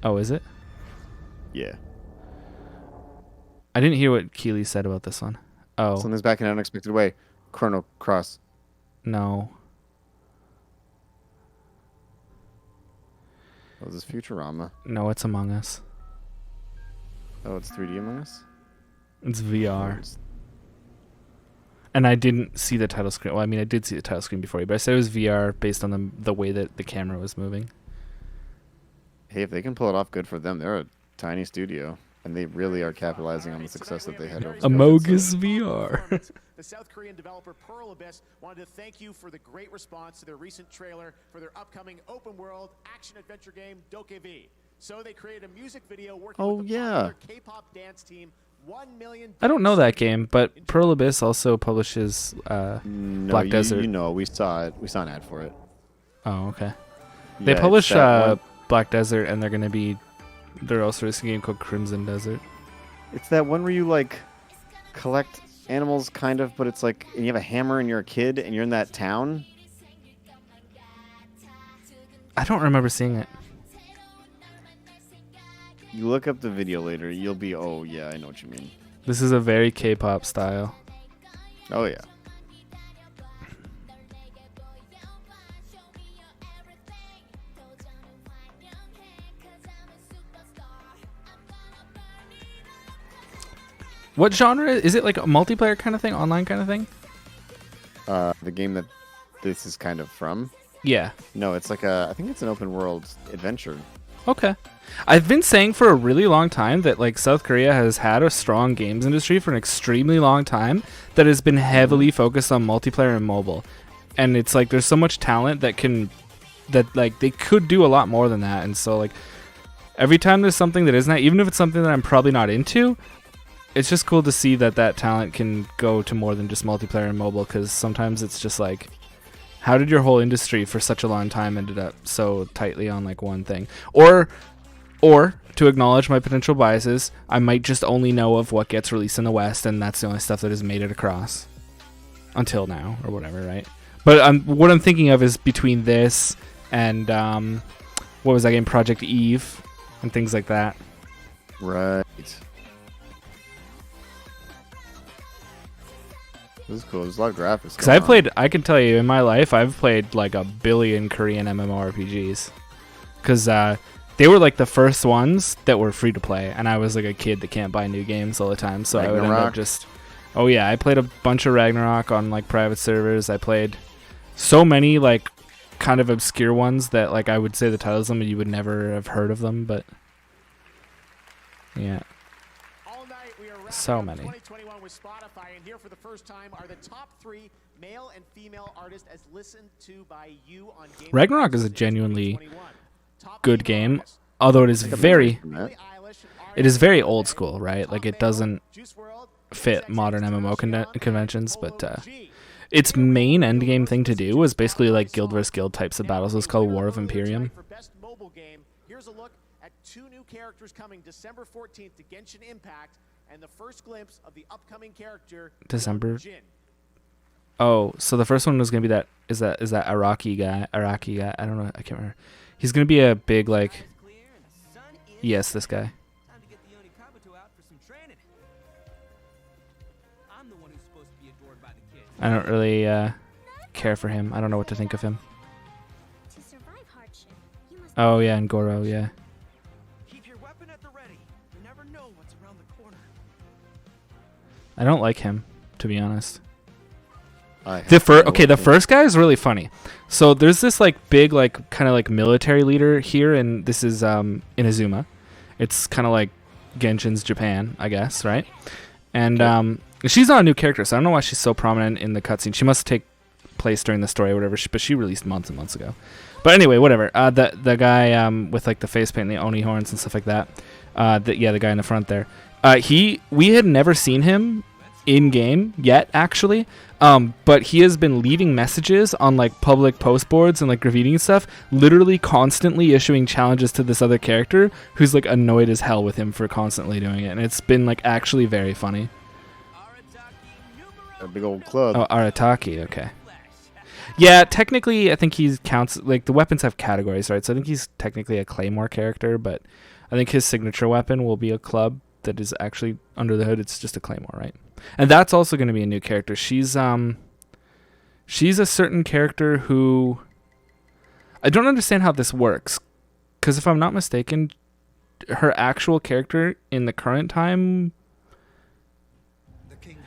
Oh, is it? Yeah. I didn't hear what Keighley said about this one. Oh. Something's back in an unexpected way. Chrono Cross. No. Oh, is this Futurama? No, it's Among Us. Oh, it's 3D Among Us? It's VR. And I didn't see the title screen. Well, I mean, I did see the title screen before you, but I said it was VR based on the way that the camera was moving. Hey, if they can pull it off, good for them. They're a tiny studio, and they really are capitalizing on the success that they had over Among Us VR. The South Korean developer Pearl Abyss wanted to thank you for the great response to their recent trailer for their upcoming open-world action-adventure game Dokev. So they created a music video working with the popular K-pop dance team 1 Million. I don't know that game, but Pearl Abyss also publishes Black Desert. You know, we saw it. We saw an ad for it. Oh, okay. Yeah, They publish it's Black Desert, and they're also releasing a game called Crimson Desert. It's that one where you like collect animals, kind of, but it's like, and you have a hammer and you're a kid and you're in that town. I don't remember seeing it. You look up the video later, you'll be, oh yeah, I know what you mean. This is a very K-pop style. Oh yeah. What genre is it? Like a multiplayer kind of thing, online kind of thing? The game that this is kind of from. Yeah. No, it's like I think it's an open world adventure. Okay. I've been saying for a really long time that like South Korea has had a strong games industry for an extremely long time that has been heavily focused on multiplayer and mobile. And it's like there's so much talent that like they could do a lot more than that. And so like every time there's something that isn't that, even if it's something that I'm probably not into, it's just cool to see that talent can go to more than just multiplayer and mobile, because sometimes it's just like, how did your whole industry for such a long time ended up so tightly on like one thing? Or to acknowledge my potential biases, I might just only know of what gets released in the West, and that's the only stuff that has made it across until now or whatever, right? But what I'm thinking of is between this and what was that game, Project Eve, and things like that. Right. This is cool. There's a lot of graphics. Because I can tell you in my life, I've played like a billion Korean MMORPGs. Because they were like the first ones that were free to play. And I was like a kid that can't buy new games all the time. So I would end up just... Oh yeah, I played a bunch of Ragnarok on like private servers. I played so many like kind of obscure ones that like I would say the titles of them and you would never have heard of them. But yeah. So many. 2021 with Spotify, and here for the first time are the top 3 male and female artists as listened to by you on Game. Ragnarok is a genuinely good game, although it is very old school, right? Like it doesn't fit modern MMO conventions, but its main endgame thing to do was basically like guild vs guild types of battles. It was called War of Imperium. For best mobile game, here's a look at 2 new characters coming December 14th to Genshin Impact. And the first glimpse of the upcoming character, December. Jin. Oh, so the first one was gonna be that is that Iraqi guy. I don't know. I can't remember. He's gonna be a big like. Yes, this guy. I don't really care for him. I don't know what to think of him. Oh yeah, and Goro, yeah. I don't like him, to be honest. The first guy is really funny. So there's this like big like kind of like military leader here, and this is Inazuma. It's kind of like Genshin's Japan, I guess, right? And she's not a new character, so I don't know why she's so prominent in the cutscene. She must take place during the story or whatever, but she released months and months ago. But anyway, whatever. The guy with like the face paint, and the Oni horns and stuff like that. The guy in the front there. We had never seen him in game yet, actually. But he has been leaving messages on like public post boards and like graffiti and stuff, literally constantly issuing challenges to this other character who's like annoyed as hell with him for constantly doing it, and it's been like actually very funny. A big old club. Oh, Arataki, okay. Yeah, technically I think he counts, like the weapons have categories, right? So I think he's technically a Claymore character, but I think his signature weapon will be a club that is actually under the hood. It's just a Claymore, right? And that's also going to be a new character. She's a certain character who I don't understand how this works, because if I'm not mistaken, her actual character in the current time,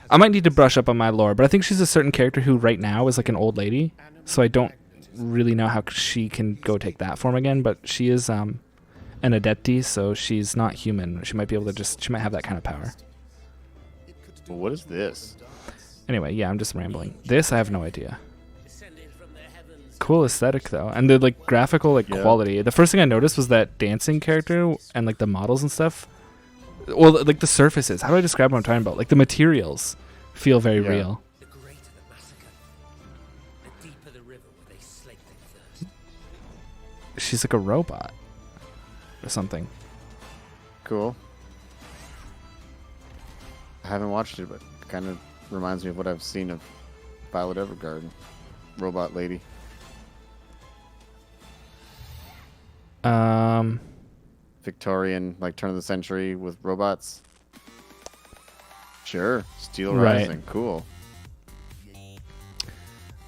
I might need to brush up on my lore, but I think she's a certain character who right now is like an old lady, so I don't really know how she can go take that form again, but she is an Adepti, so she's not human. She might be able to she might have that kind of power. What is this? Anyway, yeah, I'm just rambling. This I have no idea. Cool aesthetic though, and the like graphical quality. The first thing I noticed was that dancing character and like the models and stuff. Well, like the surfaces. How do I describe what I'm talking about? Like the materials feel very real. She's like a robot or something. Cool. I haven't watched it, but it kind of reminds me of what I've seen of Violet Evergarden. Robot lady. Victorian, like turn of the century with robots. Sure. Steel Rising. Cool.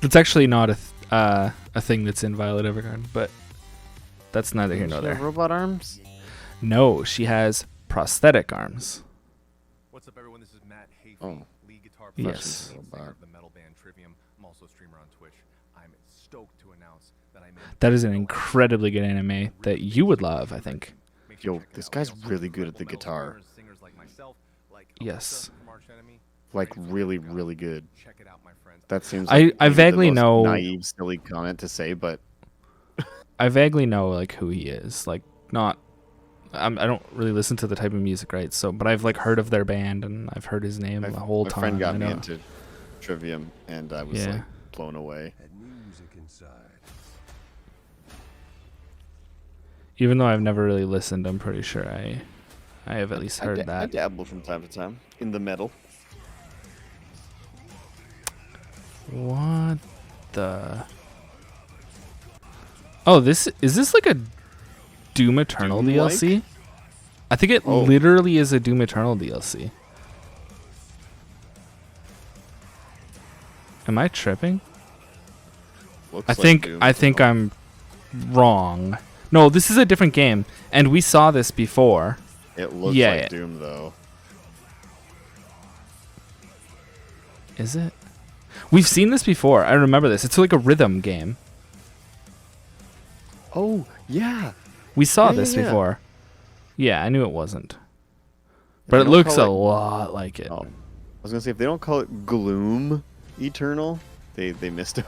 It's actually not a thing that's in Violet Evergarden, but that's neither here nor there. Robot arms? No, she has prosthetic arms. What's up, everyone? This is Matt Hayfie, lead guitar Yes. of the metal band Trivium. I'm also a streamer on Twitch. I'm stoked to announce that I made That is an incredibly good anime that you would love, I think. Yo, this guy's really good at the guitar. Yes. Like really, really good. That seems I like vaguely the most know naive, silly comment to say, but I vaguely know like who he is. Like not I don't really listen to the type of music, right? So, but I've like heard of their band and I've heard his name the whole time. My friend got me into Trivium, and I was like blown away. Even though I've never really listened, I'm pretty sure I have at least heard that. I dabble from time to time in the metal. What the? Oh, is this like a Doom Eternal DLC? I think it literally is a Doom Eternal DLC. Am I tripping? I think I'm wrong. No, this is a different game, and we saw this before. It looks like Doom, though. Is it? We've seen this before. I remember this. It's like a rhythm game. Oh, yeah. We saw this before. Yeah, I knew it wasn't. But it looks a lot like it. Oh. I was going to say, if they don't call it Gloom Eternal, they missed an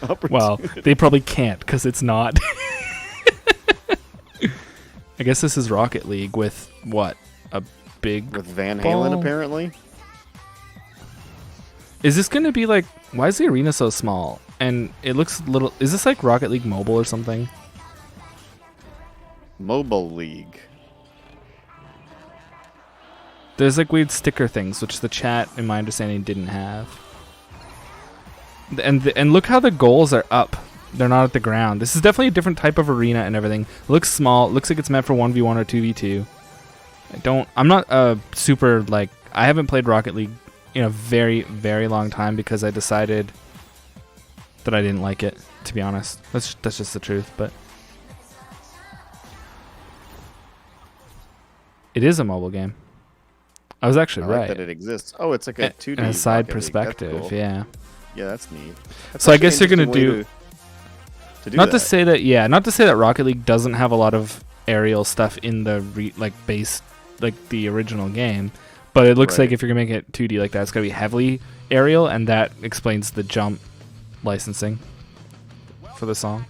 opportunity. Well, they probably can't, because it's not. I guess this is Rocket League with what? A big with Van ball? Halen, apparently. Is this going to be like... Why is the arena so small? And it looks little... Is this like Rocket League Mobile or something? Mobile League. There's like weird sticker things, which the chat, in my understanding, didn't have. And look how the goals are up. They're not at the ground. This is definitely a different type of arena and everything. It looks small. It looks like it's meant for 1v1 or 2v2. I'm not super, like, I haven't played Rocket League in a very, very long time because I decided that I didn't like it, to be honest. That's just the truth, but it is a mobile game. I was actually right. That it exists. Oh, it's like a 2D and a side Rocket League. perspective, That's cool. yeah. Yeah, that's neat. That's So I actually guess you're an gonna interesting way do. to do Not to that. say that, not to say that Rocket League doesn't have a lot of aerial stuff in the base, like the original game, but it looks like if you're gonna make it 2D like that, it's gonna be heavily aerial, and that explains the jump licensing for the song.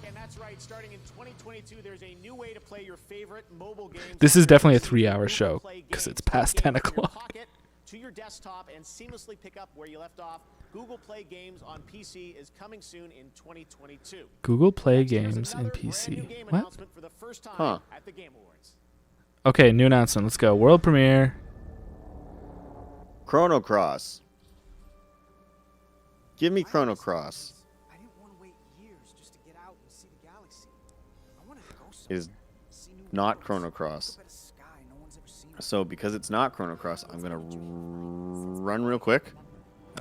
This is definitely a 3-hour show because it's past 10 o'clock. To your desktop and seamlessly pick up where you left off. Google Play Games on PC is coming soon in 2022. Google Play Games in PC. What? For the first time Huh. at the Game Awards. Okay, new announcement. Let's go. World premiere. Chrono Cross. Give me Chrono Cross. I didn't want to wait years just to get out and see the galaxy. I wanted to go It is not Chrono Cross. So because it's not Chrono Cross, I'm gonna run real quick.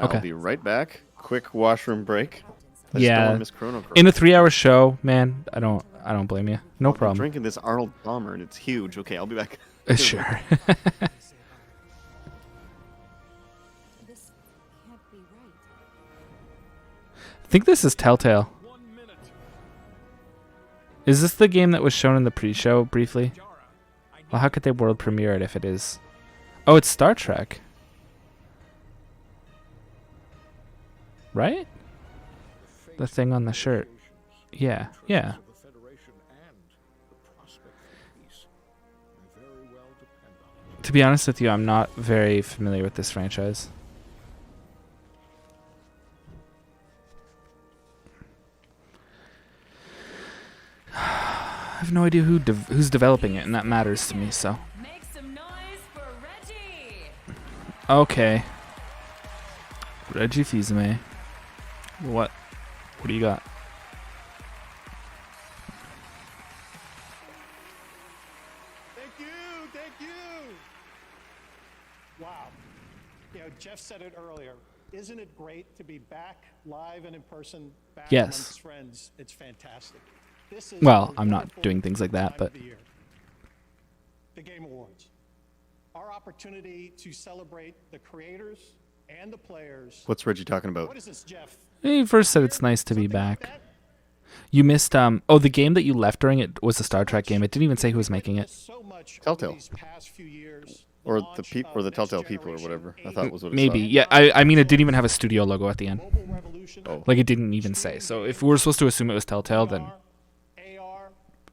Okay. I'll be right back. Quick washroom break. I just don't Yeah. wanna miss Chrono Cross. In a 3-hour show, man, I don't blame you. No I'm problem. drinking this Arnold Palmer and it's huge. Okay, I'll be back. Sure. I think this is Telltale. Is this the game that was shown in the pre-show briefly? Well, how could they world premiere it if it is? Oh, it's Star Trek. Right? The thing on the shirt. Yeah, yeah. To be honest with you, I'm not very familiar with this franchise. I have no idea who's developing it, and that matters to me, so. Make some noise for Reggie. Okay. Reggie Fils-Aimé. What do you got? Thank you. Wow. You know, Geoff said it earlier. Isn't it great to be back live and in person, back Yes. amongst friends? It's fantastic. This is Well, a I'm not wonderful doing things like that, time but of the year. The Game Awards. Our opportunity to celebrate the creators and the players. What's Reggie talking about? What is this, Geoff? he first said it's nice to be back. You missed oh, the game that you left during it was a Star Trek game. It didn't even say who was making it. Telltale. Or the Telltale people or whatever. I thought was what it Maybe. said. Yeah, I mean it didn't even have a studio logo at the end. Oh. Like it didn't even say. So if we were supposed to assume it was Telltale, then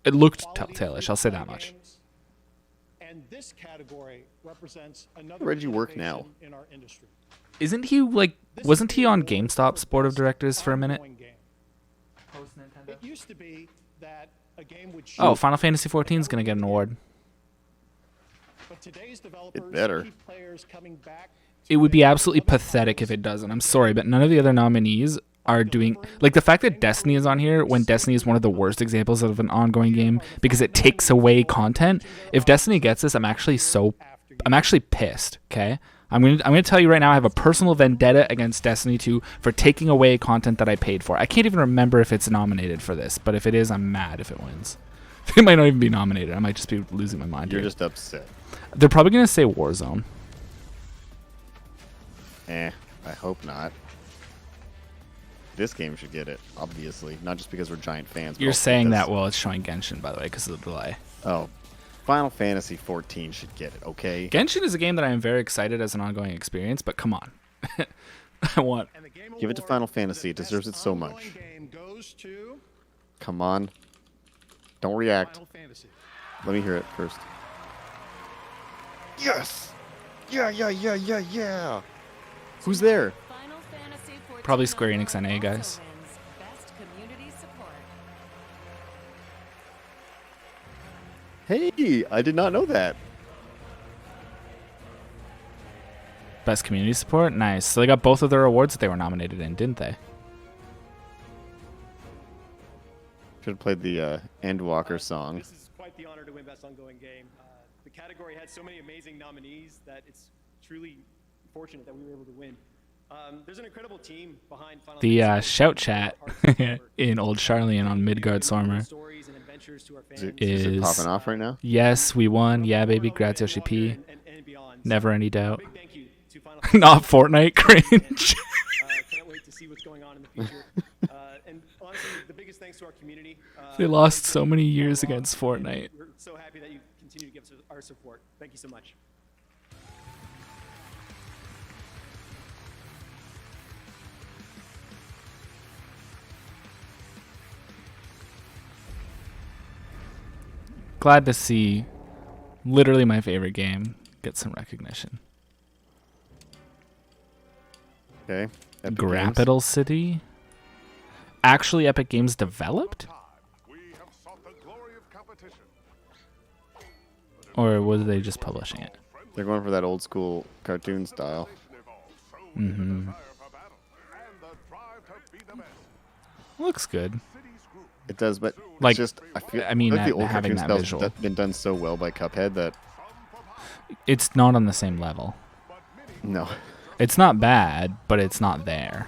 it looked Telltale-ish, I'll say that much. And this category represents another Where'd you work now? innovation in our industry. Isn't he wasn't he on GameStop's board of directors for a minute? It used to be that a game would Oh, Final Fantasy XIV is going to get an award. But today's developers better. keep players coming back. It would be absolutely pathetic if it doesn't. I'm sorry, but none of the other nominees are doing... Like, the fact that Destiny is on here, when Destiny is one of the worst examples of an ongoing game because it takes away content. If Destiny gets this, I'm actually pissed, okay? I'm gonna tell you right now, I have a personal vendetta against Destiny 2 for taking away content that I paid for. I can't even remember if it's nominated for this, but if it is, I'm mad if it wins. It might not even be nominated. I might just be losing my mind You're here. just upset. They're probably going to say Warzone. I hope not. This game should get it, obviously. Not just because we're giant fans. but You're also saying because- that while it's showing Genshin, by the way, because of the delay. Oh. Final Fantasy 14 should get it, okay? Genshin is a game that I am very excited as an ongoing experience, but come on. I want... Give it to Final Fantasy. It deserves it so much. Come on. Don't react. Let me hear it first. Yes! Yeah. Who's there? Probably Square Enix NA, guys. Hey, I did not know that. Best community support? Nice. So they got both of their awards that they were nominated in, didn't they? Should have played the Endwalker song. This is quite the honor to win Best Ongoing Game. The category had so many amazing nominees that it's truly fortunate that we were able to win. There's an incredible team behind Final The shout chat in Old Charlian on Midgard Stormer is it popping off right now? Yes, we won. Yeah, baby. Grazie, Yoshi P. Never any doubt. Not Fortnite cringe. Can't wait to see what's going on in the future. And honestly, the biggest thanks to our community. They lost so many years against Fortnite. We're so happy that you continue to give us our support. Thank you so much. Glad to see literally my favorite game get some recognition. Okay. Grappital City? Actually Epic Games developed? Or was they just publishing it? They're going for that old school cartoon style. Mm-hmm. Looks good. It does, but like, just I feel. I mean, like the old having cartoon that style's visual, been done so well by Cuphead that it's not on the same level. No, it's not bad, but it's not there.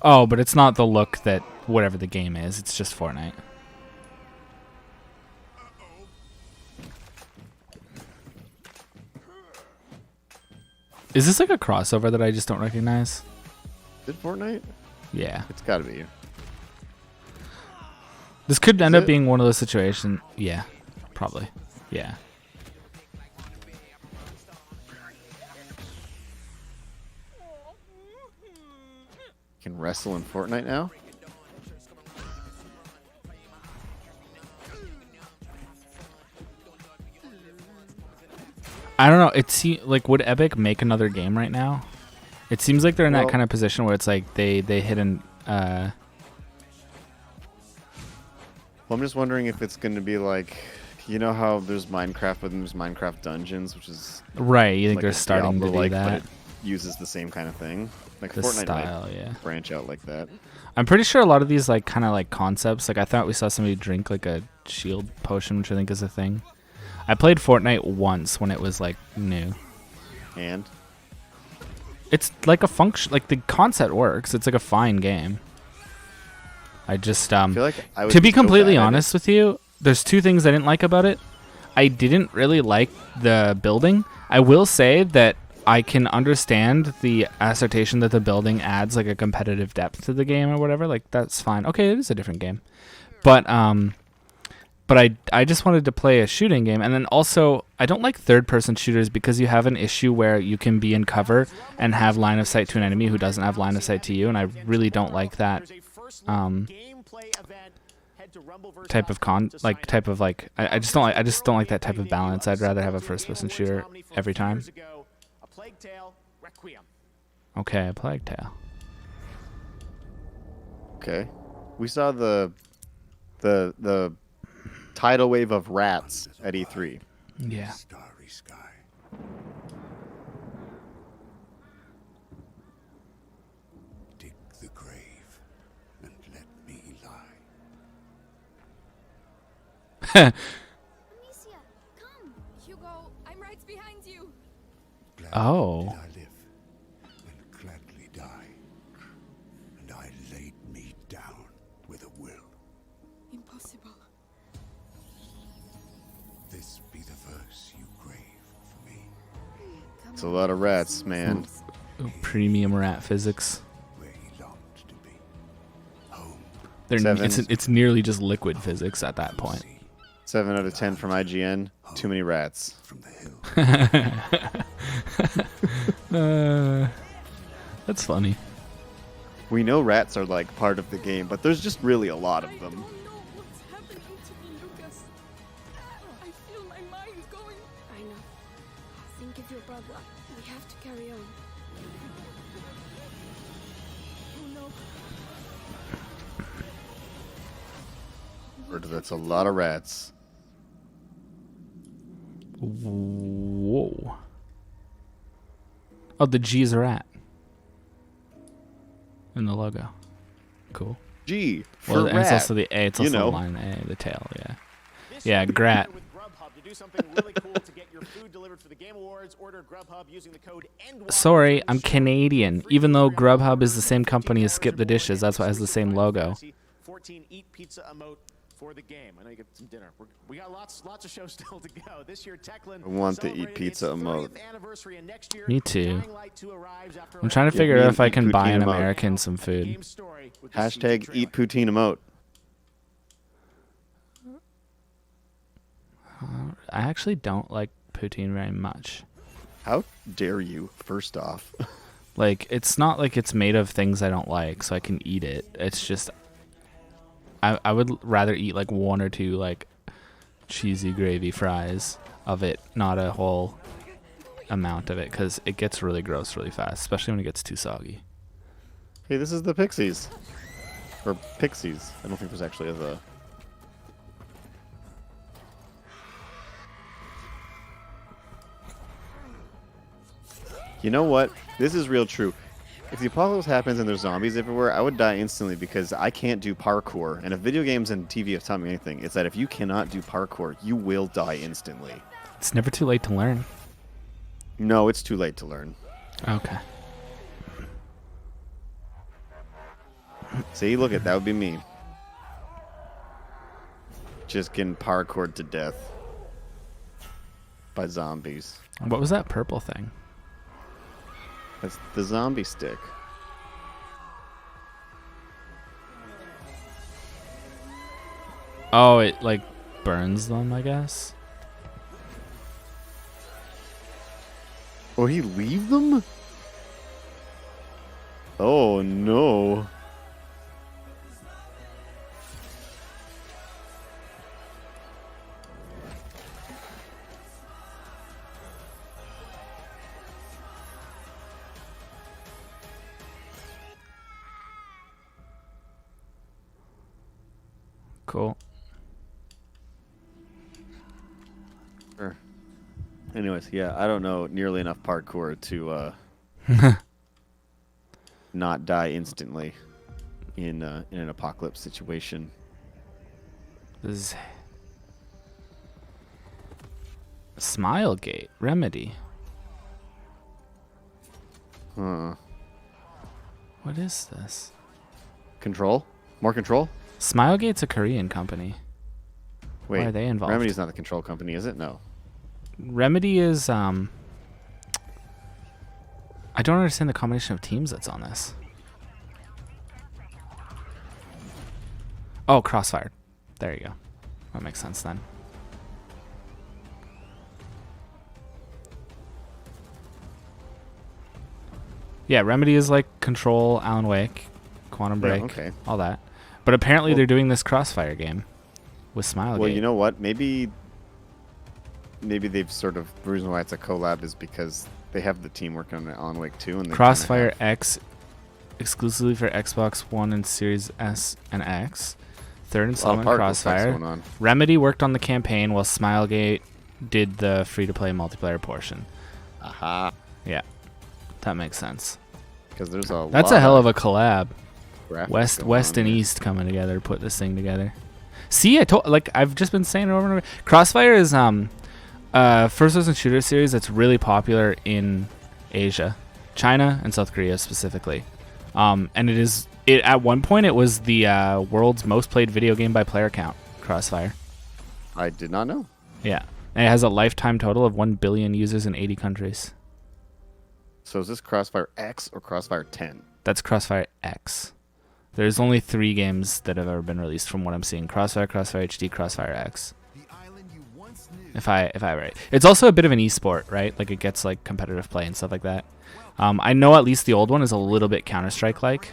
Oh, but it's not the look that whatever the game is. It's just Fortnite. Is this like a crossover that I just don't recognize? Is it Fortnite? Yeah. It's got to be. This could end up being one of those situations. Yeah, probably. Yeah. Can wrestle in Fortnite now? I don't know. Like, would Epic make another game right now? It seems like they're in that kind of position where it's like they hit an. Well, I'm just wondering if it's going to be like, you know how there's Minecraft, but there's Minecraft Dungeons, which is right. You think like they're starting to do that? But it uses the same kind of thing, like the Fortnite style, might yeah. branch out like that. I'm pretty sure a lot of these like kind of like concepts. Like I thought we saw somebody drink like a shield potion, which I think is a thing. I played Fortnite once when it was like new, and it's like a function. Like the concept works. It's like a fine game. I just I feel like I would to be so completely bad at honest with you, there's two things I didn't like about it. I didn't really like the building. I will say that I can understand the assertion that the building adds like a competitive depth to the game or whatever. Like that's fine. Okay, it is a different game, but I just wanted to play a shooting game, and then also I don't like third-person shooters because you have an issue where you can be in cover and have line of sight to an enemy who doesn't have line of sight to you, and I really don't like that type of I just don't like that type of balance. I'd rather have a first-person shooter every time. Okay, a Plague Tale. Okay, we saw the tidal wave of rats at E3. Yeah. Starry sky. Dig the grave and let me lie. Amicia, come. Hugo, I'm right behind you. Oh. I live and gladly die, and I laid me down with a will. Impossible. This be the verse you crave for me. It's a lot of rats, man. Ooh, premium rat physics. Where he longed to be. It's nearly just liquid physics at that point. 7 out of 10 from IGN. Too many rats. That's funny. We know rats are like part of the game, but there's just really a lot of them. What's happening to me, Lucas? I feel my mind going. I know. Think of your brother. We have to carry on. Oh no. That's a lot of rats. Whoa. Oh, the G is a rat. In the logo. Cool. G for Well, rat. and it's also the A. It's also You know. the line A, the tail. Yeah. Yeah, Grat. Sorry, I'm Canadian. Even though Grubhub is the same company as Skip the Dishes, that's why it has the same logo. 14 eat pizza emote for the game. I know you get some dinner. We got lots of shows still to go. This year, Techland I want the eat pizza emote. Me too. I'm trying to figure out if I can buy an American some food. Hashtag eat poutine emote. I actually don't like poutine very much. How dare you, first off. Like, it's not like it's made of things I don't like, so I can eat it. It's just, I would rather eat like one or two like cheesy gravy fries of it, not a whole amount of it, because it gets really gross really fast, especially when it gets too soggy. Hey, this is the Pixies. Or Pixies. I don't think there's actually a the. You know what? This is real true. If the apocalypse happens and there's zombies everywhere, I would die instantly because I can't do parkour. And if video games and TV have taught me anything, it's that if you cannot do parkour, you will die instantly. It's never too late to learn. No, it's too late to learn. Okay. See, look at that would be me. Just getting parkoured to death by zombies. What was that purple thing? That's the zombie stick. Oh, it like burns them, I guess. Oh, he leave them? Oh no. Cool. Sure. Anyways, yeah, I don't know nearly enough parkour to not die instantly in an apocalypse situation. This is Smilegate Remedy. Huh. What is this? Control? More Control? Smilegate's a Korean company. Wait, Why are they involved? Remedy's not the Control company, is it? No. Remedy is I don't understand the combination of teams that's on this. Oh, Crossfire. There you go. That makes sense then. Yeah, Remedy is like Control, Alan Wake, Quantum Yeah, Break, okay. all that. But apparently Well- they're doing this Crossfire game with Smilegate. Well, you know what? Maybe they've sort of, the reason why it's a collab is because they have the team working on Alan Wake 2. And they Crossfire kinda X exclusively for Xbox One and Series S and X. Third installment parkour Crossfire. stuff's going on. Remedy worked on the campaign while Smilegate did the free-to-play multiplayer portion. Aha. Yeah, that makes sense. Because there's a That's lot a hell of a collab. graphics West going and on here. East coming together to put this thing together. See, I've just been saying it over and over. Crossfire is first-person shooter series that's really popular in Asia, China and South Korea specifically. And at one point it was the world's most played video game by player count. Crossfire. I did not know. Yeah, and it has a lifetime total of 1 billion users in 80 countries. So is this Crossfire X or Crossfire 10? That's Crossfire X. There's only 3 games that have ever been released from what I'm seeing. Crossfire, Crossfire HD, Crossfire X. If I right. It's also a bit of an esport, right? Like it gets like competitive play and stuff like that. I know at least the old one is a little bit Counter-Strike like.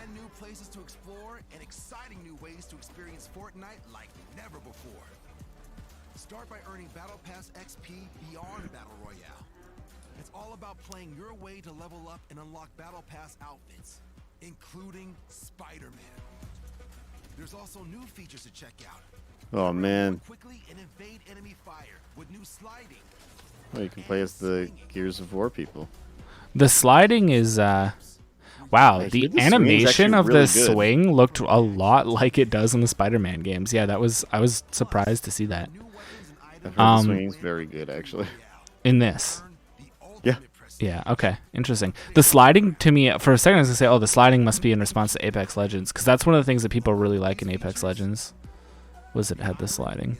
Start by earning Battle Pass XP beyond Battle Royale. It's all about playing your way to level up and unlock Battle Pass outfits, including Spider-Man. There's also new features to check out. Oh, man. Quickly and evade enemy fire with new sliding. Well, you can play as the Gears of War people. The sliding is Wow, Actually, the the swing's animation actually of really the good. swing looked a lot like it does in the Spider-Man games. Yeah, I was surprised to see that. I've heard the swing's very good, actually. In this. Yeah. Yeah, okay. Interesting. The sliding, to me, for a second I was going to say, oh, the sliding must be in response to Apex Legends, because that's one of the things that people really like in Apex Legends, was it had the sliding.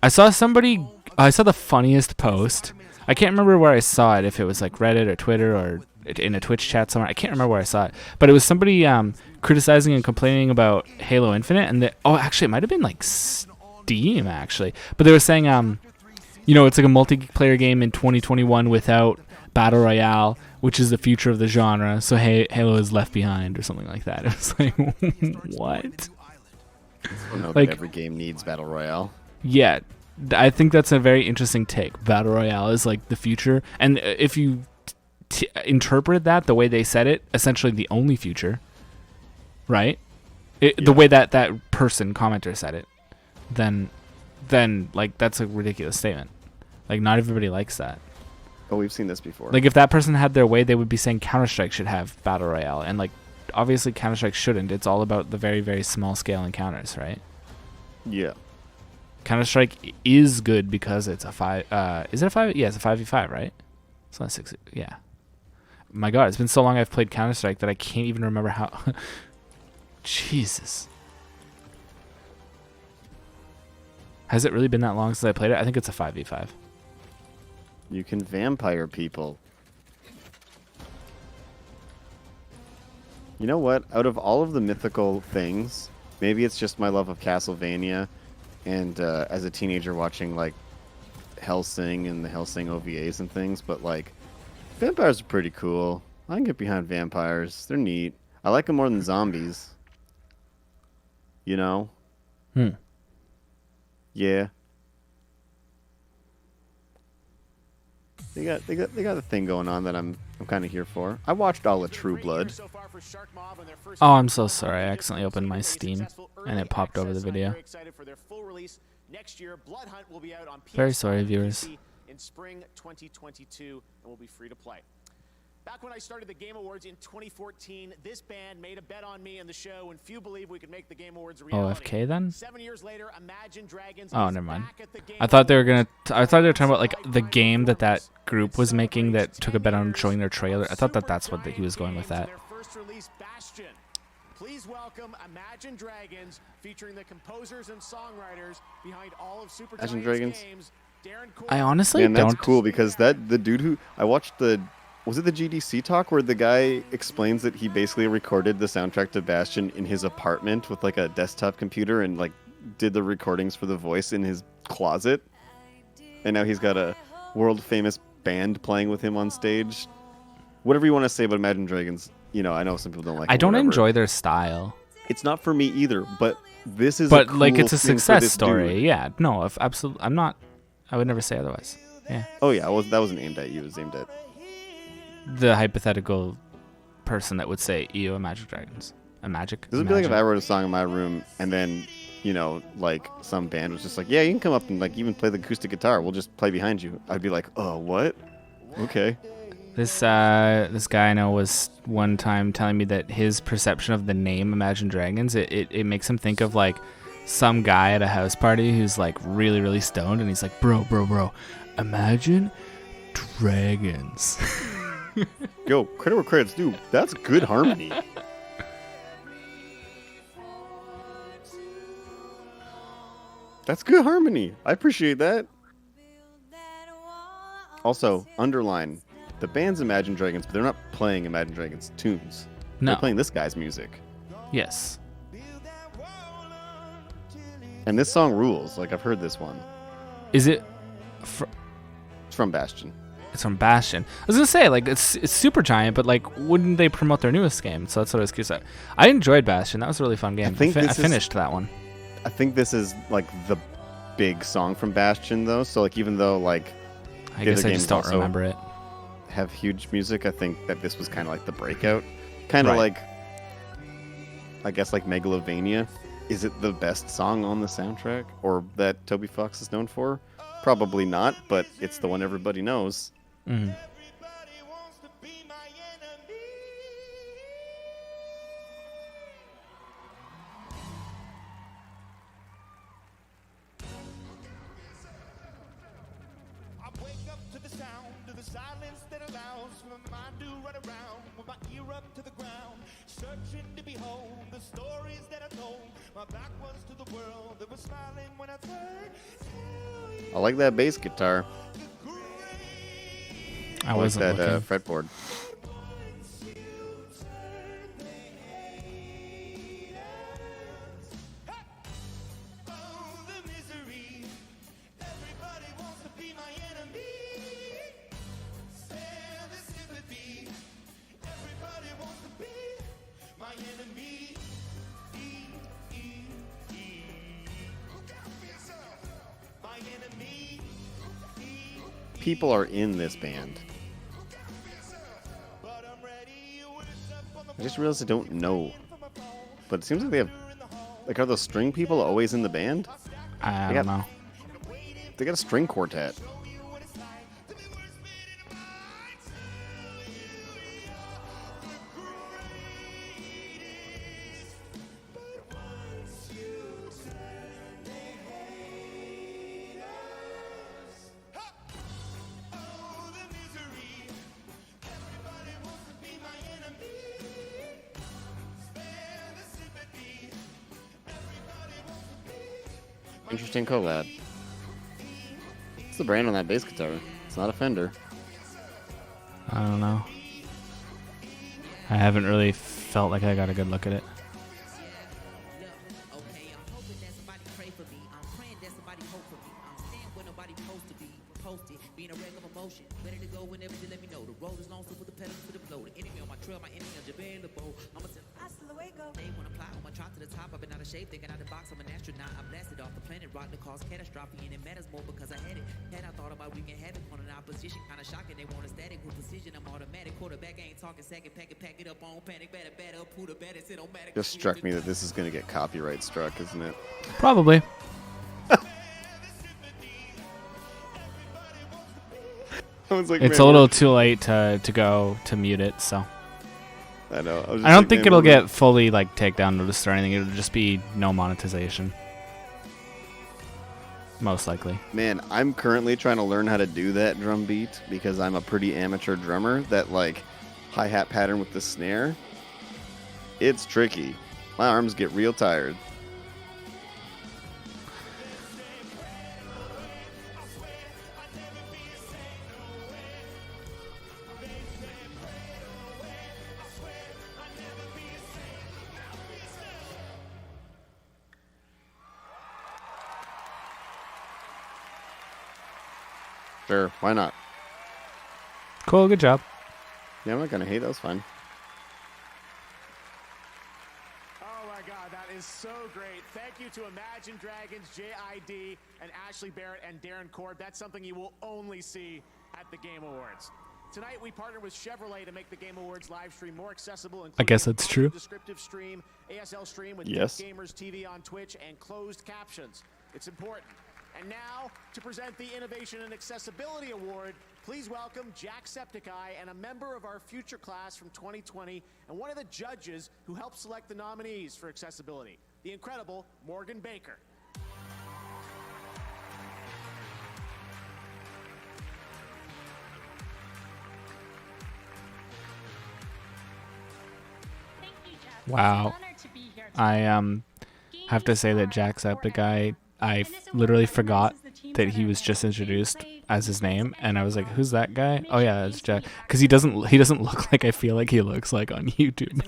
I saw the funniest post. I can't remember where I saw it, if it was like Reddit or Twitter or in a Twitch chat somewhere. I can't remember where I saw it. But it was somebody criticizing and complaining about Halo Infinite. And actually, it might have been like Steam, actually. But they were saying, it's like a multiplayer game in 2021 without Battle Royale, which is the future of the genre. So Halo is left behind or something like that. It was like, what? Like, every game needs Battle Royale. Yeah, I think that's a very interesting take. Battle Royale is like the future. And if you interpret that the way they said it, essentially the only future, right? The way that commenter said it, then like that's a ridiculous statement. Like, not everybody likes that. Oh, we've seen this before. Like, if that person had their way, they would be saying Counter-Strike should have Battle Royale. And, like, obviously Counter-Strike shouldn't. It's all about the very, very small scale encounters, right? Yeah. Counter-Strike is good because it's a 5... is it a 5? Yeah, it's a 5v5, right? It's not 6... Yeah. My God, it's been so long I've played Counter-Strike that I can't even remember how... Jesus. Has it really been that long since I played it? I think it's a 5v5. You can vampire people. You know what? Out of all of the mythical things, maybe it's just my love of Castlevania, and as a teenager watching like Hellsing and the Hellsing OVAs and things, but like vampires are pretty cool. I can get behind vampires. They're neat. I like them more than zombies. You know? Yeah. They got a thing going on that I'm kind of here for. I watched all of True Blood. Oh, I'm so sorry. I accidentally opened my Steam and it popped over the video. Very sorry, viewers. In spring 2022, and will be free to play. Back when I started the Game Awards in 2014, this band made a bet on me and the show, and few believe we could make the Game Awards a reality. OFK then? 7 years later, Imagine Dragons. Oh, never mind. I thought they were talking about like the game that group was making that took a bet on showing their trailer. I thought that's what he was going with that. First release, Bastion. Please welcome Imagine Dragons, featuring the composers and songwriters behind all of Super Imagine Giants Dragons. games. I honestly Man, don't. that's cool because the dude who I watched was it the GDC talk where the guy explains that he basically recorded the soundtrack to Bastion in his apartment with like a desktop computer and like did the recordings for the voice in his closet, and now he's got a world famous band playing with him on stage. Whatever you want to say about Imagine Dragons, I know some people don't like. I don't enjoy their style. It's not for me either, but this is. But a cool like, it's a thing for success this story. dude. Yeah, no, absolutely. I'm not. I would never say otherwise. Yeah. Oh yeah, that wasn't aimed at you. It was aimed at the hypothetical person that would say, "EO Imagine Dragons." A magic. This would be like if I wrote a song in my room and then, like some band was just like, yeah, you can come up and like even play the acoustic guitar. We'll just play behind you. I'd be like, oh, what? Okay. This guy I know was one time telling me that his perception of the name Imagine Dragons, it makes him think of like some guy at a house party who's like really, really stoned, and he's like, bro, Imagine Dragons. Yo, credit where credit's due. That's good harmony. That's good harmony. I appreciate that. Also, underline, the band's Imagine Dragons, but they're not playing Imagine Dragons tunes. No. They're playing this guy's music. Yes. And this song rules. Like, I've heard this one. Is it? It's from Bastion. It's from Bastion. I was gonna say, like, it's Super Giant, but like, wouldn't they promote their newest game? So that's what I was curious about. I enjoyed Bastion. That was a really fun game. I finished that one. I think this is like the big song from Bastion, though. So like, even though like, I guess I just don't remember it. Have huge music. I think that this was kind of like the breakout. Kind of like, I guess like Megalovania. Is it the best song on the soundtrack, or that Toby Fox is known for? Probably not, but it's the one everybody knows. Mm-hmm. the silence that allows for my mind to run around with my ear up to the ground, searching to behold the stories that I told. My back was to the world that was smiling when I turned. I like that bass guitar. I like wasn't that looking. fretboard. People are in this band. I just realized I don't know. But it seems like they have... Like, are those string people always in the band? I don't know. They got a string quartet. Interesting collab. What's the brand on that bass guitar? It's not a Fender. I don't know. I haven't really felt like I got a good look at it. Just struck me that this is going to get copyright struck, isn't it? Probably. Like, it's man, a little too late to go to mute it, so. I know. I don't think it'll get fully like takedown noticed or anything. It'll just be no monetization. Most likely. Man, I'm currently trying to learn how to do that drum beat because I'm a pretty amateur drummer. That like hi-hat pattern with the snare. It's tricky. My arms get real tired. Sure, why not? Cool, good job. Yeah, I'm not gonna hate. That was fine. Oh my God, that is so great. Thank you to Imagine Dragons, JID, and Ashley Barrett and Darren Cord. That's something you will only see at the Game Awards. Tonight we partnered with Chevrolet to make the Game Awards live stream more accessible. I guess that's true. Descriptive stream, ASL stream with Yes. Gamers TV on Twitch and closed captions. It's important. And now, to present the Innovation and Accessibility Award, please welcome Jacksepticeye and a member of our future class from 2020 and one of the judges who helped select the nominees for accessibility, the incredible Morgan Baker. Wow. I have to say that Jacksepticeye, I literally forgot that he was just introduced as his name, and I was like, "Who's that guy?" Oh yeah, it's Jack. Because he doesn't look like I feel like he looks like on YouTube.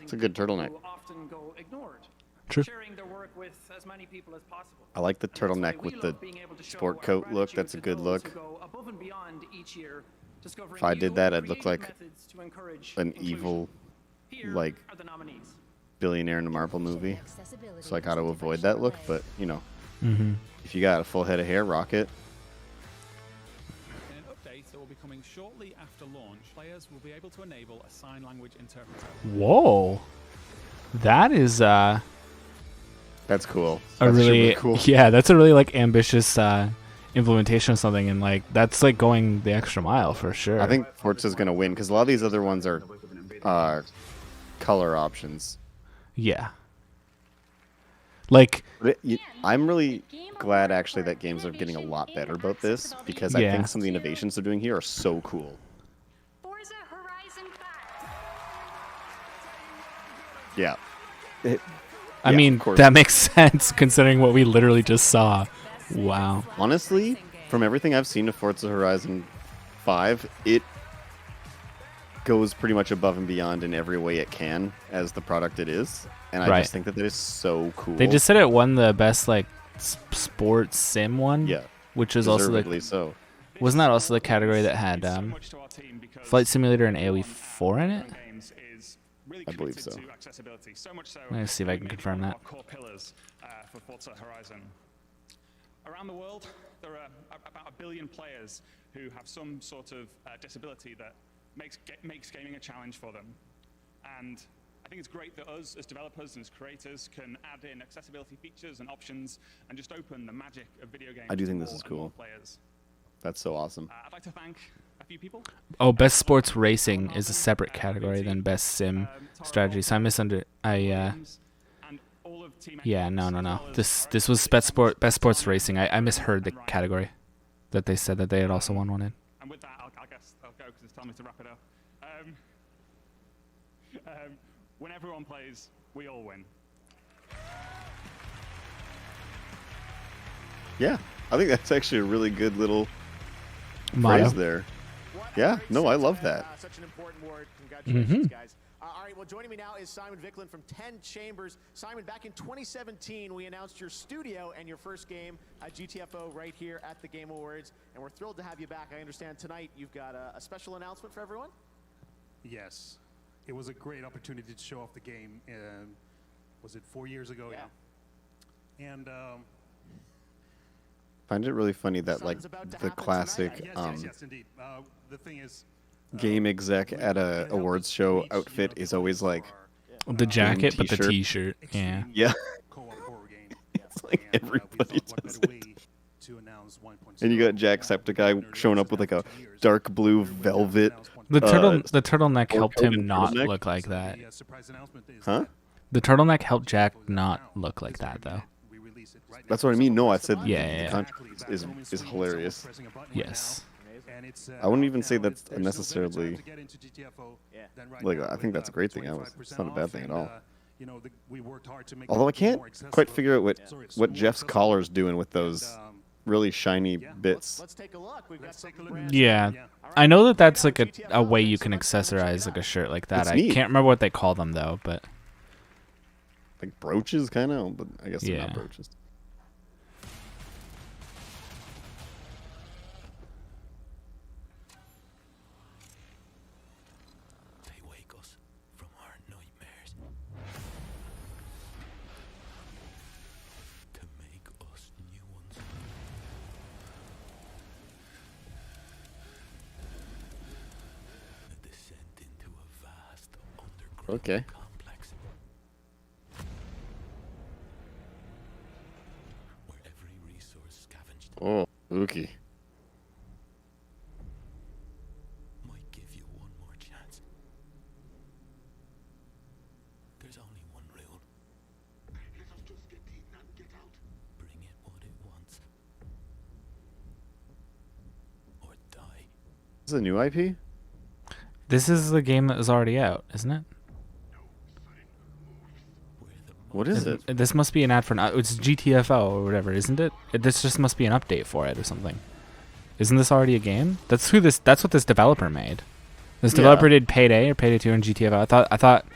It's a good turtleneck. Often go ignored. True. Sharing their work with as many people as possible. I like the turtleneck with the sport coat look. That's a good look. Above and beyond each year, If I did that, I'd look like an evil, like, billionaire in a Marvel movie. So I got to avoid that look, but, you know, if you got a full head of hair, rock it. In an update that will be coming shortly after launch, players will be able to enable a sign language interpreter. Whoa, that is that's cool. A That's really cool. Yeah, that's a really like ambitious implementation of something, and like that's like going the extra mile for sure. I think Forza's gonna win because a lot of these other ones are color options. Yeah. Like, I'm really glad actually that games are getting a lot better about this because I Yeah. think some of the innovations they're doing here are so cool. Yeah. I Yeah, mean, of course. that makes sense considering what we literally just saw. Wow. Honestly, from everything I've seen of Forza Horizon 5, it goes pretty much above and beyond in every way it can as the product it is. And I Right. just think that is so cool. They just said it won the best like sports sim one. Yeah, which is also deservedly the so. Wasn't that also the category that had Flight Simulator and AoE 4 in it? I believe so. Let's see if I can confirm that. Core pillars for Forza Horizon. Around the world, there are about 1 billion players who have some sort of disability that makes gaming a challenge for them. And I think it's great that us, as developers and as creators, can add in accessibility features and options and just open the magic of video games I do think to this is more and more cool. players. That's so awesome. I'd like to thank a few people. Oh, best sports racing is a separate category than best sim strategy. So yeah, no. This was best sports racing. I misheard the category that they said that they had also won one in. And with that, I guess I'll go because it's time to wrap it up. When everyone plays, we all win. Yeah, I think that's actually a really good little Motto. phrase there. Yeah, no, I love that. Such an important word. Congratulations, Mhm. guys. All right, well, joining me now is Simon Vicklin from 10 Chambers. Simon, back in 2017, we announced your studio and your first game, GTFO, right here at the Game Awards, and we're thrilled to have you back. I understand tonight you've got a special announcement for everyone? Yes. It was a great opportunity to show off the game. Was it 4 years ago? Yeah. And Find it really funny that like the classic yes, indeed. The thing is, game exec at a awards show outfit is always like The jacket, but the t-shirt. t-shirt. Yeah. Yeah. co-op horror game. It's like everybody what does better it. way to announce 1.0. And you got Jacksepticeye showing up with like a dark blue velvet. The turtleneck helped him not turtleneck. look like that. Huh? The turtleneck helped Jack not look like that, though. That's what I mean. No, I said Yeah. the contrast is hilarious. Yes. I wouldn't even say that's necessarily like I think that's a great thing. It's not a bad thing at all. Although I can't quite figure out what Jeff's collar's doing with those really shiny bits. Let's take a look. We've got something brand Yeah. I know that that's like a way you can accessorize like a shirt like that. It's I neat. can't remember what they call them though, but Like brooches, kind of, but I guess they're Yeah. not brooches. They wake us from our nightmares to make us new ones. A descent into a vast underground Okay. complex where every resource scavenged Oh, ookie. might give you one more chance. There's only one rule. Let us just get in and get out. Bring it what it wants. Or die. Is this a new IP? this is the game that is already out, isn't it? What is it? This must be an ad for it's GTFO or whatever, isn't it? This just must be an update for it or something. Isn't this already a game? That's what this developer made. This developer did Payday or Payday 2 and GTFO. I thought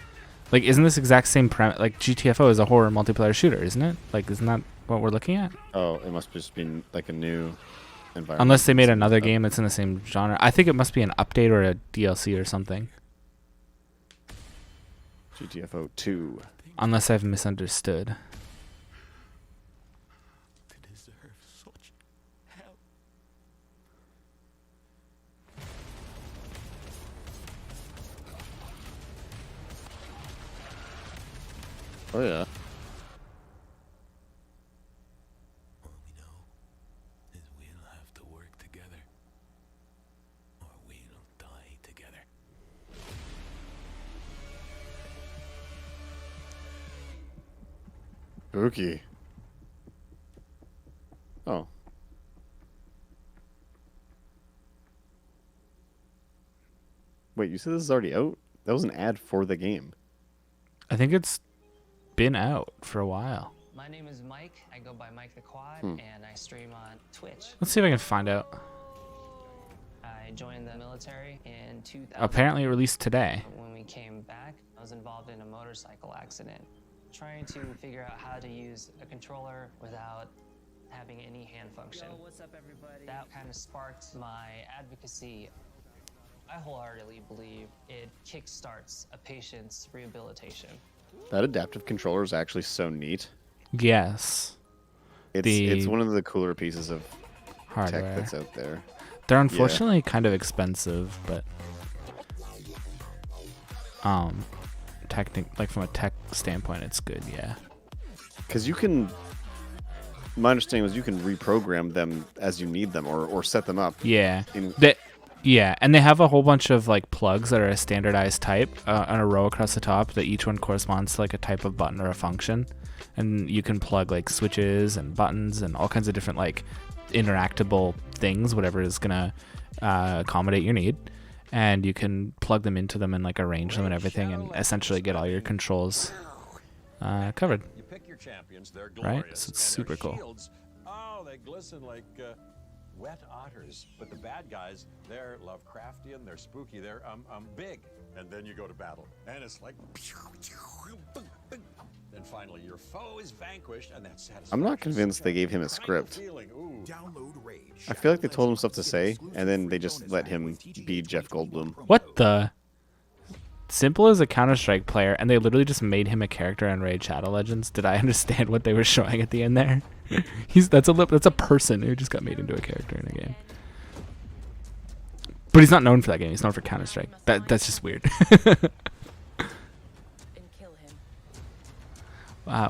like isn't this exact same premise? Like GTFO is a horror multiplayer shooter, isn't it? Like isn't that what we're looking at? Oh, it must just be like a new environment. Unless they made another game that's in the same genre. I think it must be an update or a DLC or something. GTFO 2. Unless I've misunderstood. To deserve such hell. Oh yeah. All we know is we'll have to work together. Or we'll die together. Spooky. Oh. Wait, you said this is already out? That was an ad for the game. I think it's been out for a while. My name is Mike. I go by Mike the Quad, Hmm. and I stream on Twitch. Let's see if I can find out. I joined the military in 2000. Apparently it released today. When we came back, I was involved in a motorcycle accident, trying to figure out how to use a controller without having any hand function. Yo, what's up, everybody? That kind of sparked my advocacy. I wholeheartedly believe it kickstarts a patient's rehabilitation. That adaptive controller is actually so neat. Yes. It's one of the cooler pieces of hardware tech that's out there. They're unfortunately kind of expensive, but like from a tech standpoint, it's good. Yeah. Because you can. My understanding was you can reprogram them as you need them, or set them up. Yeah. In, Yeah, and they have a whole bunch of like plugs that are a standardized type on a row across the top that each one corresponds to like a type of button or a function, and you can plug like switches and buttons and all kinds of different like interactable things, whatever is gonna accommodate your need, and you can plug them into them and like arrange them and everything, and essentially get all your controls covered. You pick your champions, they're Right? glorious. So it's and super their cool. Shields, oh, they glisten like wet otters. But the bad guys, they're Lovecraftian, they're spooky, they're big. And then you go to battle, and it's like, then finally your foe is vanquished, and that's satisfying. I'm not convinced they gave him a script. Download Rage. I feel like they told him stuff to say, and then they just let him be Jeff Goldblum. What the? Simple as a Counter-Strike player, and they literally just made him a character in Raid Shadow Legends. Did I understand what they were showing at the end there? That's a person who just got made into a character in a game. But he's not known for that game. He's known for Counter-Strike. That's just weird.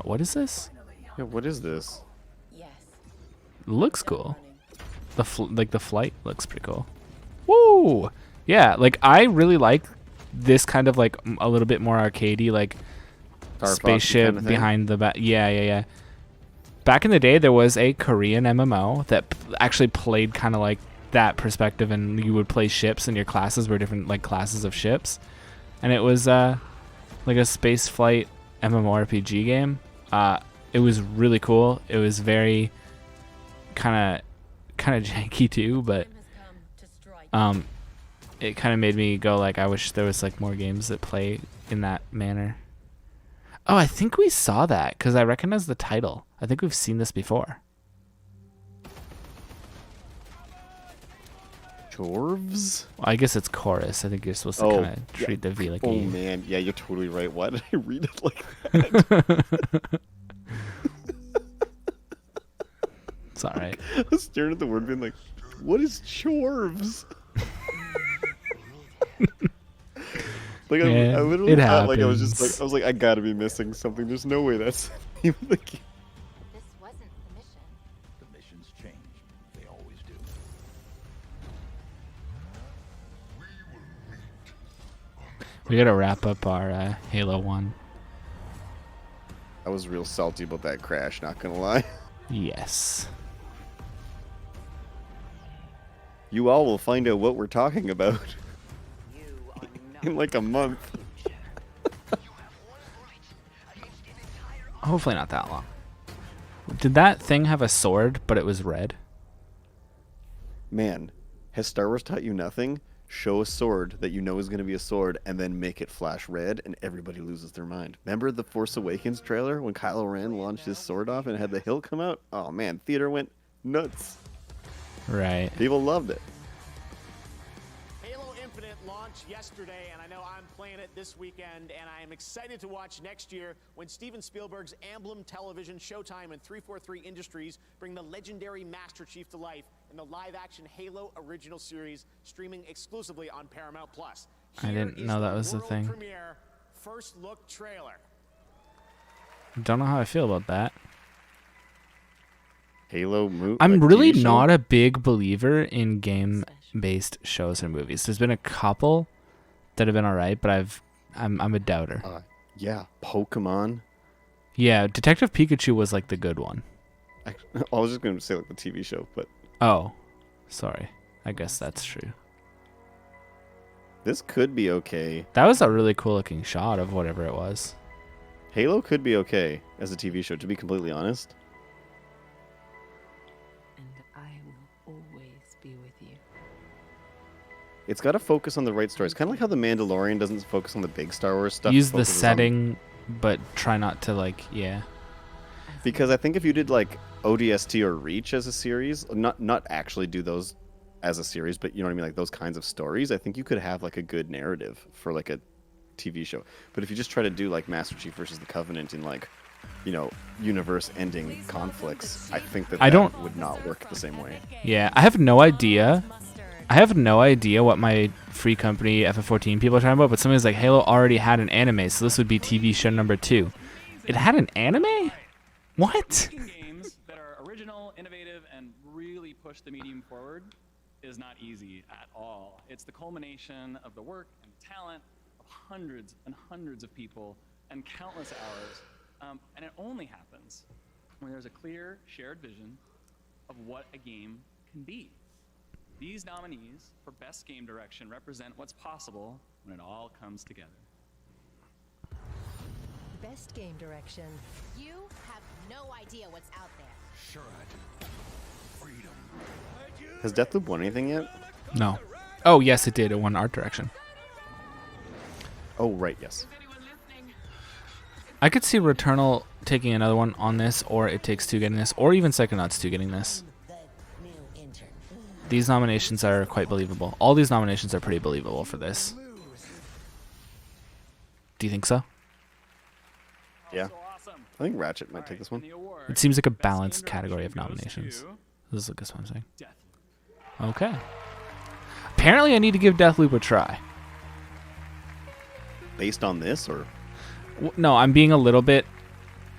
What is this? Yeah, what is this? Looks cool. The flight looks pretty cool. Woo! Yeah, like I really like this kind of like a little bit more arcadey, like Star Foxy spaceship kind of thing? behind the back. Yeah. Back in the day, there was a Korean MMO that actually played kind of like that perspective, and you would play ships, and your classes were different like classes of ships, and it was like a space flight MMORPG game. It was really cool. It was very kind of janky too, but it kind of made me go like, I wish there was like more games that play in that manner. Oh, I think we saw that because I recognize the title. I think we've seen this before. Dwarves? Well, I guess it's chorus. I think you're supposed to kind of treat the V like oh a U. Man, yeah, you're totally right. Why did I read it like that? It's all right. I was staring at the word, being like, "What is chorves?" Like Yeah, I literally it thought, like I was just happens. like, I was like, I gotta be missing something. There's no way that's the name of the game. This wasn't the mission. The missions change. They always do. We gotta wrap up our Halo 1. I was real salty about that crash. Not gonna lie. Yes. You all will find out what we're talking about in like a month. Hopefully not that long. Did that thing have a sword, but it was red? Man, has Star Wars taught you nothing? Show a sword that you know is going to be a sword and then make it flash red and everybody loses their mind. Remember the Force Awakens trailer when Kylo Ren launched his sword off and had the hilt come out? Oh man, theater went nuts. Right. People loved it. Halo Infinite launched yesterday, and I know I'm playing it this weekend, and I am excited to watch next year when Steven Spielberg's Amblin Television, Showtime, and 343 Industries bring the legendary Master Chief to life in the live-action Halo original series, streaming exclusively on Paramount+. I didn't know that was the World thing. premiere first look trailer. Don't know how I feel about that. Halo movie. I'm really not a big believer in game-based shows or movies. There's been a couple that have been alright, but I'm a doubter. Yeah, Pokemon. Yeah, Detective Pikachu was like the good one. I was just going to say like the TV show, but Oh, sorry. I guess that's true. this could be okay. That was a really cool looking shot of whatever it was. Halo could be okay as a TV show, to be completely honest. And I will always be with you. It's got to focus on the right stories. Kind of like how The Mandalorian doesn't focus on the big Star Wars stuff. Use it the focuses on- setting, but try not to like, yeah. Because I think if you did like ODST or Reach as a series, not actually do those as a series, but you know what I mean, like those kinds of stories, I think you could have like a good narrative for like a TV show. But if you just try to do like Master Chief versus the Covenant in like, you know, universe-ending conflicts, I think that would not work the same way. Yeah, I have no idea. I have no idea what my free company FF14 people are talking about, but somebody's like, Halo already had an anime, so this would be TV show number 2. It had an anime? What? Making games that are original, innovative, and really push the medium forward is not easy at all. It's the culmination of the work and talent of hundreds and hundreds of people and countless hours. And it only happens when there's a clear, shared vision of what a game can be. These nominees for Best Game Direction represent what's possible when it all comes together. Best Game Direction. You have no idea what's out there. Sure I do. Freedom. Has Deathloop won anything yet? No. Oh, yes, it did. It won art direction. Oh, right, yes. I could see Returnal taking another one on this, or It Takes Two getting this, or even Psychonauts 2 getting this. These nominations are quite believable. All these nominations are pretty believable for this. Do you think so? Yeah. I think Ratchet might take this one. It seems like a balanced category of nominations. This is what I'm saying. Okay. Apparently I need to give Deathloop a try. Based on this, or? No, I'm being a little bit,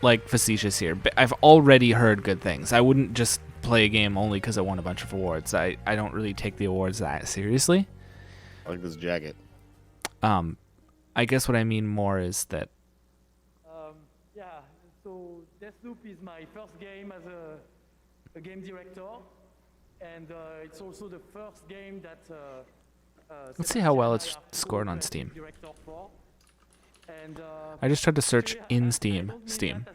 like, facetious here. But I've already heard good things. I wouldn't just play a game only because it won a bunch of awards. I don't really take the awards that seriously. I like this jacket. I guess what I mean more is that Yeah, so Deathloop is my first game as a game director, and it's also the first game that. let's see how well it's scored on Steam. I just tried to search in Steam. Steam.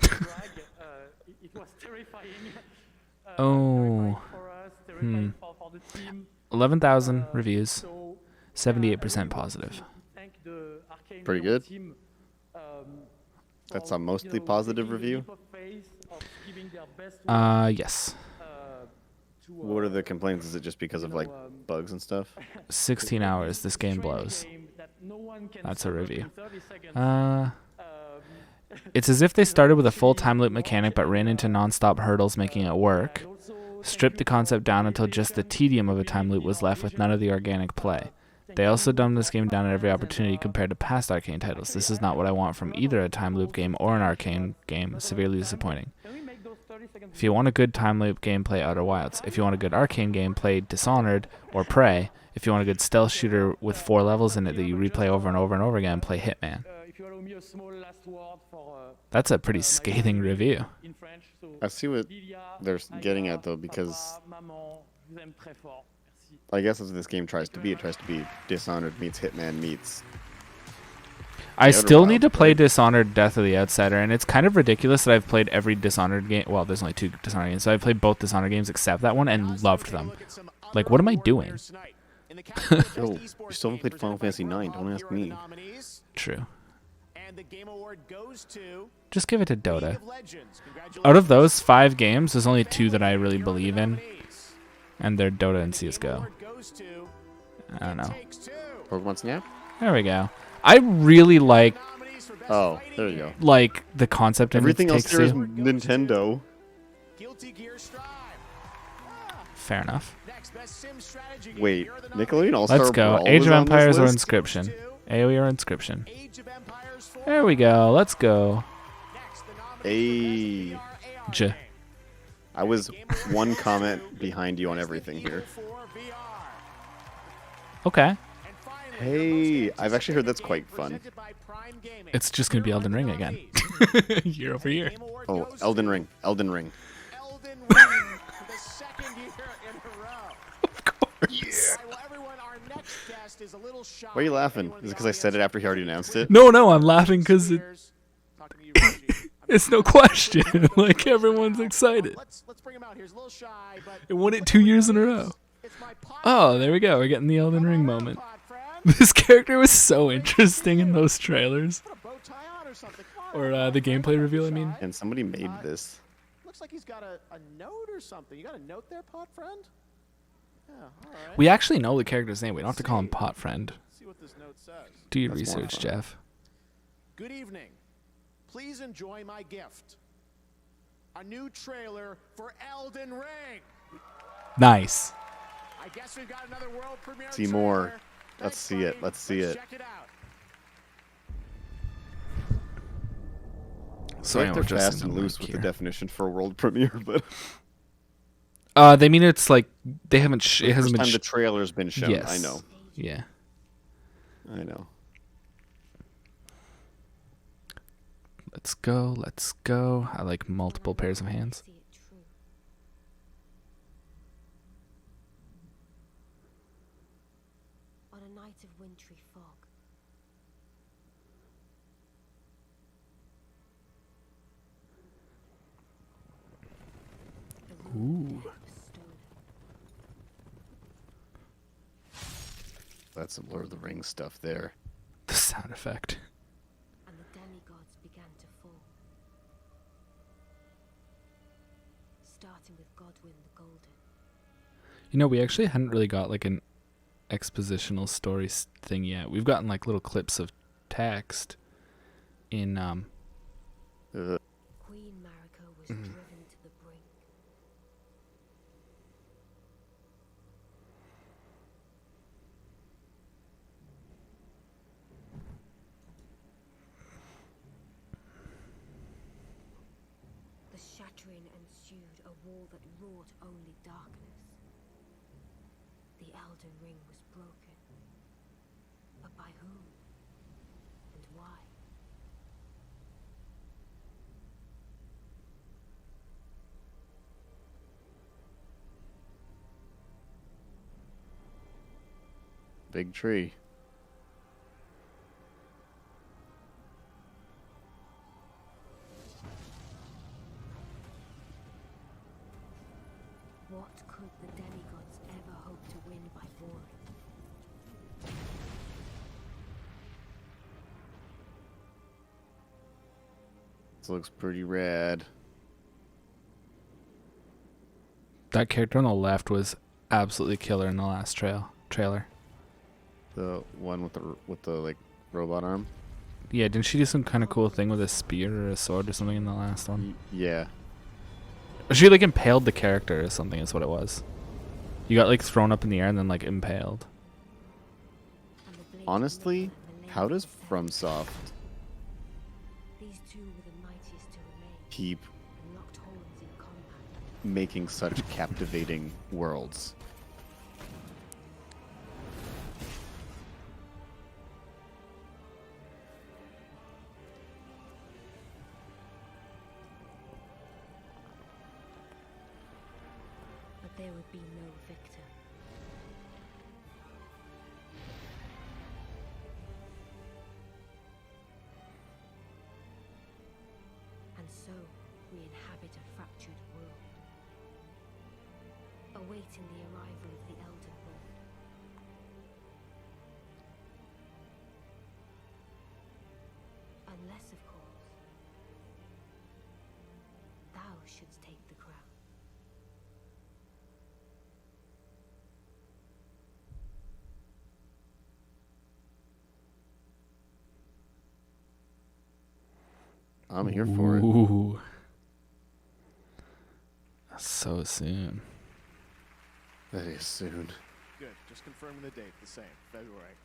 Oh. 11,000 reviews. 78% positive. Pretty good. That's a mostly positive review? Yes. What are the complaints? Is it just because of like bugs and stuff? 16 hours. This game blows. That's a review. It's as if they started with a full time loop mechanic but ran into non-stop hurdles making it work. Stripped the concept down until just the tedium of a time loop was left with none of the organic play. They also dumbed this game down at every opportunity compared to past Arcane titles. This is not what I want from either a time loop game or an Arcane game. Severely disappointing. If you want a good time loop game, play Outer Wilds. If you want a good Arcane game, play Dishonored or Prey. If you want a good stealth shooter with 4 levels in it that you replay over and over and over again, play Hitman. That's a pretty scathing review. I see what they're getting at, though, because I guess that's what this game tries to be. It tries to be Dishonored meets Hitman meets... I still need to play Dishonored Death of the Outsider, and it's kind of ridiculous that I've played every Dishonored game. Well, there's only 2 Dishonored games, so I've played both Dishonored games except that one and loved them. Like, what am I doing? Oh, you still haven't played Final Fantasy IX. Don't ask me. True. And the game award goes to Just give it to Dota. Out of those 5 games, there's only 2 that I really believe in, and they're Dota and CSGO. I don't know. Pokemon Snap? There we go. I really like... Oh, there you go. Like, the concept of everything else Takes here is Two. Nintendo. Fair enough. Wait, Nickelodeon All-Star Let's go. Brawl Age is of on this Empires or list? Inscription? AoE or Inscription? There we go. Let's go. Hey. J. I was one comment behind you on everything here. Okay. Hey, I've actually heard that's quite fun. it's just going to be Elden Ring again. Year over year. Oh, Elden Ring. Elden Ring. Elden Ring for the second year in a row. Of course. All right, well, everyone, our next guest is a little shy. Why are you laughing? Is it because I said it after he already announced it? No, I'm laughing because it's no question. Like, everyone's excited. Let's bring him out here. He's a little shy, but It won it 2 years in a row. Oh, there we go. We're getting the Elden Ring moment. This character was so interesting in those trailers. Or the gameplay reveal, I mean. And somebody made this. Looks like he's got a note or something. You got a note there, Pod Friend? Yeah, all right. We actually know the character's name. We don't have to call him Pot Friend. See what this note says. Do your That's more research, fun. Jeff. Good evening. Please enjoy my gift. A new trailer for Elden Ring. Nice. I guess we've got another world premiere. See more. trailer. Let's Thanks, see it. buddy. Let's see it. Check it out. So I yeah, think we're they're just fast in and the loose link with the here. definition for a world premiere, but They mean it's like they haven't. It hasn't been. time the trailer's been shown. Yes. I know. Yeah. I know. Let's go. Let's go. I like multiple pairs of hands. See it true. On a night of wintry fog, the Ooh. was stolen. That's some Lord of the Rings stuff there. The sound effect. And the demigods began to fall. Starting with Godwyn the Golden. You know, we actually hadn't really got like an expositional story thing yet. We've gotten like little clips of text in Queen Marika was driven to the brink. The shattering ensued, a war that wrought only darkness. The Elden Ring was broken. But by whom? And why? Big tree. What could the demigods ever hope to win by warring? This looks pretty rad. that character on the left was absolutely killer in the last trailer. The one with the like robot arm. Yeah, didn't she do some kind of cool thing with a spear or a sword or something in the last one? Yeah. She like impaled the character or something is what it was. You got like thrown up in the air and then like impaled. Honestly, how does FromSoft keep making such captivating worlds? But there would be no victor. And so we inhabit a fractured world, awaiting the arrival of the Elden Lord. Unless, of course, thou shouldst take the crown. I'm here for it. Ooh. So soon. That is soon. Good. Just confirming the date. The same. February.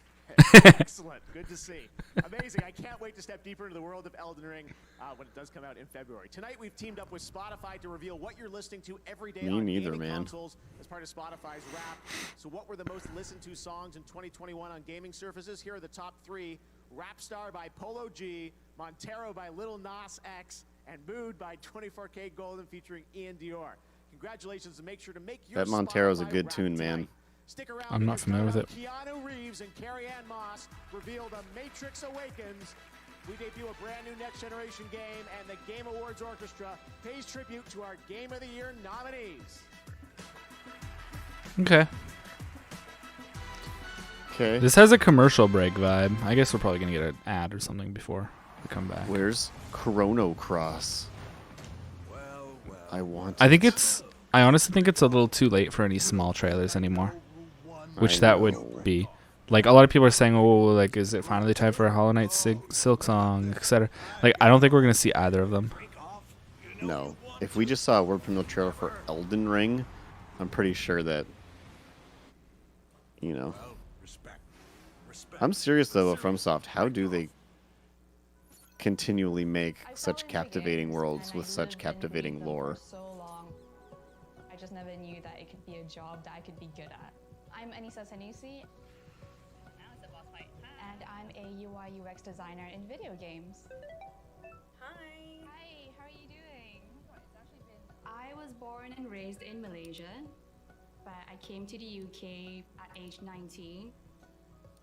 Excellent. Good to see. Amazing. I can't wait to step deeper into the world of Elden Ring when it does come out in February. Tonight we've teamed up with Spotify to reveal what you're listening to every day Me on neither, gaming man. consoles as part of Spotify's Wrap. So what were the most listened to songs in 2021 on gaming surfaces? Here are the top 3. Rapstar by Polo G, Montero by Little Nas X, and Mood by 24K Golden featuring Ian Dior. Congratulations, and make sure to make your That Montero's a Spotify good Wrapped tune, tonight. man. Stick around. I'm not because familiar with coming it. up, Keanu Reeves and Carrie-Anne Moss reveal The Matrix Awakens. We debut a brand new next generation game, and the Game Awards Orchestra pays tribute to our Game of the Year nominees. Okay. Okay. This has a commercial break vibe. I guess we're probably gonna get an ad or something before we come back. Where's Chrono Cross? I want. I think it's. I honestly think it's a little too late for any small trailers anymore. Which that would be. Like, a lot of people are saying, oh, like, is it finally time for a Hollow Knight Silk Song, etc. Like, I don't think we're going to see either of them. No. If we just saw a word premiere trailer for Elden Ring, I'm pretty sure that, you know. I'm serious, though, about FromSoft. How do they continually make such captivating worlds with such captivating lore? So long. I just never knew that it could be a job that I could be good at. I'm Anissa Sanusi, and I'm a UI UX designer in video games. Hi. Hi, how are you doing? I was born and raised in Malaysia, but I came to the UK at age 19.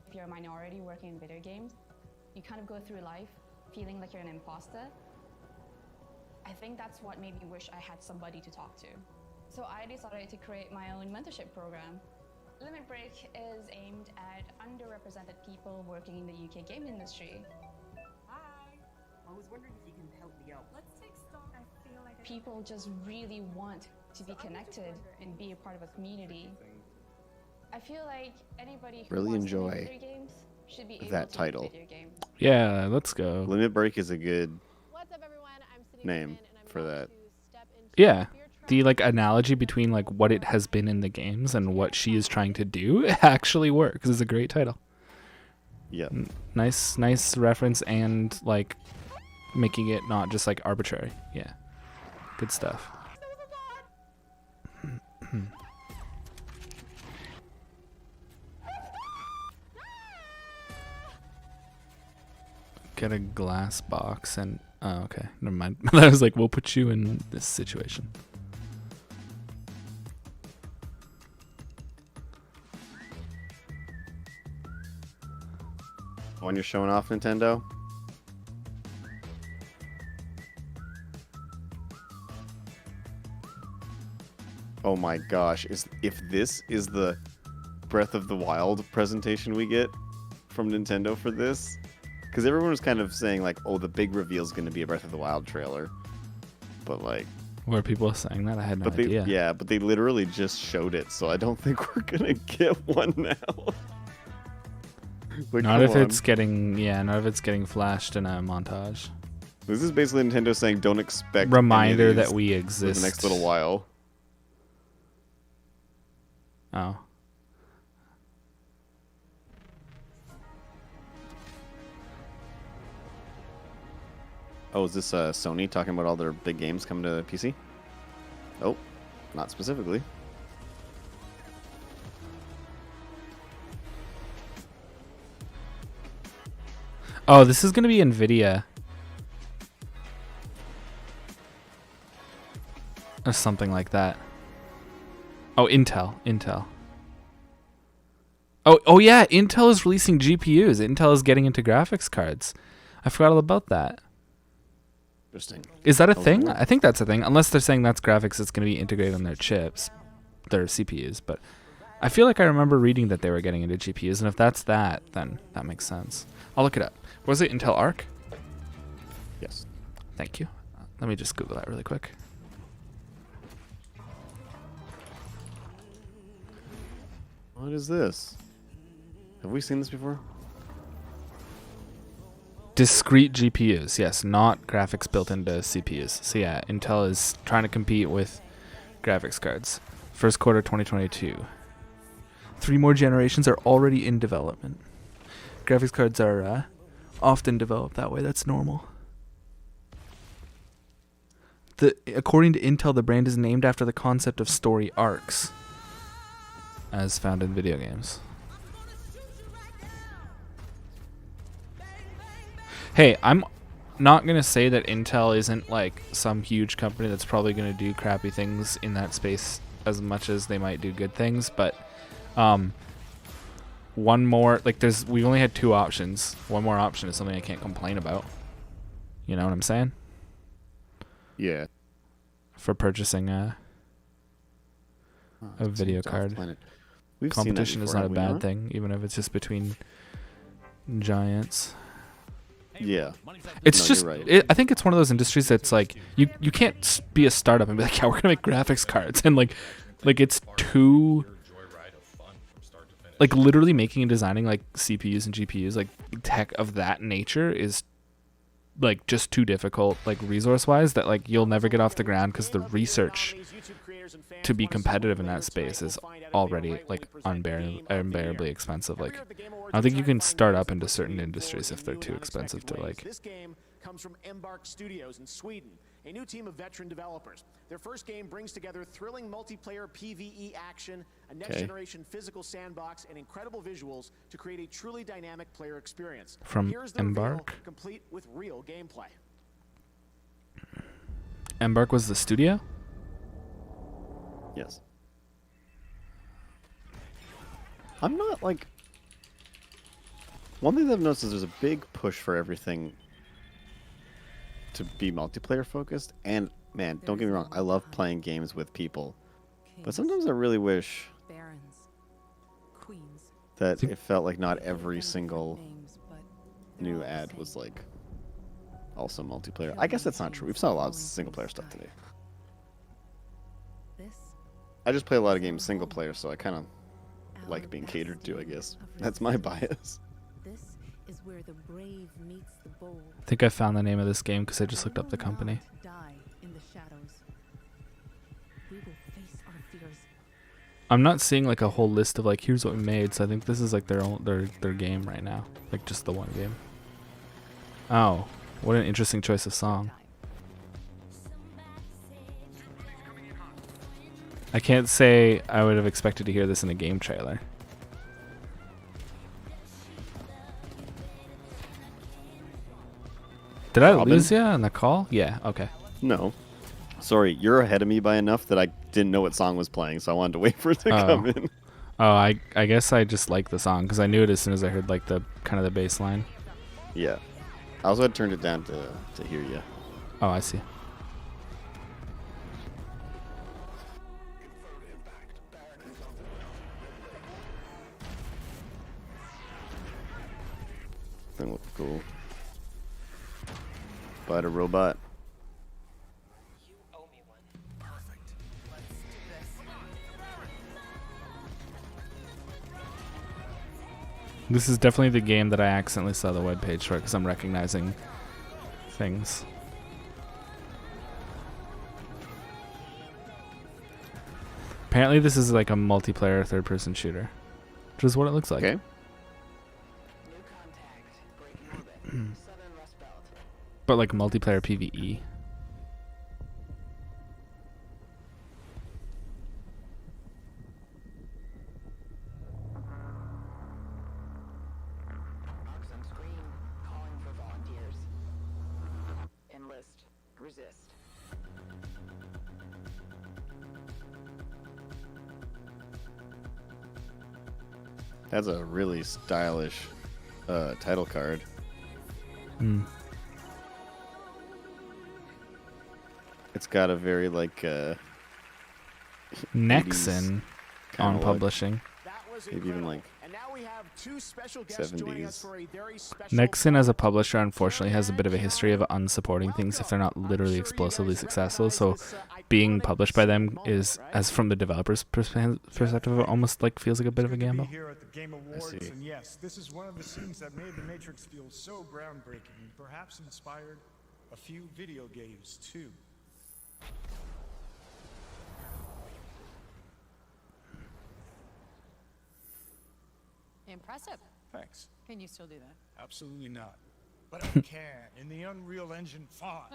If you're a minority working in video games, you kind of go through life feeling like you're an imposter. I think that's what made me wish I had somebody to talk to. So I decided to create my own mentorship program. Limit Break is aimed at underrepresented people working in the UK game industry. Hi. I was wondering if you can help me out. Let's take stock. I feel like People just really want to be connected and be a part of a community. I feel like anybody who Really wants to enjoy make video games should be able that to title. make video games. Yeah, let's go. Limit Break is a good name for that. Yeah. The, like, analogy between, like, what it has been in the games and what she is trying to do actually works. It's a great title. Yeah. Nice reference and, like, making it not just, like, arbitrary. Yeah. Good stuff. Get a glass box and... Oh, okay. Never mind. I was like, we'll put you in this situation. When you're showing off Nintendo? Oh my gosh, if this is the Breath of the Wild presentation we get from Nintendo for this, because everyone was kind of saying like, oh, the big reveal is going to be a Breath of the Wild trailer, but like, Were people saying that? I had no idea. Yeah, but they literally just showed it, so I don't think we're gonna get one now. Like, Not come if on. it's getting flashed in a montage. This is basically Nintendo saying don't expect Reminder any of these that we for exist. the next little while. Oh. Oh, is this Sony talking about all their big games coming to PC? Oh, not specifically. Oh, this is going to be NVIDIA. Or something like that. Oh, Intel. Oh yeah, Intel is releasing GPUs. Intel is getting into graphics cards. I forgot all about that. Interesting. Is that a thing? I think that's a thing. Unless they're saying that's graphics that's going to be integrated on their chips, their CPUs. But I feel like I remember reading that they were getting into GPUs, and if that's that, then that makes sense. I'll look it up. Was it Intel Arc? Yes. Thank you. Let me just Google that really quick. What is this? Have we seen this before? Discrete GPUs, yes, not graphics built into CPUs. So yeah, Intel is trying to compete with graphics cards. First quarter 2022. 3 more generations are already in development. Graphics cards are often developed that way. That's normal. According to Intel, the brand is named after the concept of story arcs, as found in video games. Hey, I'm not gonna say that Intel isn't like some huge company that's probably gonna do crappy things in that space as much as they might do good things, but one more, like, we only had 2 options. One more option is something I can't complain about. You know what I'm saying? Yeah. For purchasing a video card. We've seen that Competition is before, not a have we bad not? thing, even if it's just between giants. Yeah. It's No, just, you're right. I think it's one of those industries that's like, you can't be a startup and be like, yeah, we're gonna make graphics cards, and like it's too, like, literally making and designing like CPUs and GPUs, like tech of that nature is like just too difficult, like resource wise, that like you'll never get off the ground because the research to be competitive in that space is already like unbearably expensive. Like, I don't think you can start up into certain industries if they're too expensive to like. This game comes from Embark Studios in Sweden, a new team of veteran developers. Their first game brings together thrilling multiplayer PvE action, a next-generation physical sandbox, and incredible visuals to create a truly dynamic player experience. From Here's the reveal, Embark? complete with real gameplay. Embark was the studio? Yes. I'm not like. One thing that I've noticed is there's a big push for everything to be multiplayer focused, and man, don't get me wrong, I love playing games with people, but sometimes I really wish that it felt like not every single new ad was like also multiplayer. I guess that's not true. We've saw a lot of single player stuff today. I just play a lot of games single player, so I kind of like being catered to, I guess. That's my bias. This is where the brave meets the bold. I think I found the name of this game because I just looked up the company. Die in the shadows. We will face our fears. I'm not seeing like a whole list of like, here's what we made, so I think this is like their game right now, like just the one game. Oh, what an interesting choice of song. I can't say I would have expected to hear this in a game trailer. Did I Robin? lose you on the call? Yeah, okay. No. Sorry, you're ahead of me by enough that I didn't know what song was playing, so I wanted to wait for it to come in. Oh, I guess I just like the song because I knew it as soon as I heard like the kind of the bass line. Yeah. I also had turned it down to hear you. Oh, I see. Thing looks cool. But a robot. This is definitely the game that I accidentally saw the webpage for because I'm recognizing things. Apparently this is like a multiplayer third-person shooter, which is what it looks like. Okay. But like multiplayer PvE. Enlist. Resist. That's a really stylish title card. Hmm. It's got a very like Nexon 80s on kinda publishing. Maybe even like And now we have two special guests joining us 70s. for a very special Nexon as a publisher unfortunately has a bit of a history of unsupporting things if they're not literally explosively successful, so being published by them is, as from the developer's perspective, it almost like feels like a bit of a gamble. Here at the Game Awards, and yes, this is one of the scenes that made The Matrix feel so groundbreaking, and perhaps inspired a few video games too. Impressive. Thanks. Can you still do that? Absolutely not. But I can in the Unreal Engine 5.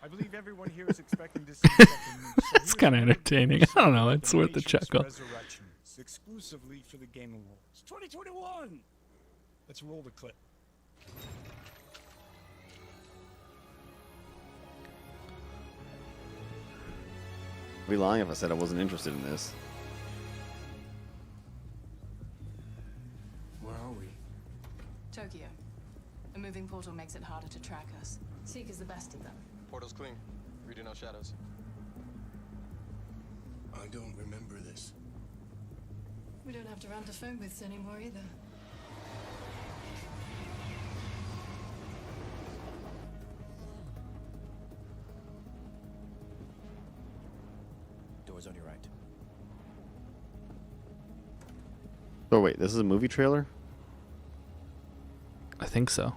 I believe everyone here is expecting to see something new. So It's kind of entertaining. I don't know. It's worth a chuckle. Resurrection, exclusively for the Game Awards 2021. Let's roll the clip. I'd be lying if I said I wasn't interested in this. Where are we? Tokyo. A moving portal makes it harder to track us. Seeker's the best of them. Portal's clean. Reading out shadows. I don't remember this. We don't have to run to phone booths anymore either. Doors on your right. Oh wait, this is a movie trailer? I think so.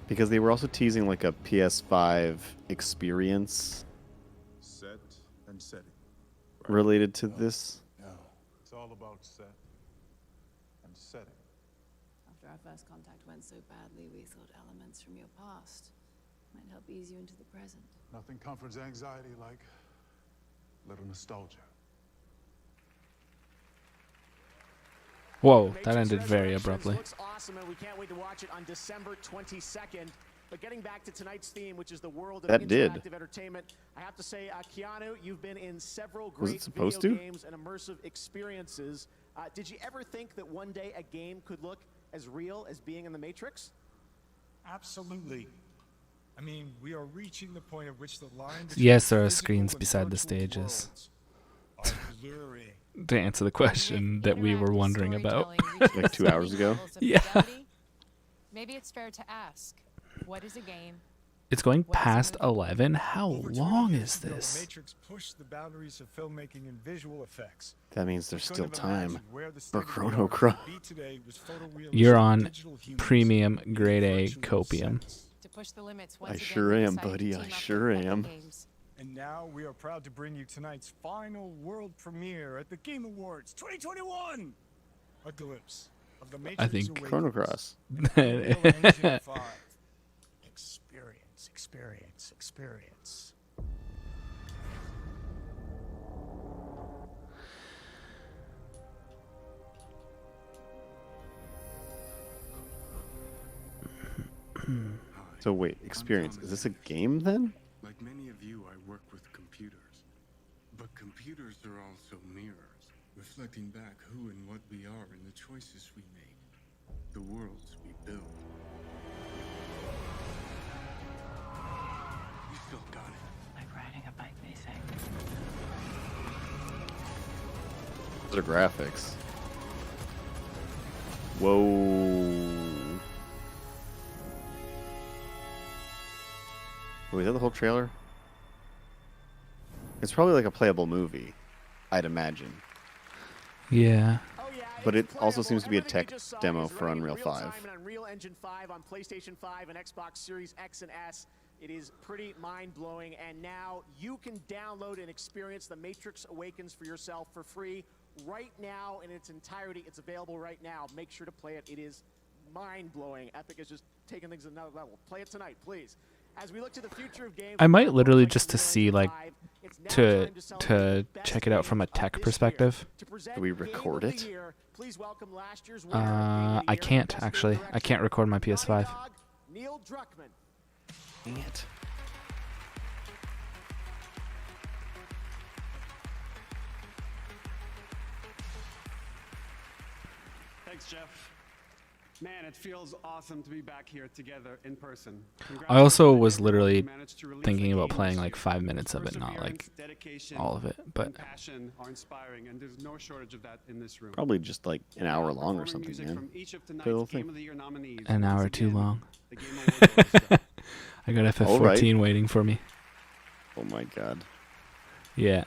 Because they were also teasing like a PS5 experience Set and setting. related to this. No. It's all about set and setting. After our first contact went so badly, we thought elements from your past might help ease you into the present. Nothing comforts anxiety like little nostalgia. Whoa, that ended very abruptly. Looks awesome, and we can't wait to watch it on December 22nd. But getting back to tonight's theme, which is the world of interactive entertainment, I have to say, Keanu, you've been in several great video games and immersive experiences. Did you ever think that one day a game could look as real as being in the Matrix? Absolutely. I mean, we are reaching the point at which the line Yes, there are screens beside the stages. To answer the question that we were wondering about. Like 2 hours ago? Yeah. Maybe it's fair to ask, what is a game? It's going past 11? How long is The this? Matrix pushed the boundaries of filmmaking and visual effects. That means there's still Couldn't have time imagined where the for state of the Chrono art Cross. would be today with photorealistic You're on digital humans premium in grade A virtual copium. sets. To push the limits once I again, sure we am, decided to buddy. team I up with sure Epic am. Games. And now we are proud to bring you tonight's final world premiere at the Game Awards 2021. A glimpse of the Matrix I think Awakens. Chrono Cross. Unreal Engine 5. Experience, experience, experience. So wait, experience. Is this a game then? Like many of you, I work with computers. But computers are also mirrors, reflecting back who and what we are and the choices we make, the worlds we build. You still got it. Like riding a bike, they say. Those are graphics. Whoa. Wait, is that the whole trailer? It's probably like a playable movie, I'd imagine. Yeah. But it also seems to be a tech demo for Unreal 5. Unreal Engine 5 on PlayStation 5 and Xbox Series X and S. It is pretty mind-blowing, and now you can download and experience The Matrix Awakens for yourself for free right now in its entirety. It's available right now. Make sure to play it. It is mind-blowing. Epic is just taking things to another level. Play it tonight, please. As we look to the future of games, I might literally just to see like to check it out from a tech perspective. Do we record it? I can't actually. I can't record my PS5. Neil Druckmann. Dang it. Thanks, Geoff. Man, it feels awesome to be back here together in person. I also was literally thinking about playing like 5 minutes of it, not like all of it, but passion are inspiring, and there's no shortage of that in this room. Probably just like an hour long or something, man. The whole thing. an hour too long. I got FF14 Alright. waiting for me. Oh my god. Yeah.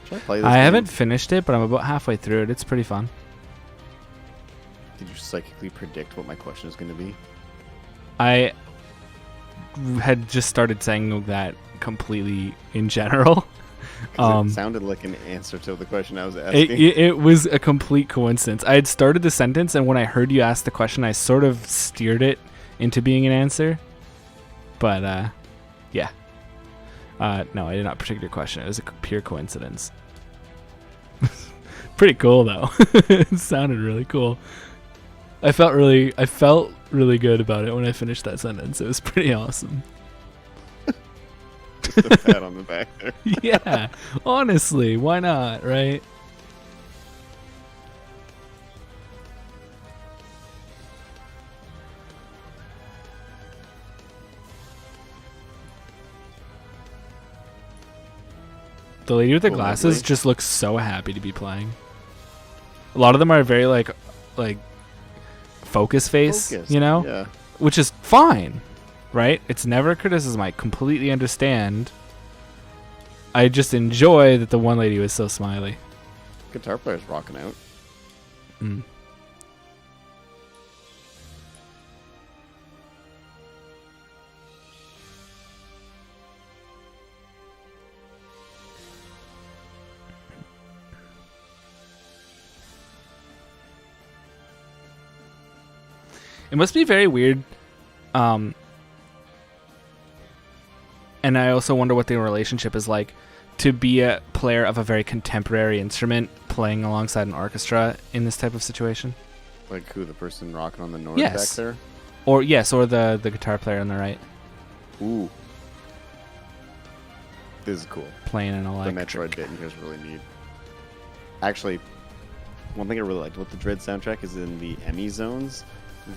Should I play this I game? haven't finished it, but I'm about halfway through it. It's pretty fun. Did you psychically predict what my question is going to be? I had just started saying that completely in general. It sounded like an answer to the question I was asking. It was a complete coincidence. I had started the sentence, and when I heard you ask the question, I sort of steered it into being an answer. But, yeah. No, I did not predict your question. It was a pure coincidence. Pretty cool, though. It sounded really cool. I felt really good about it when I finished that sentence. It was pretty awesome. Just a pat on the back there. Yeah, honestly, why not, right? The lady with the glasses just looks so happy to be playing. A lot of them are very like focused, you know? Yeah. Which is fine, right? It's never a criticism. I completely understand. I just enjoy that the one lady was so smiley. Guitar player's rocking out. Mm. It must be very weird. And I also wonder what the relationship is like to be a player of a very contemporary instrument playing alongside an orchestra in this type of situation. Like who, the person rocking on the Nord back there? Or the guitar player on the right. Ooh. This is cool. Playing an electric. The Metroid bit in here is really neat. Actually, one thing I really liked with the Dread soundtrack is in the Emmy zones,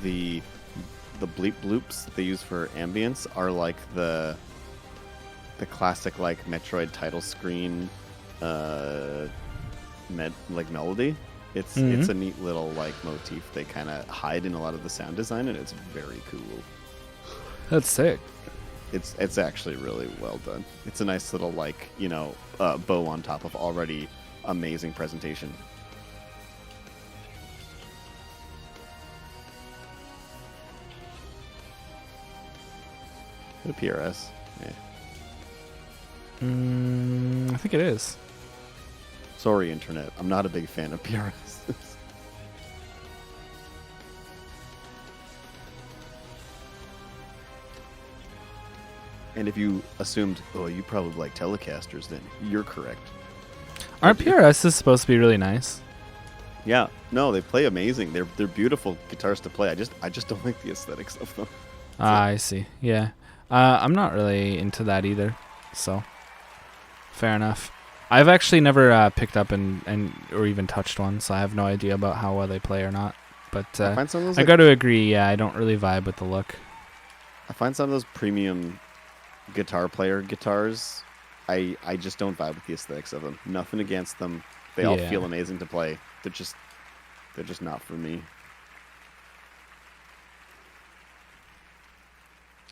the bleep bloops that they use for ambience are like the classic like Metroid title screen melody. It's a neat little like motif they kind of hide in a lot of the sound design, and it's very cool. That's sick. It's actually really well done. It's a nice little like bow on top of already amazing presentation. The PRS. Yeah. I think it is. Sorry, Internet. I'm not a big fan of PRS. And if you assumed, oh, you probably like Telecasters, then you're correct. Aren't PRSs supposed to be really nice? Yeah. No, they play amazing. They're beautiful guitars to play. I just don't like the aesthetics of them. I see. Yeah. I'm not really into that either. So, fair enough. I've actually never picked up or even touched one, so I have no idea about how well they play or not. But I got to agree, yeah, I don't really vibe with the look. I find some of those premium guitar player guitars, I just don't vibe with the aesthetics of them. Nothing against them. They all feel amazing to play. They're just not for me.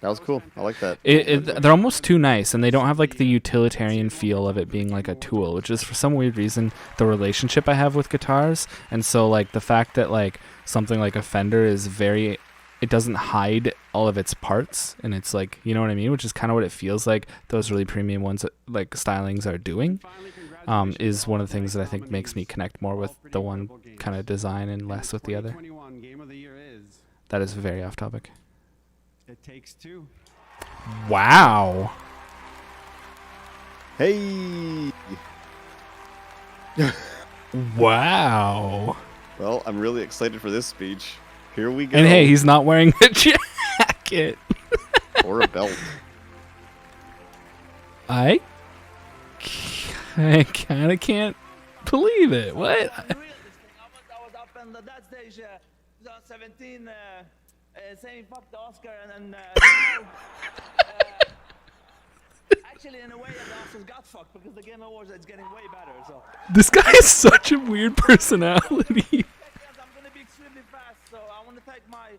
That was cool. I like that. They're almost too nice, and they don't have like the utilitarian feel of it being like a tool, which is for some weird reason the relationship I have with guitars. And so like the fact that like something like a Fender is it doesn't hide all of its parts, and it's like, you know what I mean, which is kind of what it feels like those really premium ones like stylings are doing, is one of the things that I think makes me connect more with the one kind of design and less with the other. That is very off topic. It Takes Two. Wow. Hey. Wow. Well, I'm really excited for this speech. Here we go. And hey, he's not wearing a jacket. Or a belt. I kind of can't believe it. What? I was up in that stage, 2017, saying fuck the Oscar, and actually, in a way, the Oscars got fucked because the Game Awards is getting way better. So this guy has such a weird personality. Yes, I'm gonna be extremely fast. So I want to thank my,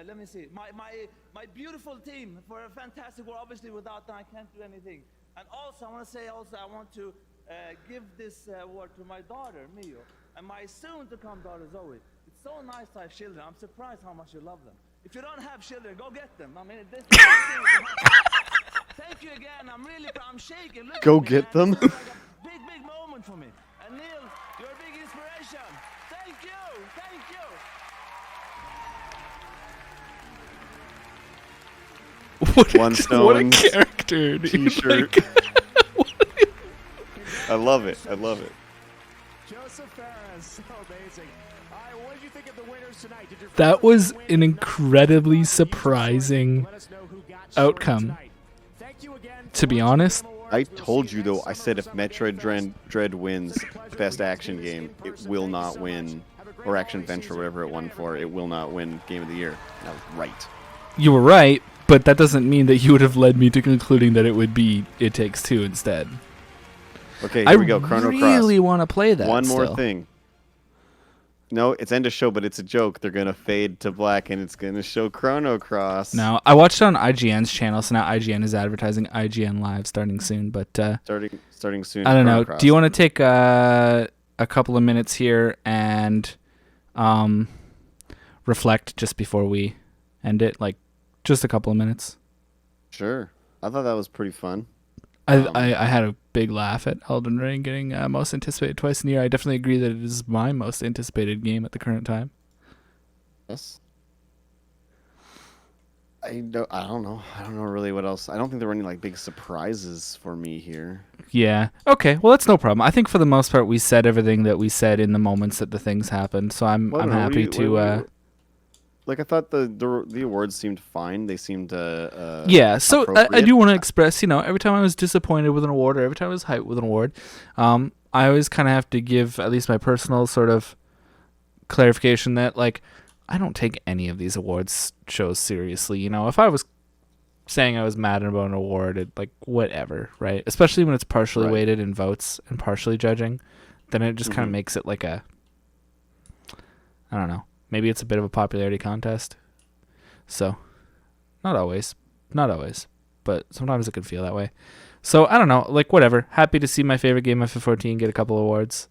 let me see, my beautiful team for a fantastic work. Obviously, without them, I can't do anything. And also, I want to say, I want to give this award to my daughter, Mio, and my soon-to-come daughter, Zoe. It's so nice to have children. I'm surprised how much you love them. If you don't have children, go get them. I mean, this is Thank you again. I'm shaking. Look Go at me, get man. them. This is like a big moment for me. And Neil, you're a big inspiration. Thank you. Thank you. One stone. What a character, dude. T-shirt. I love it. I love it. Joseph Ferris, so amazing. All right, what did you think of the winners tonight? Did your That was an incredibly surprising outcome. To be honest, I told you though. I said if Metroid Dread wins Best Action Game, it will not win, or Action Venture, whatever it won for. It will not win Game of the Year. And I was right. you were right, but that doesn't mean that you would have led me to concluding that it would be It Takes Two instead. Okay, here we go. Chrono Cross. I really want to play that. One more still. thing. No, it's end of show, but it's a joke. They're gonna fade to black, and it's gonna show Chrono Cross. No, I watched it on IGN's channel, so now IGN is advertising IGN Live starting soon. But starting soon. I don't Chrono know. Cross. Do you want to take a couple of minutes here and reflect just before we end it? Like, just a couple of minutes. Sure. I thought that was pretty fun. I had a big laugh at Elden Ring getting most anticipated twice in a year. I definitely agree that it is my most anticipated game at the current time. Yes. I don't know. I don't know really what else. I don't think there were any like big surprises for me here. Yeah. Okay. Well, that's no problem. I think for the most part we said everything that we said in the moments that the things happened. So I'm happy to. Like I thought the awards seemed fine. They seemed yeah. So I do want to express, every time I was disappointed with an award or every time I was hyped with an award, I always kind of have to give at least my personal sort of clarification that like I don't take any of these awards shows seriously. If I was saying I was mad about an award, it like whatever, right? Especially when it's partially weighted in votes and partially judging, then it just kind of makes it like I don't know. Maybe it's a bit of a popularity contest. So, not always, but sometimes it can feel that way. So, I don't know, like whatever. Happy to see my favorite game FF14 get a couple awards.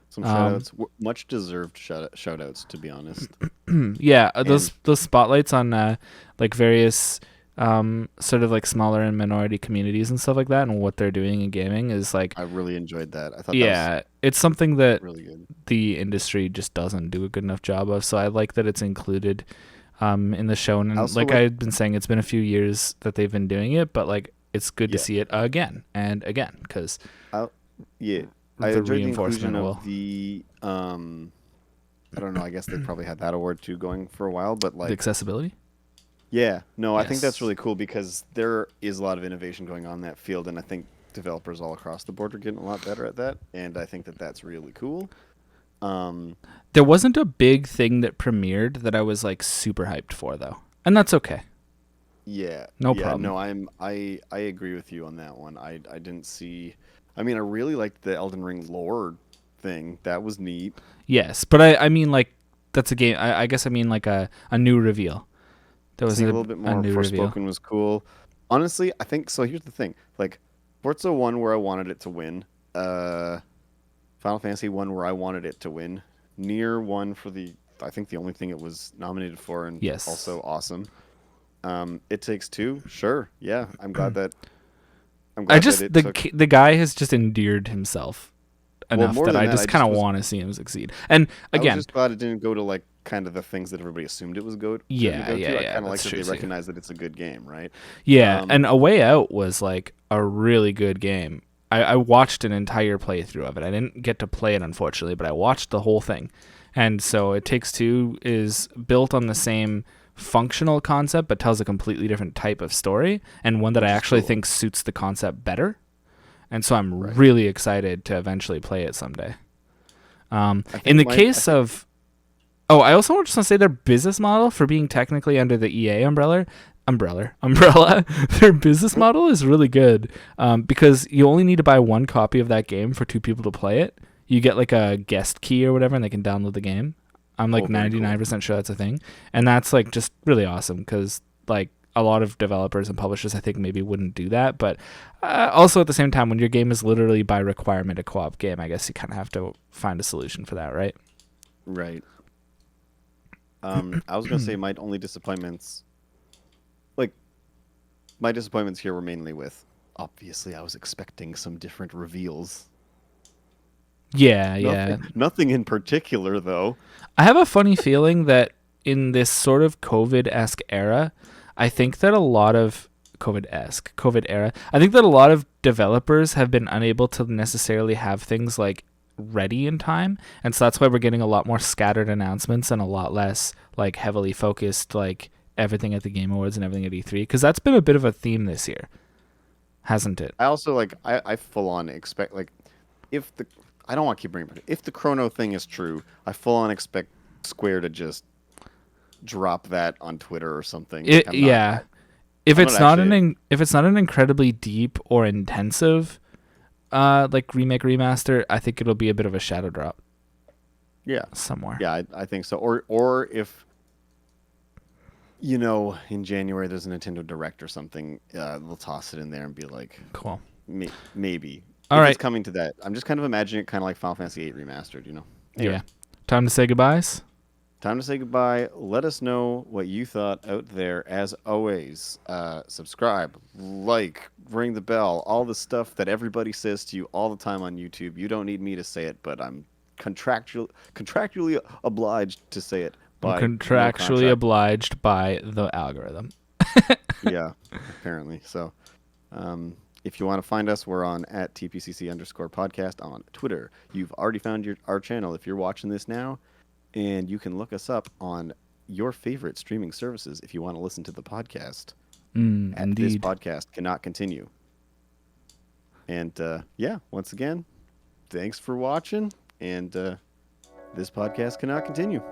Some shout-outs, much deserved shout-outs, to be honest. Yeah, those spotlights on like various sort of like smaller and minority communities and stuff like that, and what they're doing in gaming is like I really enjoyed that. I thought it's something that really good. The industry just doesn't do a good enough job of. So I like that it's included in the show. And like I've been saying, it's been a few years that they've been doing it, but like it's good to see it again and again because I enjoyed the inclusion of the I don't know. I guess they probably had that award too going for a while, but like the accessibility. Yeah, no, I think that's really cool because there is a lot of innovation going on in that field, and I think developers all across the board are getting a lot better at that, and I think that that's really cool. There wasn't a big thing that premiered that I was like super hyped for though, and that's okay. Yeah, no problem. No, I agree with you on that one. I didn't see. I mean, I really liked the Elden Ring lore thing. That was neat. Yes, but I mean like that's a game. I guess I mean like a new reveal. There was a little bit more Forspoken was cool. Honestly, I think so. Here's the thing: like Forza 1, where I wanted it to win. Final Fantasy 1, where I wanted it to win. Nier 1 for I think the only thing it was nominated for, and also awesome. It Takes Two, sure, yeah. I'm glad that. The guy has just endeared himself enough that I just kind of want to see him succeed. And again, I was just glad it didn't go to like kind of the things that everybody assumed it was go. Yeah. I kind of like that they recognize that it's a good game, right? Yeah, and A Way Out was like a really good game. I watched an entire playthrough of it. I didn't get to play it, unfortunately, but I watched the whole thing. And so It Takes Two is built on the same functional concept, but tells a completely different type of story, and one that I actually think suits the concept better. And so I'm really excited to eventually play it someday. In the case of... Oh, I also want to say their business model for being technically under the EA umbrella, their business model is really good because you only need to buy one copy of that game for two people to play it. You get like a guest key or whatever, and they can download the game. I'm like 99% sure that's a thing. And that's like just really awesome because like a lot of developers and publishers I think maybe wouldn't do that. But also at the same time, when your game is literally by requirement a co-op game, I guess you kind of have to find a solution for that, right? Right. I was going to say my only disappointments, like, my disappointments here were mainly with, obviously, I was expecting some different reveals. Yeah. Nothing in particular, though. I have a funny feeling that in this sort of COVID-esque era, I think that a lot of COVID era, I think that a lot of developers have been unable to necessarily have things like ready in time, and so that's why we're getting a lot more scattered announcements and a lot less like heavily focused like everything at the Game Awards and everything at E3, because that's been a bit of a theme this year, hasn't it? I also like I full on expect like if the I don't want to keep bringing it back. If the Chrono thing is true, I full on expect Square to just drop that on Twitter or something. If it's not an incredibly deep or intensive like remake remaster, I think it'll be a bit of a shadow drop. Yeah. Somewhere. Yeah, I think so. Or if in January there's a Nintendo Direct or something, they'll toss it in there and be like, cool. Maybe. All if right. It's coming to that. I'm just kind of imagining it kind of like Final Fantasy VIII remastered, Anyway. Yeah. Time to say goodbyes. Time to say goodbye. Let us know what you thought out there. As always, subscribe, like, ring the bell, all the stuff that everybody says to you all the time on YouTube. You don't need me to say it, but I'm contractually obliged to say it. Contractually obliged by the algorithm. Yeah, apparently. So, if you want to find us, we're on at @TPCC_podcast on Twitter. You've already found our channel if you're watching this now. And you can look us up on your favorite streaming services if you want to listen to the podcast. Indeed. This podcast cannot continue. And once again, thanks for watching. And this podcast cannot continue.